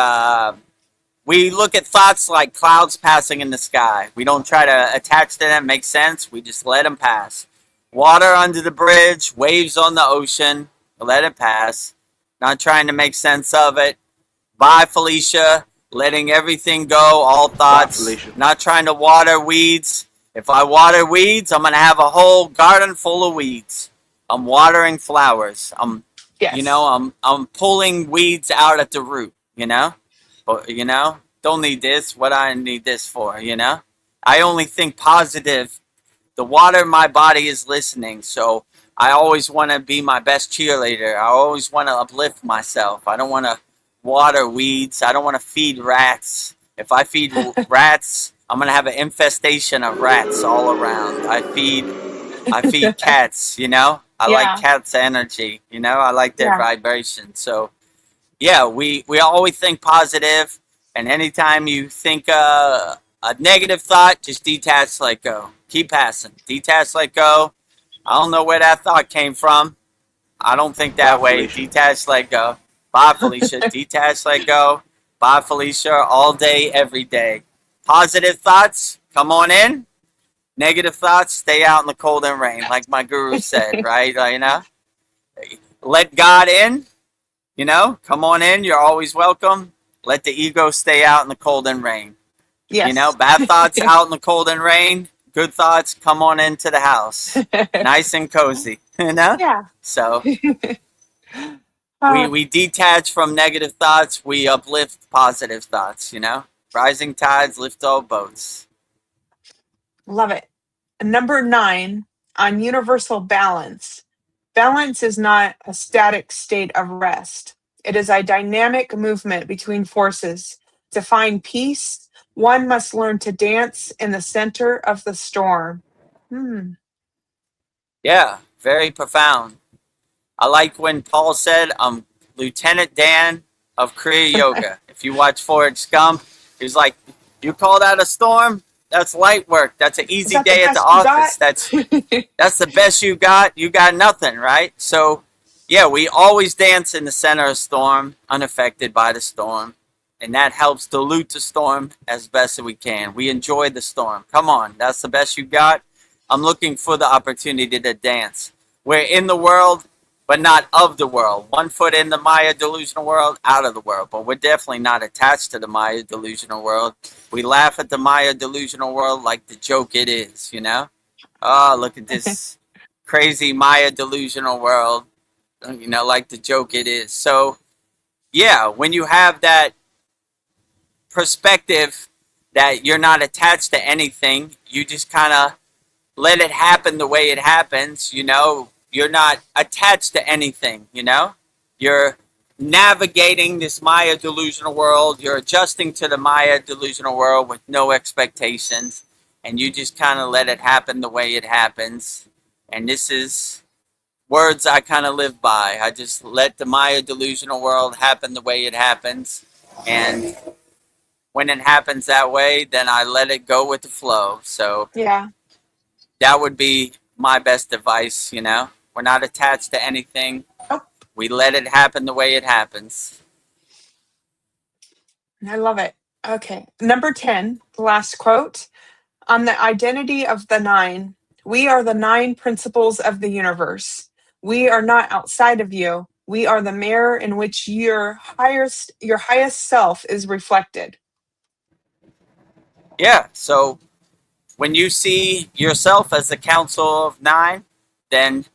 we look at thoughts like clouds passing in the sky. We don't try to attach to them, make sense. We just let them pass. Water under the bridge, waves on the ocean, let it pass. Not trying to make sense of it. Bye, Felicia. Letting everything go, all thoughts.
Bye,
not trying to water weeds. If I water weeds, I'm going to have a whole garden full of weeds. I'm watering flowers.
Yes.
You know, I'm pulling weeds out at the root, you know? But, you know, don't need this. What I need this for, you know? I only think positive. The water in my body is listening, so I always want to be my best cheerleader. I always want to uplift myself. I don't want to water weeds. I don't want to feed rats. If I feed rats I'm gonna have an infestation of rats all around. I feed cats, you know? I like
Yeah.
cats' energy, you know? I like their
Yeah.
vibration. So, yeah, we always think positive, and anytime you think a negative thought, just detach, let go. Keep passing. Detach, let go. I don't know where that thought came from. I don't think
Bye,
that way.
Felicia.
Detach, let go. Bye, Felicia. Detach, let go. Bye, Felicia. All day, every day. Positive thoughts, come on in. Negative thoughts, stay out in the cold and rain, like my guru said, right? You know, let God in. You know, come on in. You're always welcome. Let the ego stay out in the cold and rain. You know,
Yes.
bad thoughts out in the cold and rain. Good thoughts come on into the house, nice and cozy. You know,
Yeah.
so
Uh,
we detach from negative thoughts. We uplift positive thoughts. You know, rising tides lift all boats.
Love it. Number 9 on universal balance. Balance is not a static state of rest. It is a dynamic movement between forces. To find peace, one must learn to dance in the center of the storm. Hmm.
Yeah, very profound. I like when Paul said, "I'm Lieutenant Dan of Kriya Yoga." If you watch Forrest Gump, he's like, "You call that a storm? That's light work. That's an
Is
easy
that the
day at the
best you got?
office. That's the best you got. You got nothing, right?" So, yeah, we always dance in the center of storm, unaffected by the storm, and that helps dilute the storm as best as we can. We enjoy the storm. Come on, that's the best you got. I'm looking for the opportunity to dance. We're in the world, but not of the world. One foot in the Maya delusional world, out of the world. But we're definitely not attached to the Maya delusional world. We laugh at the Maya delusional world like the joke it is, you know? Oh, look at this crazy Maya delusional world, you know, like the joke it is. So, yeah, when you have that perspective that you're not attached to anything, you just kind of let it happen the way it happens, you know. You're not attached to anything, you know. You're navigating this Maya delusional world. You're adjusting to the Maya delusional world with no expectations, and you just kind of let it happen the way it happens. And this is words I kind of live by. I just let the Maya delusional world happen the way it happens, and when it happens that way, then I let it go with the flow. So
Yeah.
that would be my best advice, you know. We're not attached to anything.
Oh,
We let it happen the way it happens.
I love it. Okay. Number 10, the last quote. On the identity of the 9, we are the 9 principles of the universe. We are not outside of you. We are the mirror in which your highest self is reflected.
Yeah, so when you see yourself as the council of 9, then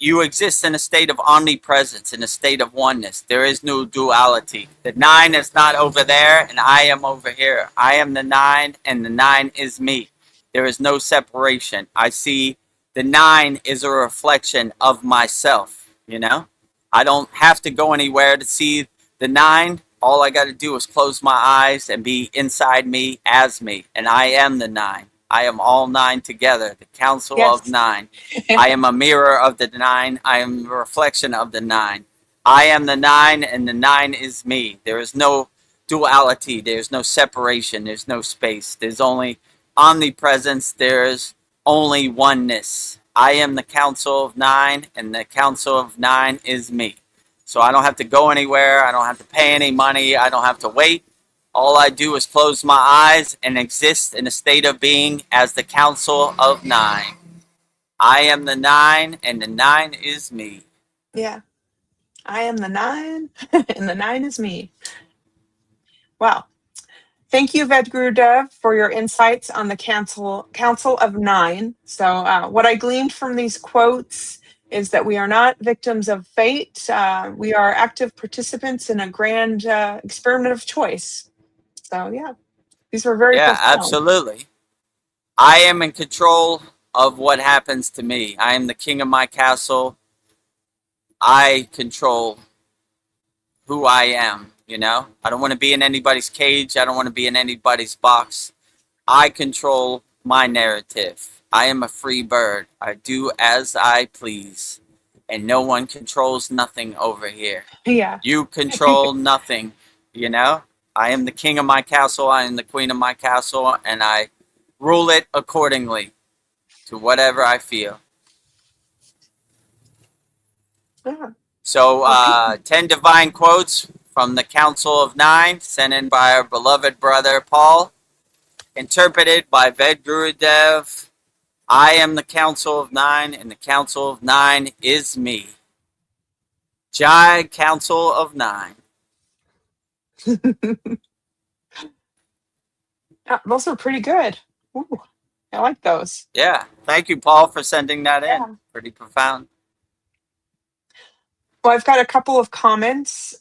you exist in a state of omnipresence, in a state of oneness. There is no duality. The 9 is not over there, and I am over here. I am the 9, and the 9 is me. There is no separation. I see the 9 is a reflection of myself, you know? I don't have to go anywhere to see the 9. All I got to do is close my eyes and be inside me as me, and I am the 9. I am all 9 together, the council of
Yes.
9. I am a mirror of the 9. I am a reflection of the 9. I am the 9, and the 9 is me. There is no duality. There's no separation. There's no space. There's only omnipresence. There's only oneness. I am the council of 9, and the council of 9 is me. So I don't have to go anywhere. I don't have to pay any money. I don't have to wait. All I do is close my eyes and exist in a state of being as the council of 9. I am the 9, and the 9 is me.
Yeah. I am the 9, and the 9 is me. Wow. Thank you, VEDGURUDEV, for your insights on the Council of 9. So, what I gleaned from these quotes is that we are not victims of fate. We are active participants in a grand experiment of choice. So, yeah, these were very
Yeah,
profound.
absolutely. I am in control of what happens to me. I am the king of my castle. I control who I am, you know? I don't want to be in anybody's cage. I don't want to be in anybody's box. I control my narrative. I am a free bird. I do as I please. And no one controls nothing over here.
Yeah.
You control nothing, you know? I am the king of my castle. I am the queen of my castle. And I rule it accordingly to whatever I feel.
Yeah.
So,
Well,
10 divine quotes from the Council of Nine, sent in by our beloved brother Paul, interpreted by VEDAGURUDEV. I am the Council of Nine, and the Council of Nine is me. Jai Council of Nine.
those are pretty good. Ooh, I like those.
Yeah, thank you, Paul, for sending that in.
Yeah.
Pretty profound.
Well, I've got a couple of comments.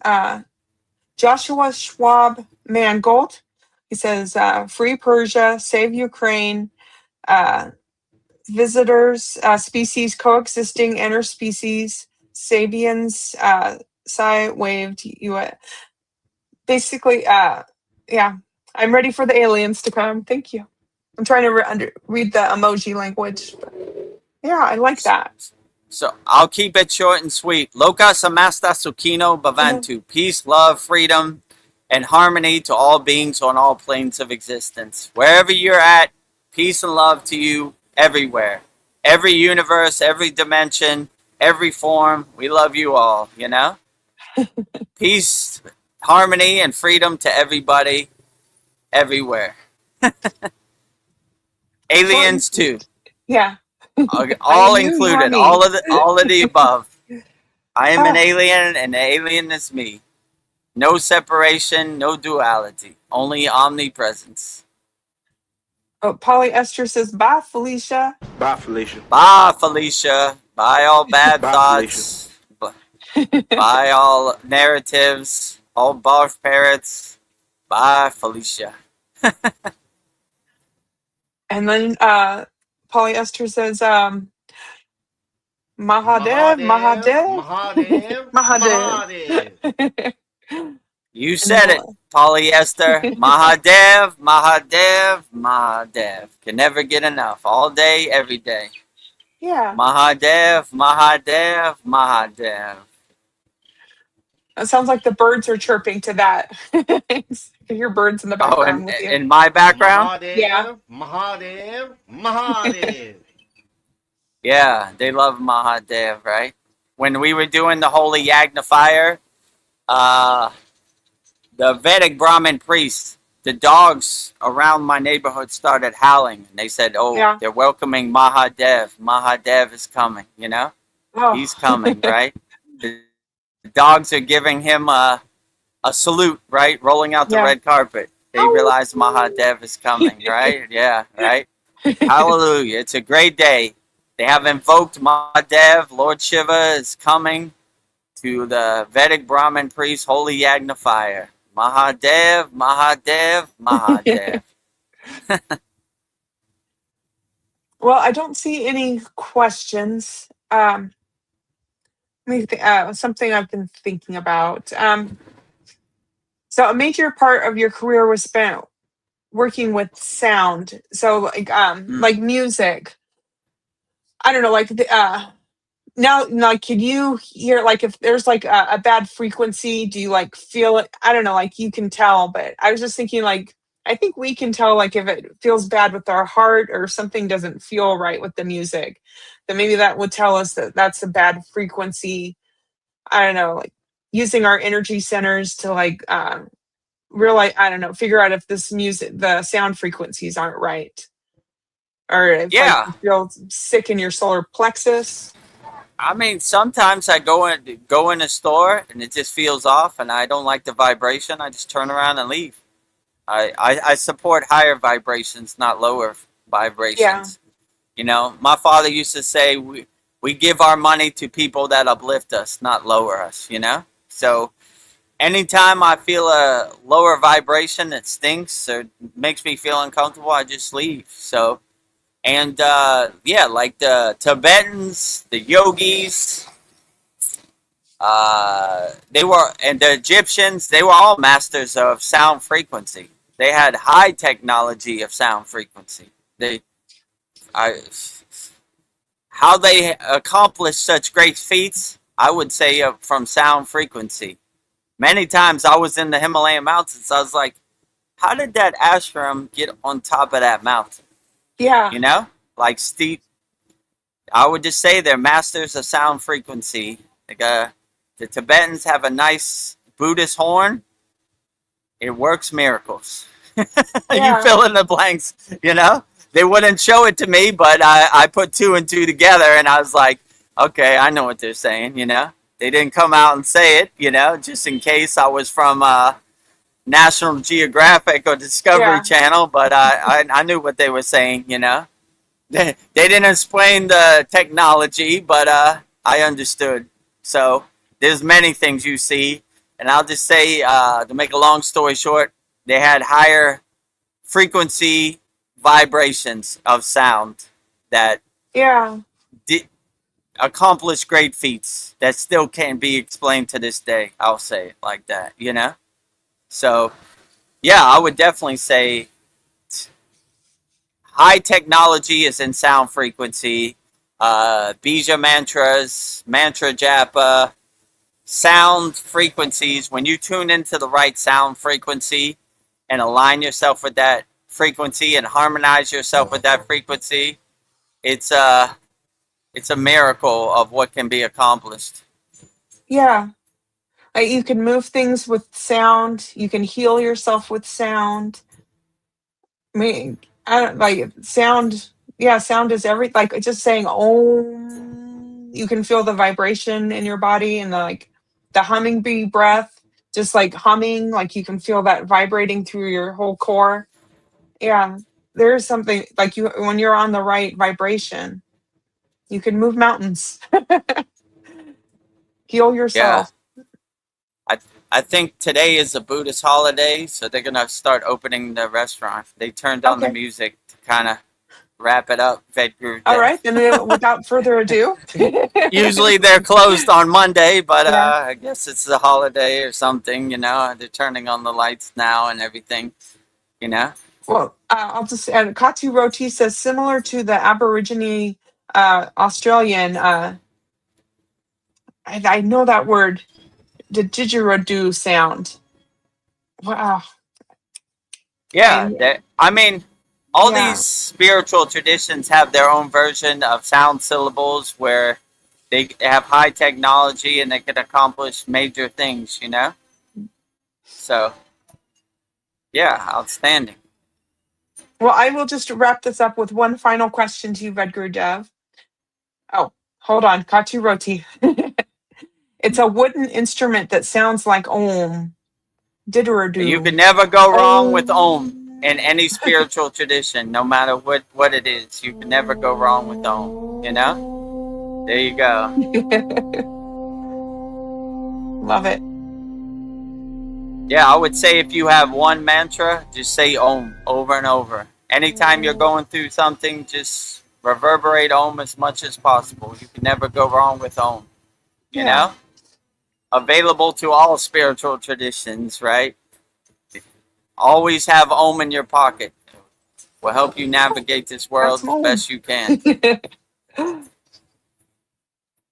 Joshua Schwab Mangold, he says, free Persia, save Ukraine, visitors, species coexisting, interspecies, Sabians, Psi waved, you. Basically, yeah, I'm ready for the aliens to come. Thank you. I'm trying to read the emoji language. But yeah, I like that.
So I'll keep it short and sweet. Loka samasta sukhino bhavantu. Peace, love, freedom, and harmony to all beings on all planes of existence. Wherever you're at, peace and love to you everywhere. Every universe, every dimension, every form. We love you all, you know? Peace, harmony, and freedom to everybody, everywhere. Aliens too.
Yeah.
All
I am you, you are
included.
me.
All of the above. I am an alien, and the alien is me. No separation, no duality, only omnipresence.
Oh, polyester says, bye, Felicia.
Bye, Felicia.
Bye, Felicia. Bye, all bad
Bye,
thoughts. Bye, all narratives. All barf parrots. Bye, Felicia.
And then polyester says, Mahadev, Mahadev,
Mahadev,
Mahadev.
Mahadev.
You said it, polyester. Mahadev, Mahadev, Mahadev. Can never get enough. All day, every day.
Yeah.
Mahadev, Mahadev, Mahadev.
It sounds like the birds are chirping to that. I hear birds in the
Oh,
background with you.
in my background?
Mahadev,
Yeah.
Mahadev, Mahadev.
Yeah, they love Mahadev, right? When we were doing the Holy Yagna fire, the Vedic Brahmin priests, the dogs around my neighborhood started howling. And they said, oh,
Yeah.
they're welcoming Mahadev. Mahadev is coming, you know?
Oh.
He's coming, right? The dogs are giving him a salute, right? Rolling out the
Yeah.
red carpet. They realize Mahadev is coming, right? Yeah, right? Hallelujah. It's a great day. They have invoked Mahadev. Lord Shiva is coming to the Vedic Brahmin priest Holy Yagna fire. Mahadev, Mahadev, Mahadev.
Well, I don't see any questions. Let me something I've been thinking about. So a major part of your career was spent working with sound. So like music. I don't know, like now, like, can you hear, like, if there's like a bad frequency, do you like feel it? I don't know, like you can tell, but I was just thinking, like, I think we can tell, like, if it feels bad with our heart or something doesn't feel right with the music, then maybe that would tell us that that's a bad frequency. I don't know, like using our energy centers to like realize, I don't know, figure out if this music, the sound frequencies aren't right, or if like
Yeah.
you feel sick in your solar plexus.
I mean, sometimes I go in a store and it just feels off and I don't like the vibration. I just turn around and leave. I support higher vibrations, not lower vibrations.
Yeah.
You know, my father used to say we give our money to people that uplift us, not lower us, you know? So anytime I feel a lower vibration that stinks or makes me feel uncomfortable, I just leave. So, and yeah, like the Tibetans, the yogis, and the Egyptians, they were all masters of sound frequency. They had high technology of sound frequency. They, I, how they accomplished such great feats, I would say from sound frequency. Many times I was in the Himalayan mountains. I was like, how did that ashram get on top of that mountain?
Yeah.
You know, like steep. I would just say they're masters of sound frequency. Like, the Tibetans have a nice Buddhist horn. It works miracles. You
Yeah.
fill in the blanks, you know? They wouldn't show it to me, but I put two and two together and I was like, okay, I know what they're saying, you know? They didn't come out and say it, you know, just in case I was from National Geographic or Discovery
Yeah.
Channel, but I knew what they were saying, you know? They didn't explain the technology, but I understood. So there's many things you see, and I'll just say, to make a long story short, they had higher frequency vibrations of sound that
Yeah.
did accomplish great feats that still can't be explained to this day. I'll say it like that, you know? So, yeah, I would definitely say high technology is in sound frequency. Bija mantras, mantra japa, sound frequencies. When you tune into the right sound frequency and align yourself with that frequency and harmonize yourself with that frequency, it's a miracle of what can be accomplished.
Yeah. Like you can move things with sound. You can heal yourself with sound. I mean, I don't like sound. Yeah, sound is every like just saying "om." You can feel the vibration in your body and the humming bee breath, just like humming. Like you can feel that vibrating through your whole core. Yeah, there is something like you when you're on the right vibration, you can move mountains, heal
Yeah.
yourself.
I I think today is a Buddhist holiday, so they're gonna start opening the restaurant. They turned on the
Okay,
music to kind of wrap it up. Vedguru
all right.
Dev.
Then without further ado,
Usually they're closed on Monday, but
yeah.
I guess it's a holiday or something. You know, they're turning on the lights now and everything. You know.
Well, I'll just add, Katu Roti says similar to the Aborigine Australian. I know that word, the didgeridoo sound. Wow.
Yeah.
I
I mean, all these
yeah,
spiritual traditions have their own version of sound syllables where they have high technology and they can accomplish major things. You know. So yeah, outstanding.
well, I will just wrap this up with one final question to you, Vedguru Dev. Oh, hold on, Katu Roti. It's a wooden instrument that sounds like Om.
You can
Didgeridoo.
never go wrong with Om in
Om.
any spiritual tradition, no matter what it is. You can never go wrong with Om. You know? There you go.
Love it.
Yeah, I would say if you have one mantra, just say Om over and over. Anytime you're going through something, just reverberate Om as much as possible. You can never go wrong with Om. You
Yeah,
know? Available to all spiritual traditions, right? Always have Om in your pocket. Will help you navigate this
that's
world as
Om.
best you can.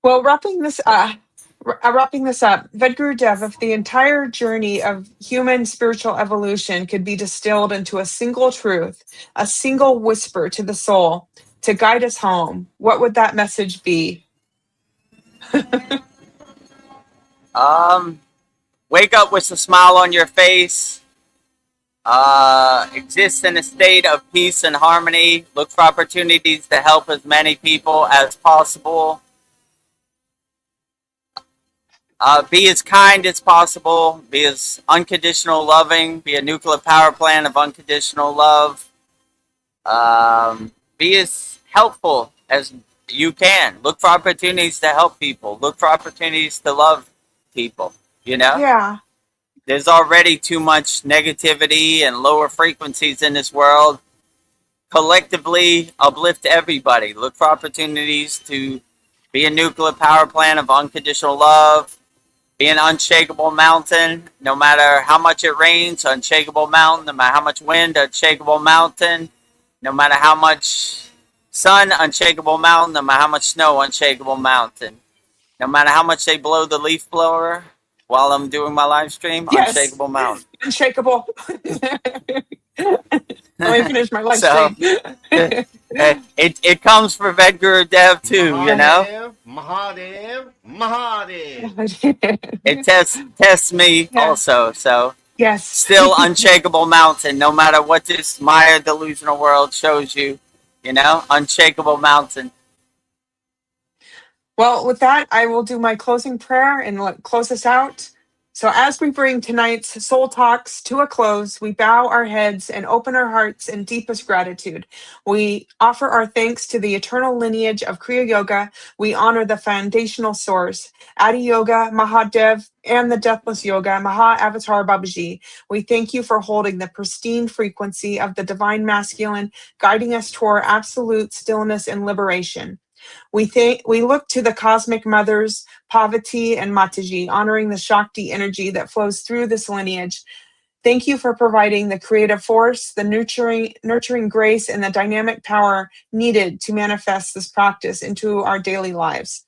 Well, wrapping this up, Vedguru Dev, if the entire journey of human spiritual evolution could be distilled into a single truth, a single whisper to the soul to guide us home, what would that message be?
Um, Wake up with a smile on your face. Exist in a state of peace and harmony. Look for opportunities to help as many people as possible. Be as kind as possible. Be as unconditional loving. Be a nuclear power plant of unconditional love. Be as helpful as you can. Look for opportunities to help people. Look for opportunities to love people. You know?
Yeah,
There's already too much negativity and lower frequencies in this world. Collectively, uplift everybody. Look for opportunities to be a nuclear power plant of unconditional love. Be an unshakable mountain, no matter how much it rains, unshakable mountain, no matter how much wind, unshakable mountain, no matter how much sun, unshakable mountain, no matter how much snow, unshakable mountain. No matter how much they blow the leaf blower while I'm doing my live stream,
Yes,
unshakable mountain.
unshakable. Let me finish my live
So
stream.
it comes for VEDGURU Dev too, you know.
Mahadev, Mahadev, Mahadev.
It tests me
Yeah.
also. So
Yes.
still unshakable mountain, no matter what this Maya delusional world shows you, you know, unshakable mountain.
Well, with that, I will do my closing prayer and close us out. So, as we bring tonight's Soul Talks to a close, we bow our heads and open our hearts in deepest gratitude. We offer our thanks to the eternal lineage of Kriya Yoga. We honor the foundational source, Adi Yoga, Mahadev, and the Deathless Yoga, Maha Avatar Babaji. We thank you for holding the pristine frequency of the Divine Masculine, guiding us toward absolute stillness and liberation. We look to the cosmic mothers, Parvati and Mataji, honoring the Shakti energy that flows through this lineage. Thank you for providing the creative force, the nurturing grace, and the dynamic power needed to manifest this practice into our daily lives.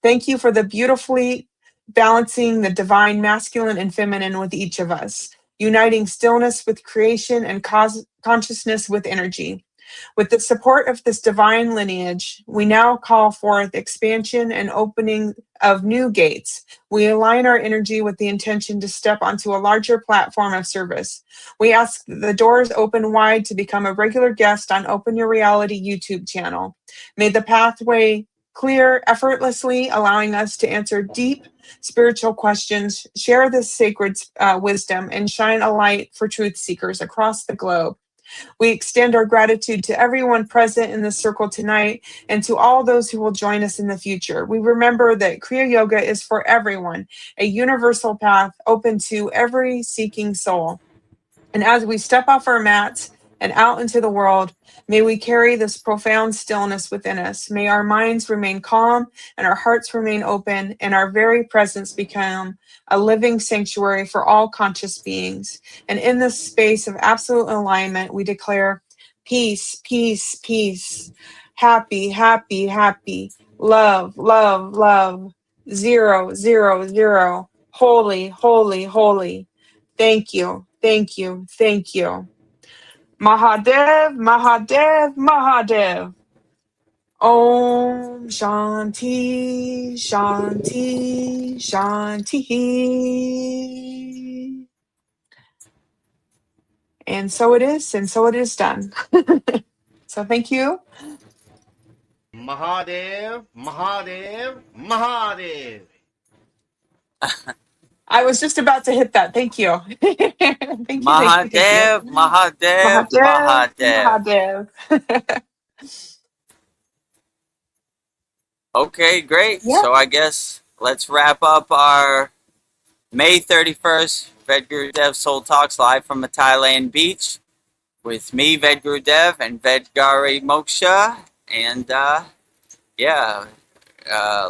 Thank you for the beautifully balancing the divine masculine and feminine with each of us, uniting stillness with creation and consciousness with energy. With the support of this divine lineage, we now call forth expansion and opening of new gates. We align our energy with the intention to step onto a larger platform of service. We ask that the doors open wide to become a regular guest on Open Your Reality YouTube channel. May the pathway clear effortlessly, allowing us to answer deep spiritual questions, share this sacred wisdom, and shine a light for truth seekers across the globe. We extend our gratitude to everyone present in this circle tonight and to all those who will join us in the future. We remember that Kriya Yoga is for everyone, a universal path open to every seeking soul. And as we step off our mats and out into the world, may we carry this profound stillness within us. May our minds remain calm and our hearts remain open, and our very presence become a living sanctuary for all conscious beings. And in this space of absolute alignment, we declare peace, peace, peace, happy, happy, happy, love, love, love, 0, 0, 0, holy, holy, holy. Thank you, thank you, thank you. Mahadev, Mahadev, Mahadev. Om Shanti, Shanti, Shanti. And so it is, and so it is done. So thank you.
Mahadev, Mahadev, Mahadev.
I was just about to hit that. Thank you. Thank you, thank you, thank you.
Mahadev, Mahadev,
Mahadev,
Mahadev.
Mahadev.
Okay, great.
Yeah.
So I guess let's wrap up our May 31st VEDGURU Dev Soul Talks live from a Thailand beach with me, VEDGURU Dev, and Vedgari Moksha. And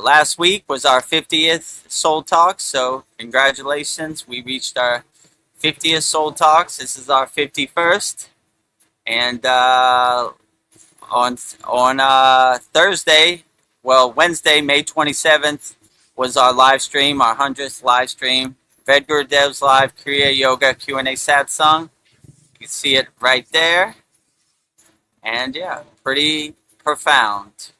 last week was our 50th Soul Talks, so congratulations. We reached our 50th Soul Talks. This is our 51st. And on Wednesday, May 27th, was our live stream, our 100th live stream. VEDGURU Dev's live Kriya Yoga Q&A Satsang. You can see it right there. And yeah, pretty profound.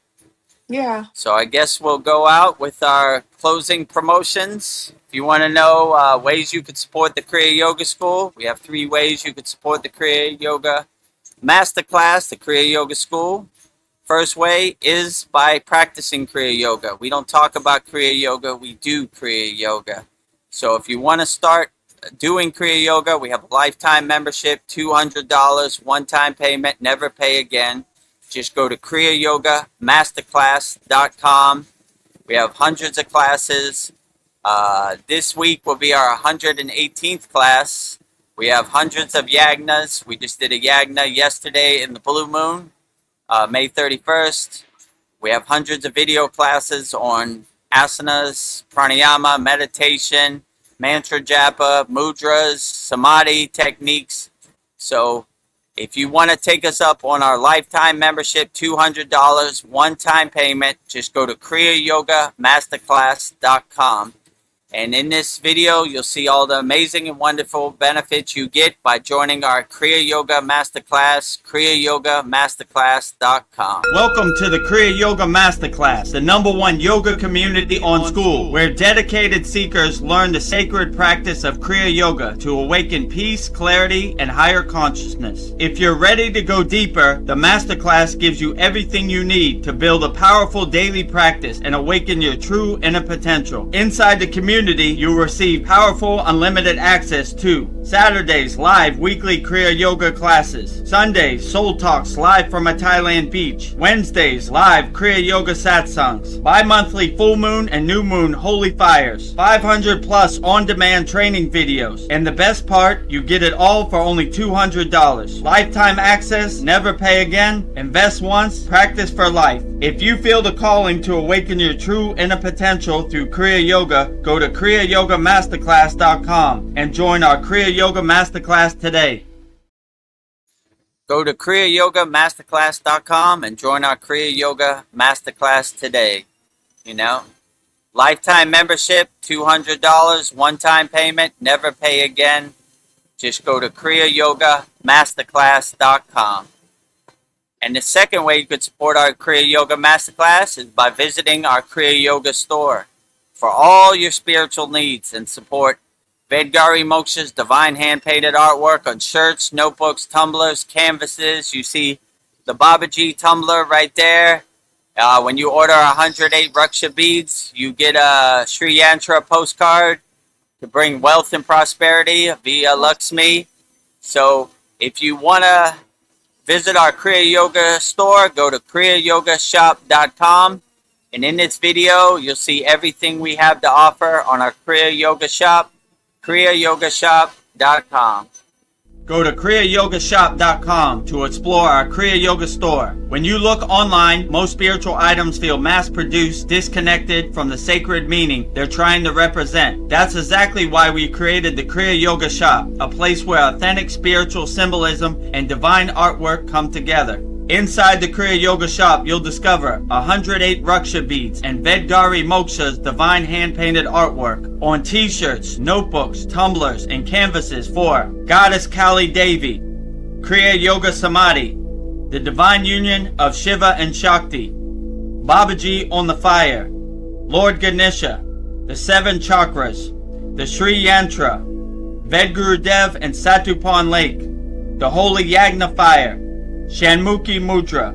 Yeah.
So I guess we'll go out with our closing promotions. If you want to know ways you could support the Kriya Yoga School, we have 3 ways you could support the Kriya Yoga Masterclass, the Kriya Yoga School. First way is by practicing Kriya Yoga. We don't talk about Kriya Yoga, we do Kriya Yoga. So if you want to start doing Kriya Yoga, we have a lifetime membership, $200, one-time payment, never pay again. Just go to kriyayogamasterclass.com. We have hundreds of classes. This week will be our 118th class. We have hundreds of yagnas. We just did a yagna yesterday in the Blue Moon, May 31st. We have hundreds of video classes on asanas, pranayama, meditation, mantra japa, mudras, samadhi techniques. So if you want to take us up on our lifetime membership, $200, one-time payment, just go to kriyayogamasterclass.com. And in this video, you'll see all the amazing and wonderful benefits you get by joining our Kriya Yoga Masterclass, kriyayogamasterclass.com.
Welcome to the Kriya Yoga Masterclass, the #1 yoga community on SKOOL, where dedicated seekers learn the sacred practice of Kriya Yoga to awaken peace, clarity, and higher consciousness. If you're ready to go deeper, the Masterclass gives you everything you need to build a powerful daily practice and awaken your true inner potential. Inside the community, you'll receive powerful, unlimited access to Saturdays, live weekly Kriya Yoga classes. Sundays, Soul Talks live from a Thailand beach. Wednesdays, live Kriya Yoga satsangs. Bi-monthly full moon and new moon holy fires. 500 plus on-demand training videos. And the best part, you get it all for only $200. Lifetime access, never pay again, invest once, practice for life. If you feel the calling to awaken your true inner potential through Kriya Yoga, go to kriyayogamasterclass.com and join our Kriya Yoga Masterclass today.
Go to kriyayogamasterclass.com and join our Kriya Yoga Masterclass today. You know, lifetime membership, $200, one-time payment, never pay again. Just go to kriyayogamasterclass.com. And the second way you could support our Kriya Yoga Masterclass is by visiting our Kriya Yoga store for all your spiritual needs and support Vedgari Moksha's divine hand-painted artwork on shirts, notebooks, tumblers, canvases. You see the Babaji tumbler right there. When you order 108 Raksha beads, you get a Sri Yantra postcard to bring wealth and prosperity via Lakshmi. So if you want to visit our Kriya Yoga store, go to kriyayogashop.com. And in this video, you'll see everything we have to offer on our Kriya Yoga shop, kriyayogashop.com.
Go to kriyayogashop.com to explore our Kriya Yoga store. When you look online, most spiritual items feel mass-produced, disconnected from the sacred meaning they're trying to represent. That's exactly why we created the Kriya Yoga shop, a place where authentic spiritual symbolism and divine artwork come together. Inside the Kriya Yoga shop, you'll discover 108 Raksha beads and Vedgari Moksha's divine hand-painted artwork on t-shirts, notebooks, tumblers, and canvases for Goddess Kali Devi, Kriya Yoga Samadhi, the divine union of Shiva and Shakti, Babaji on the fire, Lord Ganesha, the 7 chakras, the Sri Yantra, VEDAGURUDEV and Satupan Lake, the Holy Yagna fire, Shanmukhi Mudra.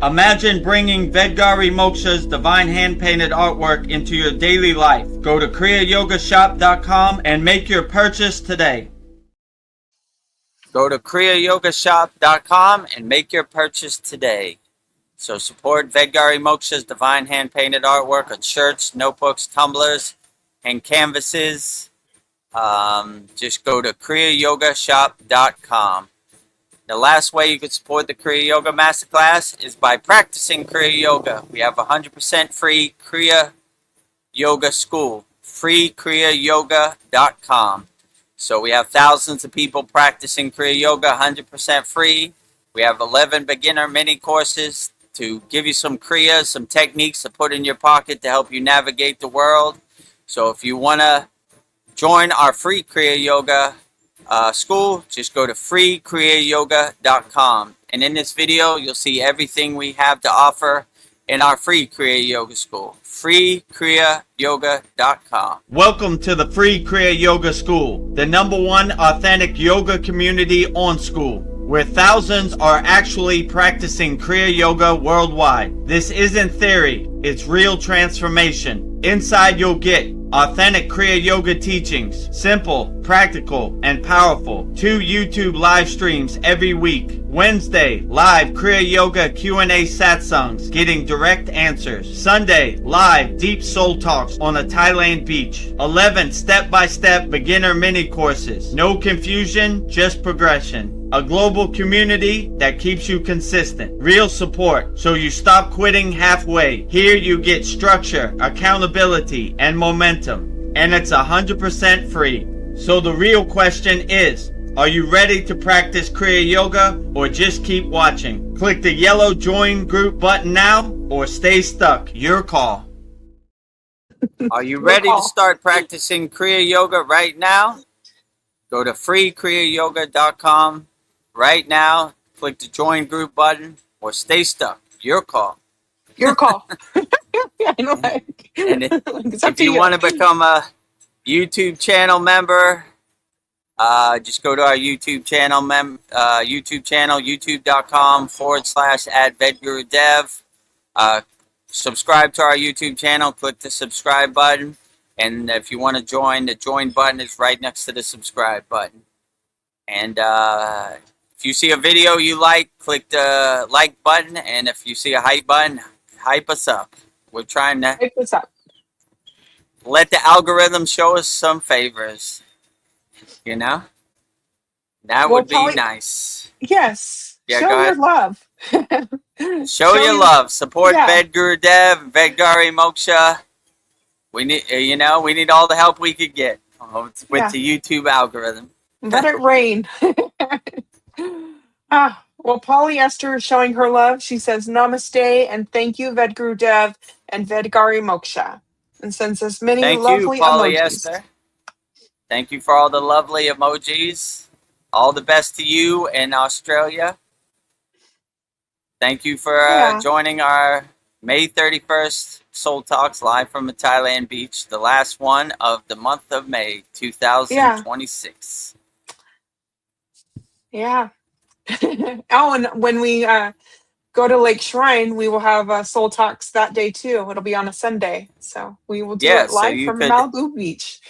Imagine bringing Vedgari Moksha's divine hand-painted artwork into your daily life. Go to kriyayogashop.com and make your purchase today.
Go to kriyayogashop.com and make your purchase today. So support Vedgari Moksha's divine hand-painted artwork on shirts, notebooks, tumblers, and canvases. Just go to kriyayogashop.com. The last way you could support the Kriya Yoga Masterclass is by practicing Kriya Yoga. We have 100% free Kriya Yoga School, freekriyayoga.com. So we have thousands of people practicing Kriya Yoga 100% free. We have 11 beginner mini courses to give you some Kriyas, some techniques to put in your pocket to help you navigate the world. So if you want to join our free Kriya Yoga school, just go to freekriyayoga.com. And in this video, you'll see everything we have to offer in our free Kriya Yoga school, freekriyayoga.com.
Welcome to the free Kriya Yoga School, the #1 authentic yoga community on SKOOL, where thousands are actually practicing Kriya Yoga worldwide. This isn't theory, it's real transformation. Inside you'll get authentic Kriya Yoga teachings, simple, practical, and powerful. 2 YouTube live streams every week. Wednesday, live Kriya Yoga Q&A satsangs, getting direct answers. Sunday, live deep soul talks on a Thailand beach. 11 step-by-step beginner mini courses. No confusion, just progression.
A global community that keeps you consistent. Real support so you stop quitting halfway. Here you get structure, accountability, and momentum. And it's 100% free. So the real question is, are you ready to practice Kriya Yoga or just keep watching? Click the yellow join group button now or stay stuck. Your call. Are you
Good
ready to
call.
start practicing Kriya Yoga right now? Go to freekriyayogamasterclass.com right now. Click the join group button or stay stuck. Your call.
Your call. Yeah, I know. Like,
And
it's up
if
to
you
you.
want to become a YouTube channel member, just go to our YouTube channel, youtube.com/@VEDGURUDEV. Subscribe to our YouTube channel, click the subscribe button. And if you want to join, the join button is right next to the subscribe button. And if you see a video you like, click the like button. And if you see a hype button, hype us up. We're trying to
Pick this up.
let the algorithm show us some favors. You know? That
Well,
would be
Polly,
nice.
yes.
Yeah,
Show
go
your
ahead.
love.
Show your love. Support
Yeah.
VEDGURUDEV, Vedgari Moksha. We need, we need all the help we could get with
Yeah.
the YouTube algorithm.
Let it rain. Well, polyester is showing her love. She says namaste and thank you, Vedgurudev and Vedgari Moksha, and sends us many
Thank you,
lovely emojis.
Polyester. Thank you for all the lovely emojis. All the best to you in Australia. Thank you for joining our May 31st Soul Talks live from a Thailand beach, the last one of the month of May 2026.
Yeah. Oh, and when we go to Lake Shrine, we will have Soul Talks that day too. It'll be on a Sunday, so we will do
Yeah,
it
so
live
you
from
could
Malibu Beach.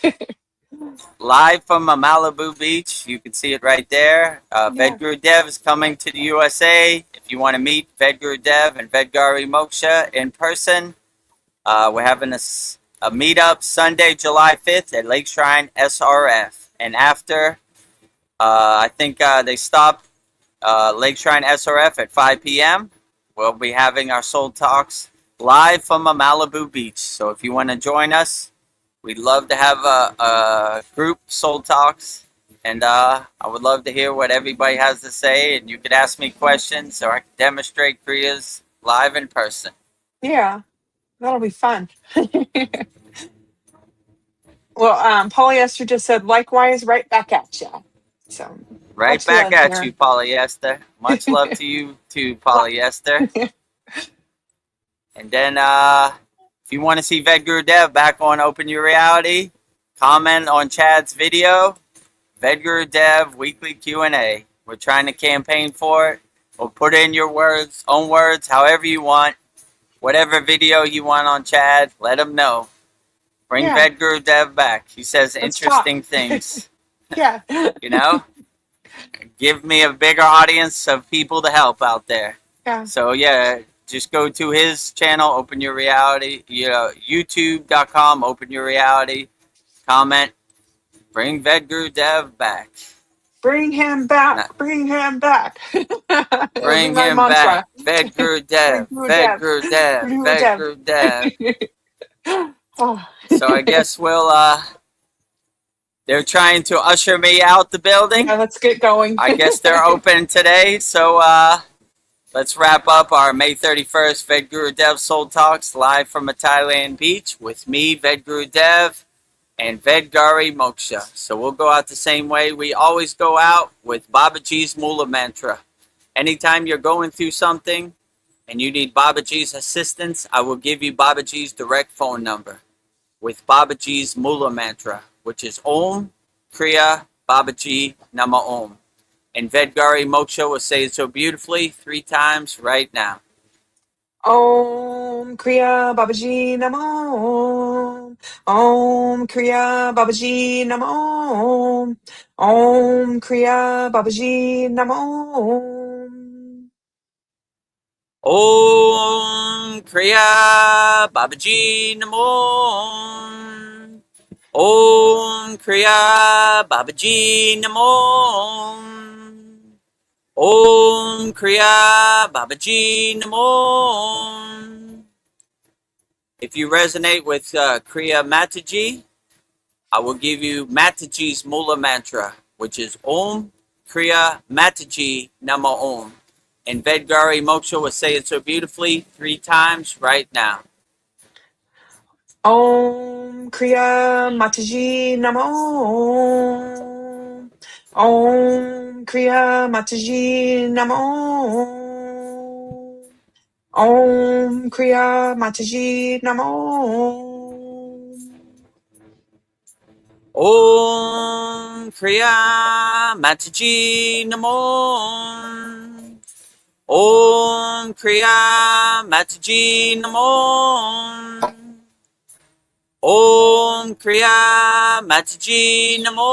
live from a Malibu beach. You can see it right there.
Yeah.
VEDGURUDEV is coming to the USA. If you want to meet VEDGURUDEV and Vedgari Moksha in person, we're having a meetup Sunday, July 5th at Lake Shrine SRF. And after, I think they stop Lake Shrine SRF at 5 p.m. We'll be having our Soul Talks live from a Malibu beach. So if you want to join us, we'd love to have a group Soul Talks, and I would love to hear what everybody has to say. And you could ask me questions, so I can demonstrate Kriya's live in person.
Yeah, that'll be fun. Well, polyester just said likewise, right back at you. So
Right
much
back
love
at
there.
you, Polyester. Much love to you too, Polyester. And then, if you want to see VEDGURUDEV back on Open Your Reality, comment on Chad's video. VEDGURUDEV weekly Q&A. We're trying to campaign for it. We'll put in your own words, however you want. Whatever video you want on Chad, let him know. Bring VEDGURUDEV back. He says interesting things.
Yeah.
You know? Give me a bigger audience of people to help out there.
Yeah.
So yeah, just go to his channel, Open Your Reality, youtube.com, Open Your Reality, comment, bring VEDGURUDEV back.
Bring him back. Bring him back.
Bring
my
him
mantra.
back. VEDGURUDEV, VEDGURUDEV, VEDGURUDEV.
Oh.
So I guess they're trying to usher me out the building.
Yeah, let's get going.
I guess they're open today, so let's wrap up our May 31st VEDGURUDEV Soul Talks live from a Thailand beach with me, VEDGURUDEV, and Vedgari Moksha. So we'll go out the same way we always go out, with Babaji's Mula Mantra. Anytime you're going through something and you need Babaji's assistance, I will give you Babaji's direct phone number with Babaji's Mula Mantra, which is Om Kriya Babaji Nama Om. And Vedgari Moksha will say it so beautifully 3 times right now.
Om Kriya Babaji Namo. Om Kriya Babaji Namo. Om Kriya Babaji Namo.
Om Kriya Babaji Namo. Om Kriya Babaji Namo. Om Kriya Babaji Namo. If you resonate with Kriya Mataji, I will give you Mataji's Mula Mantra, which is Om Kriya Mataji Nama Om. And Vedgari Moksha will say it so beautifully 3 times right now.
Om Kriya Mataji Namo. Om Kriya Mataji Namo. Om Kriya Mataji Namo.
Om Kriya Mataji Namo. Om Kriya Mataji Namo. Om Kriya Mataji Namo.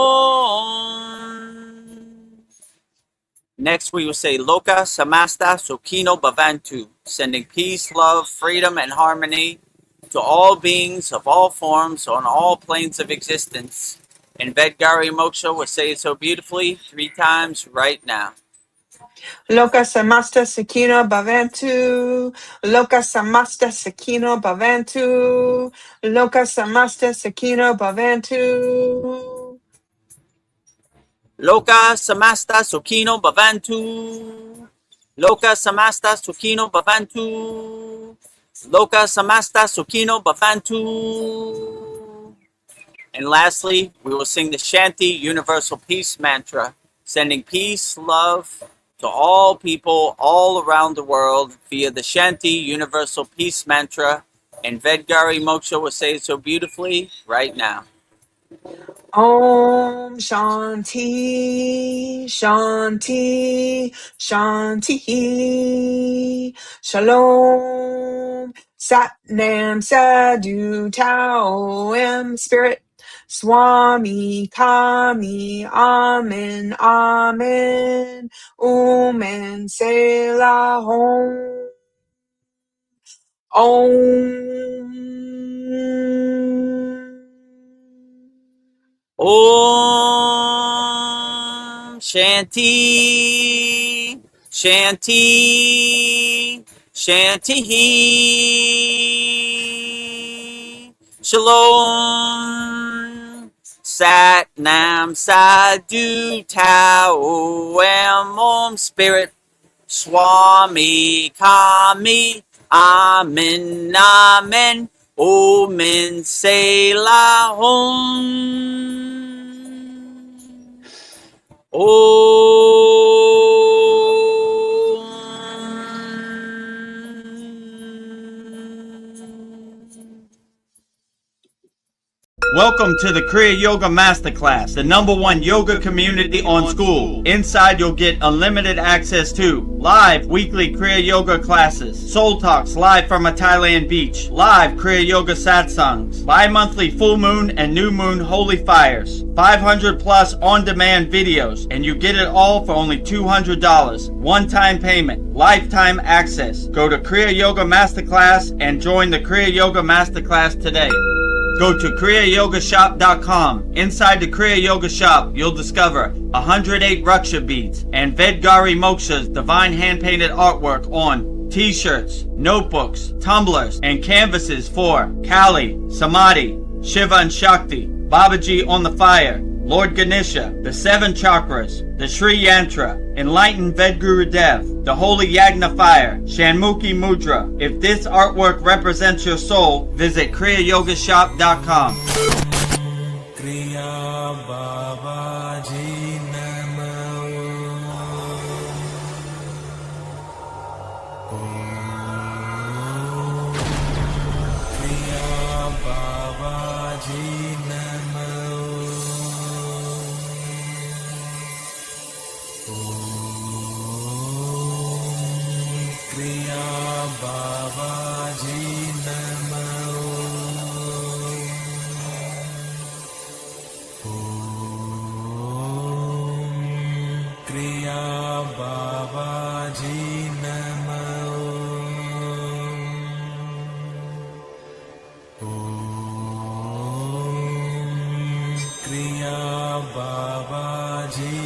Next, we will say Loka Samasta Sukhino Bhavantu, sending peace, love, freedom, and harmony to all beings of all forms on all planes of existence. And Vedgari Moksha will say it so beautifully 3 times right now.
Loka Samasta Sakino Bhavantu. Loka Samasta Sakino Bhavantu. Loka Samasta Sakino Bhavantu.
Loka Samasta Sukhino Bhavantu. Loka Samasta Sukhino Bhavantu. Loka Samasta Sukhino Bhavantu. And lastly, we will sing the Shanti Universal Peace Mantra, sending peace, love to all people all around the world via the Shanti Universal Peace Mantra. And Vedgari Moksha will say it so beautifully right now.
Om Shanti, Shanti, Shanti. Shalom. Sat Nam Sadhu Tao Am Spirit. Swami Kami Amen Amen. Omen Selah Hom. Om.
Om Shanti, Shanti, Shanti. Shalom. Sat Nam Sadhu Tao Am Om Spirit. Swami Kami Amen Amen. Omen Selah Hom.
Welcome to the Kriya Yoga Masterclass, the #1 yoga community on SKOOL. Inside you'll get unlimited access to live weekly Kriya Yoga classes, soul talks live from a Thailand beach, live Kriya Yoga satsangs, bi-monthly full moon and new moon holy fires, 500 plus on-demand videos, and you get it all for only $200. One-time payment, lifetime access. Go to Kriya Yoga Masterclass and join the Kriya Yoga Masterclass today. Go to kriyayogamasterclass.com. Inside the Kriya Yoga shop, you'll discover 108 Raksha beads and Vedgari Moksha's divine hand-painted artwork on t-shirts, notebooks, tumblers, and canvases for Kali, Samadhi, Shiva and Shakti, Babaji on the fire, Lord Ganesha, the 7 chakras, the Sri Yantra, Enlightened Vedagurudev, the Holy Yagna Fire, Shanmukhi Mudra. If this artwork represents your soul, visit kriyayogashop.com.
Kriya Babaji Namo. Kriya Babaji Namo. Kriya Babaji Namo. Kriya Babaji Namo. Kriya Babaji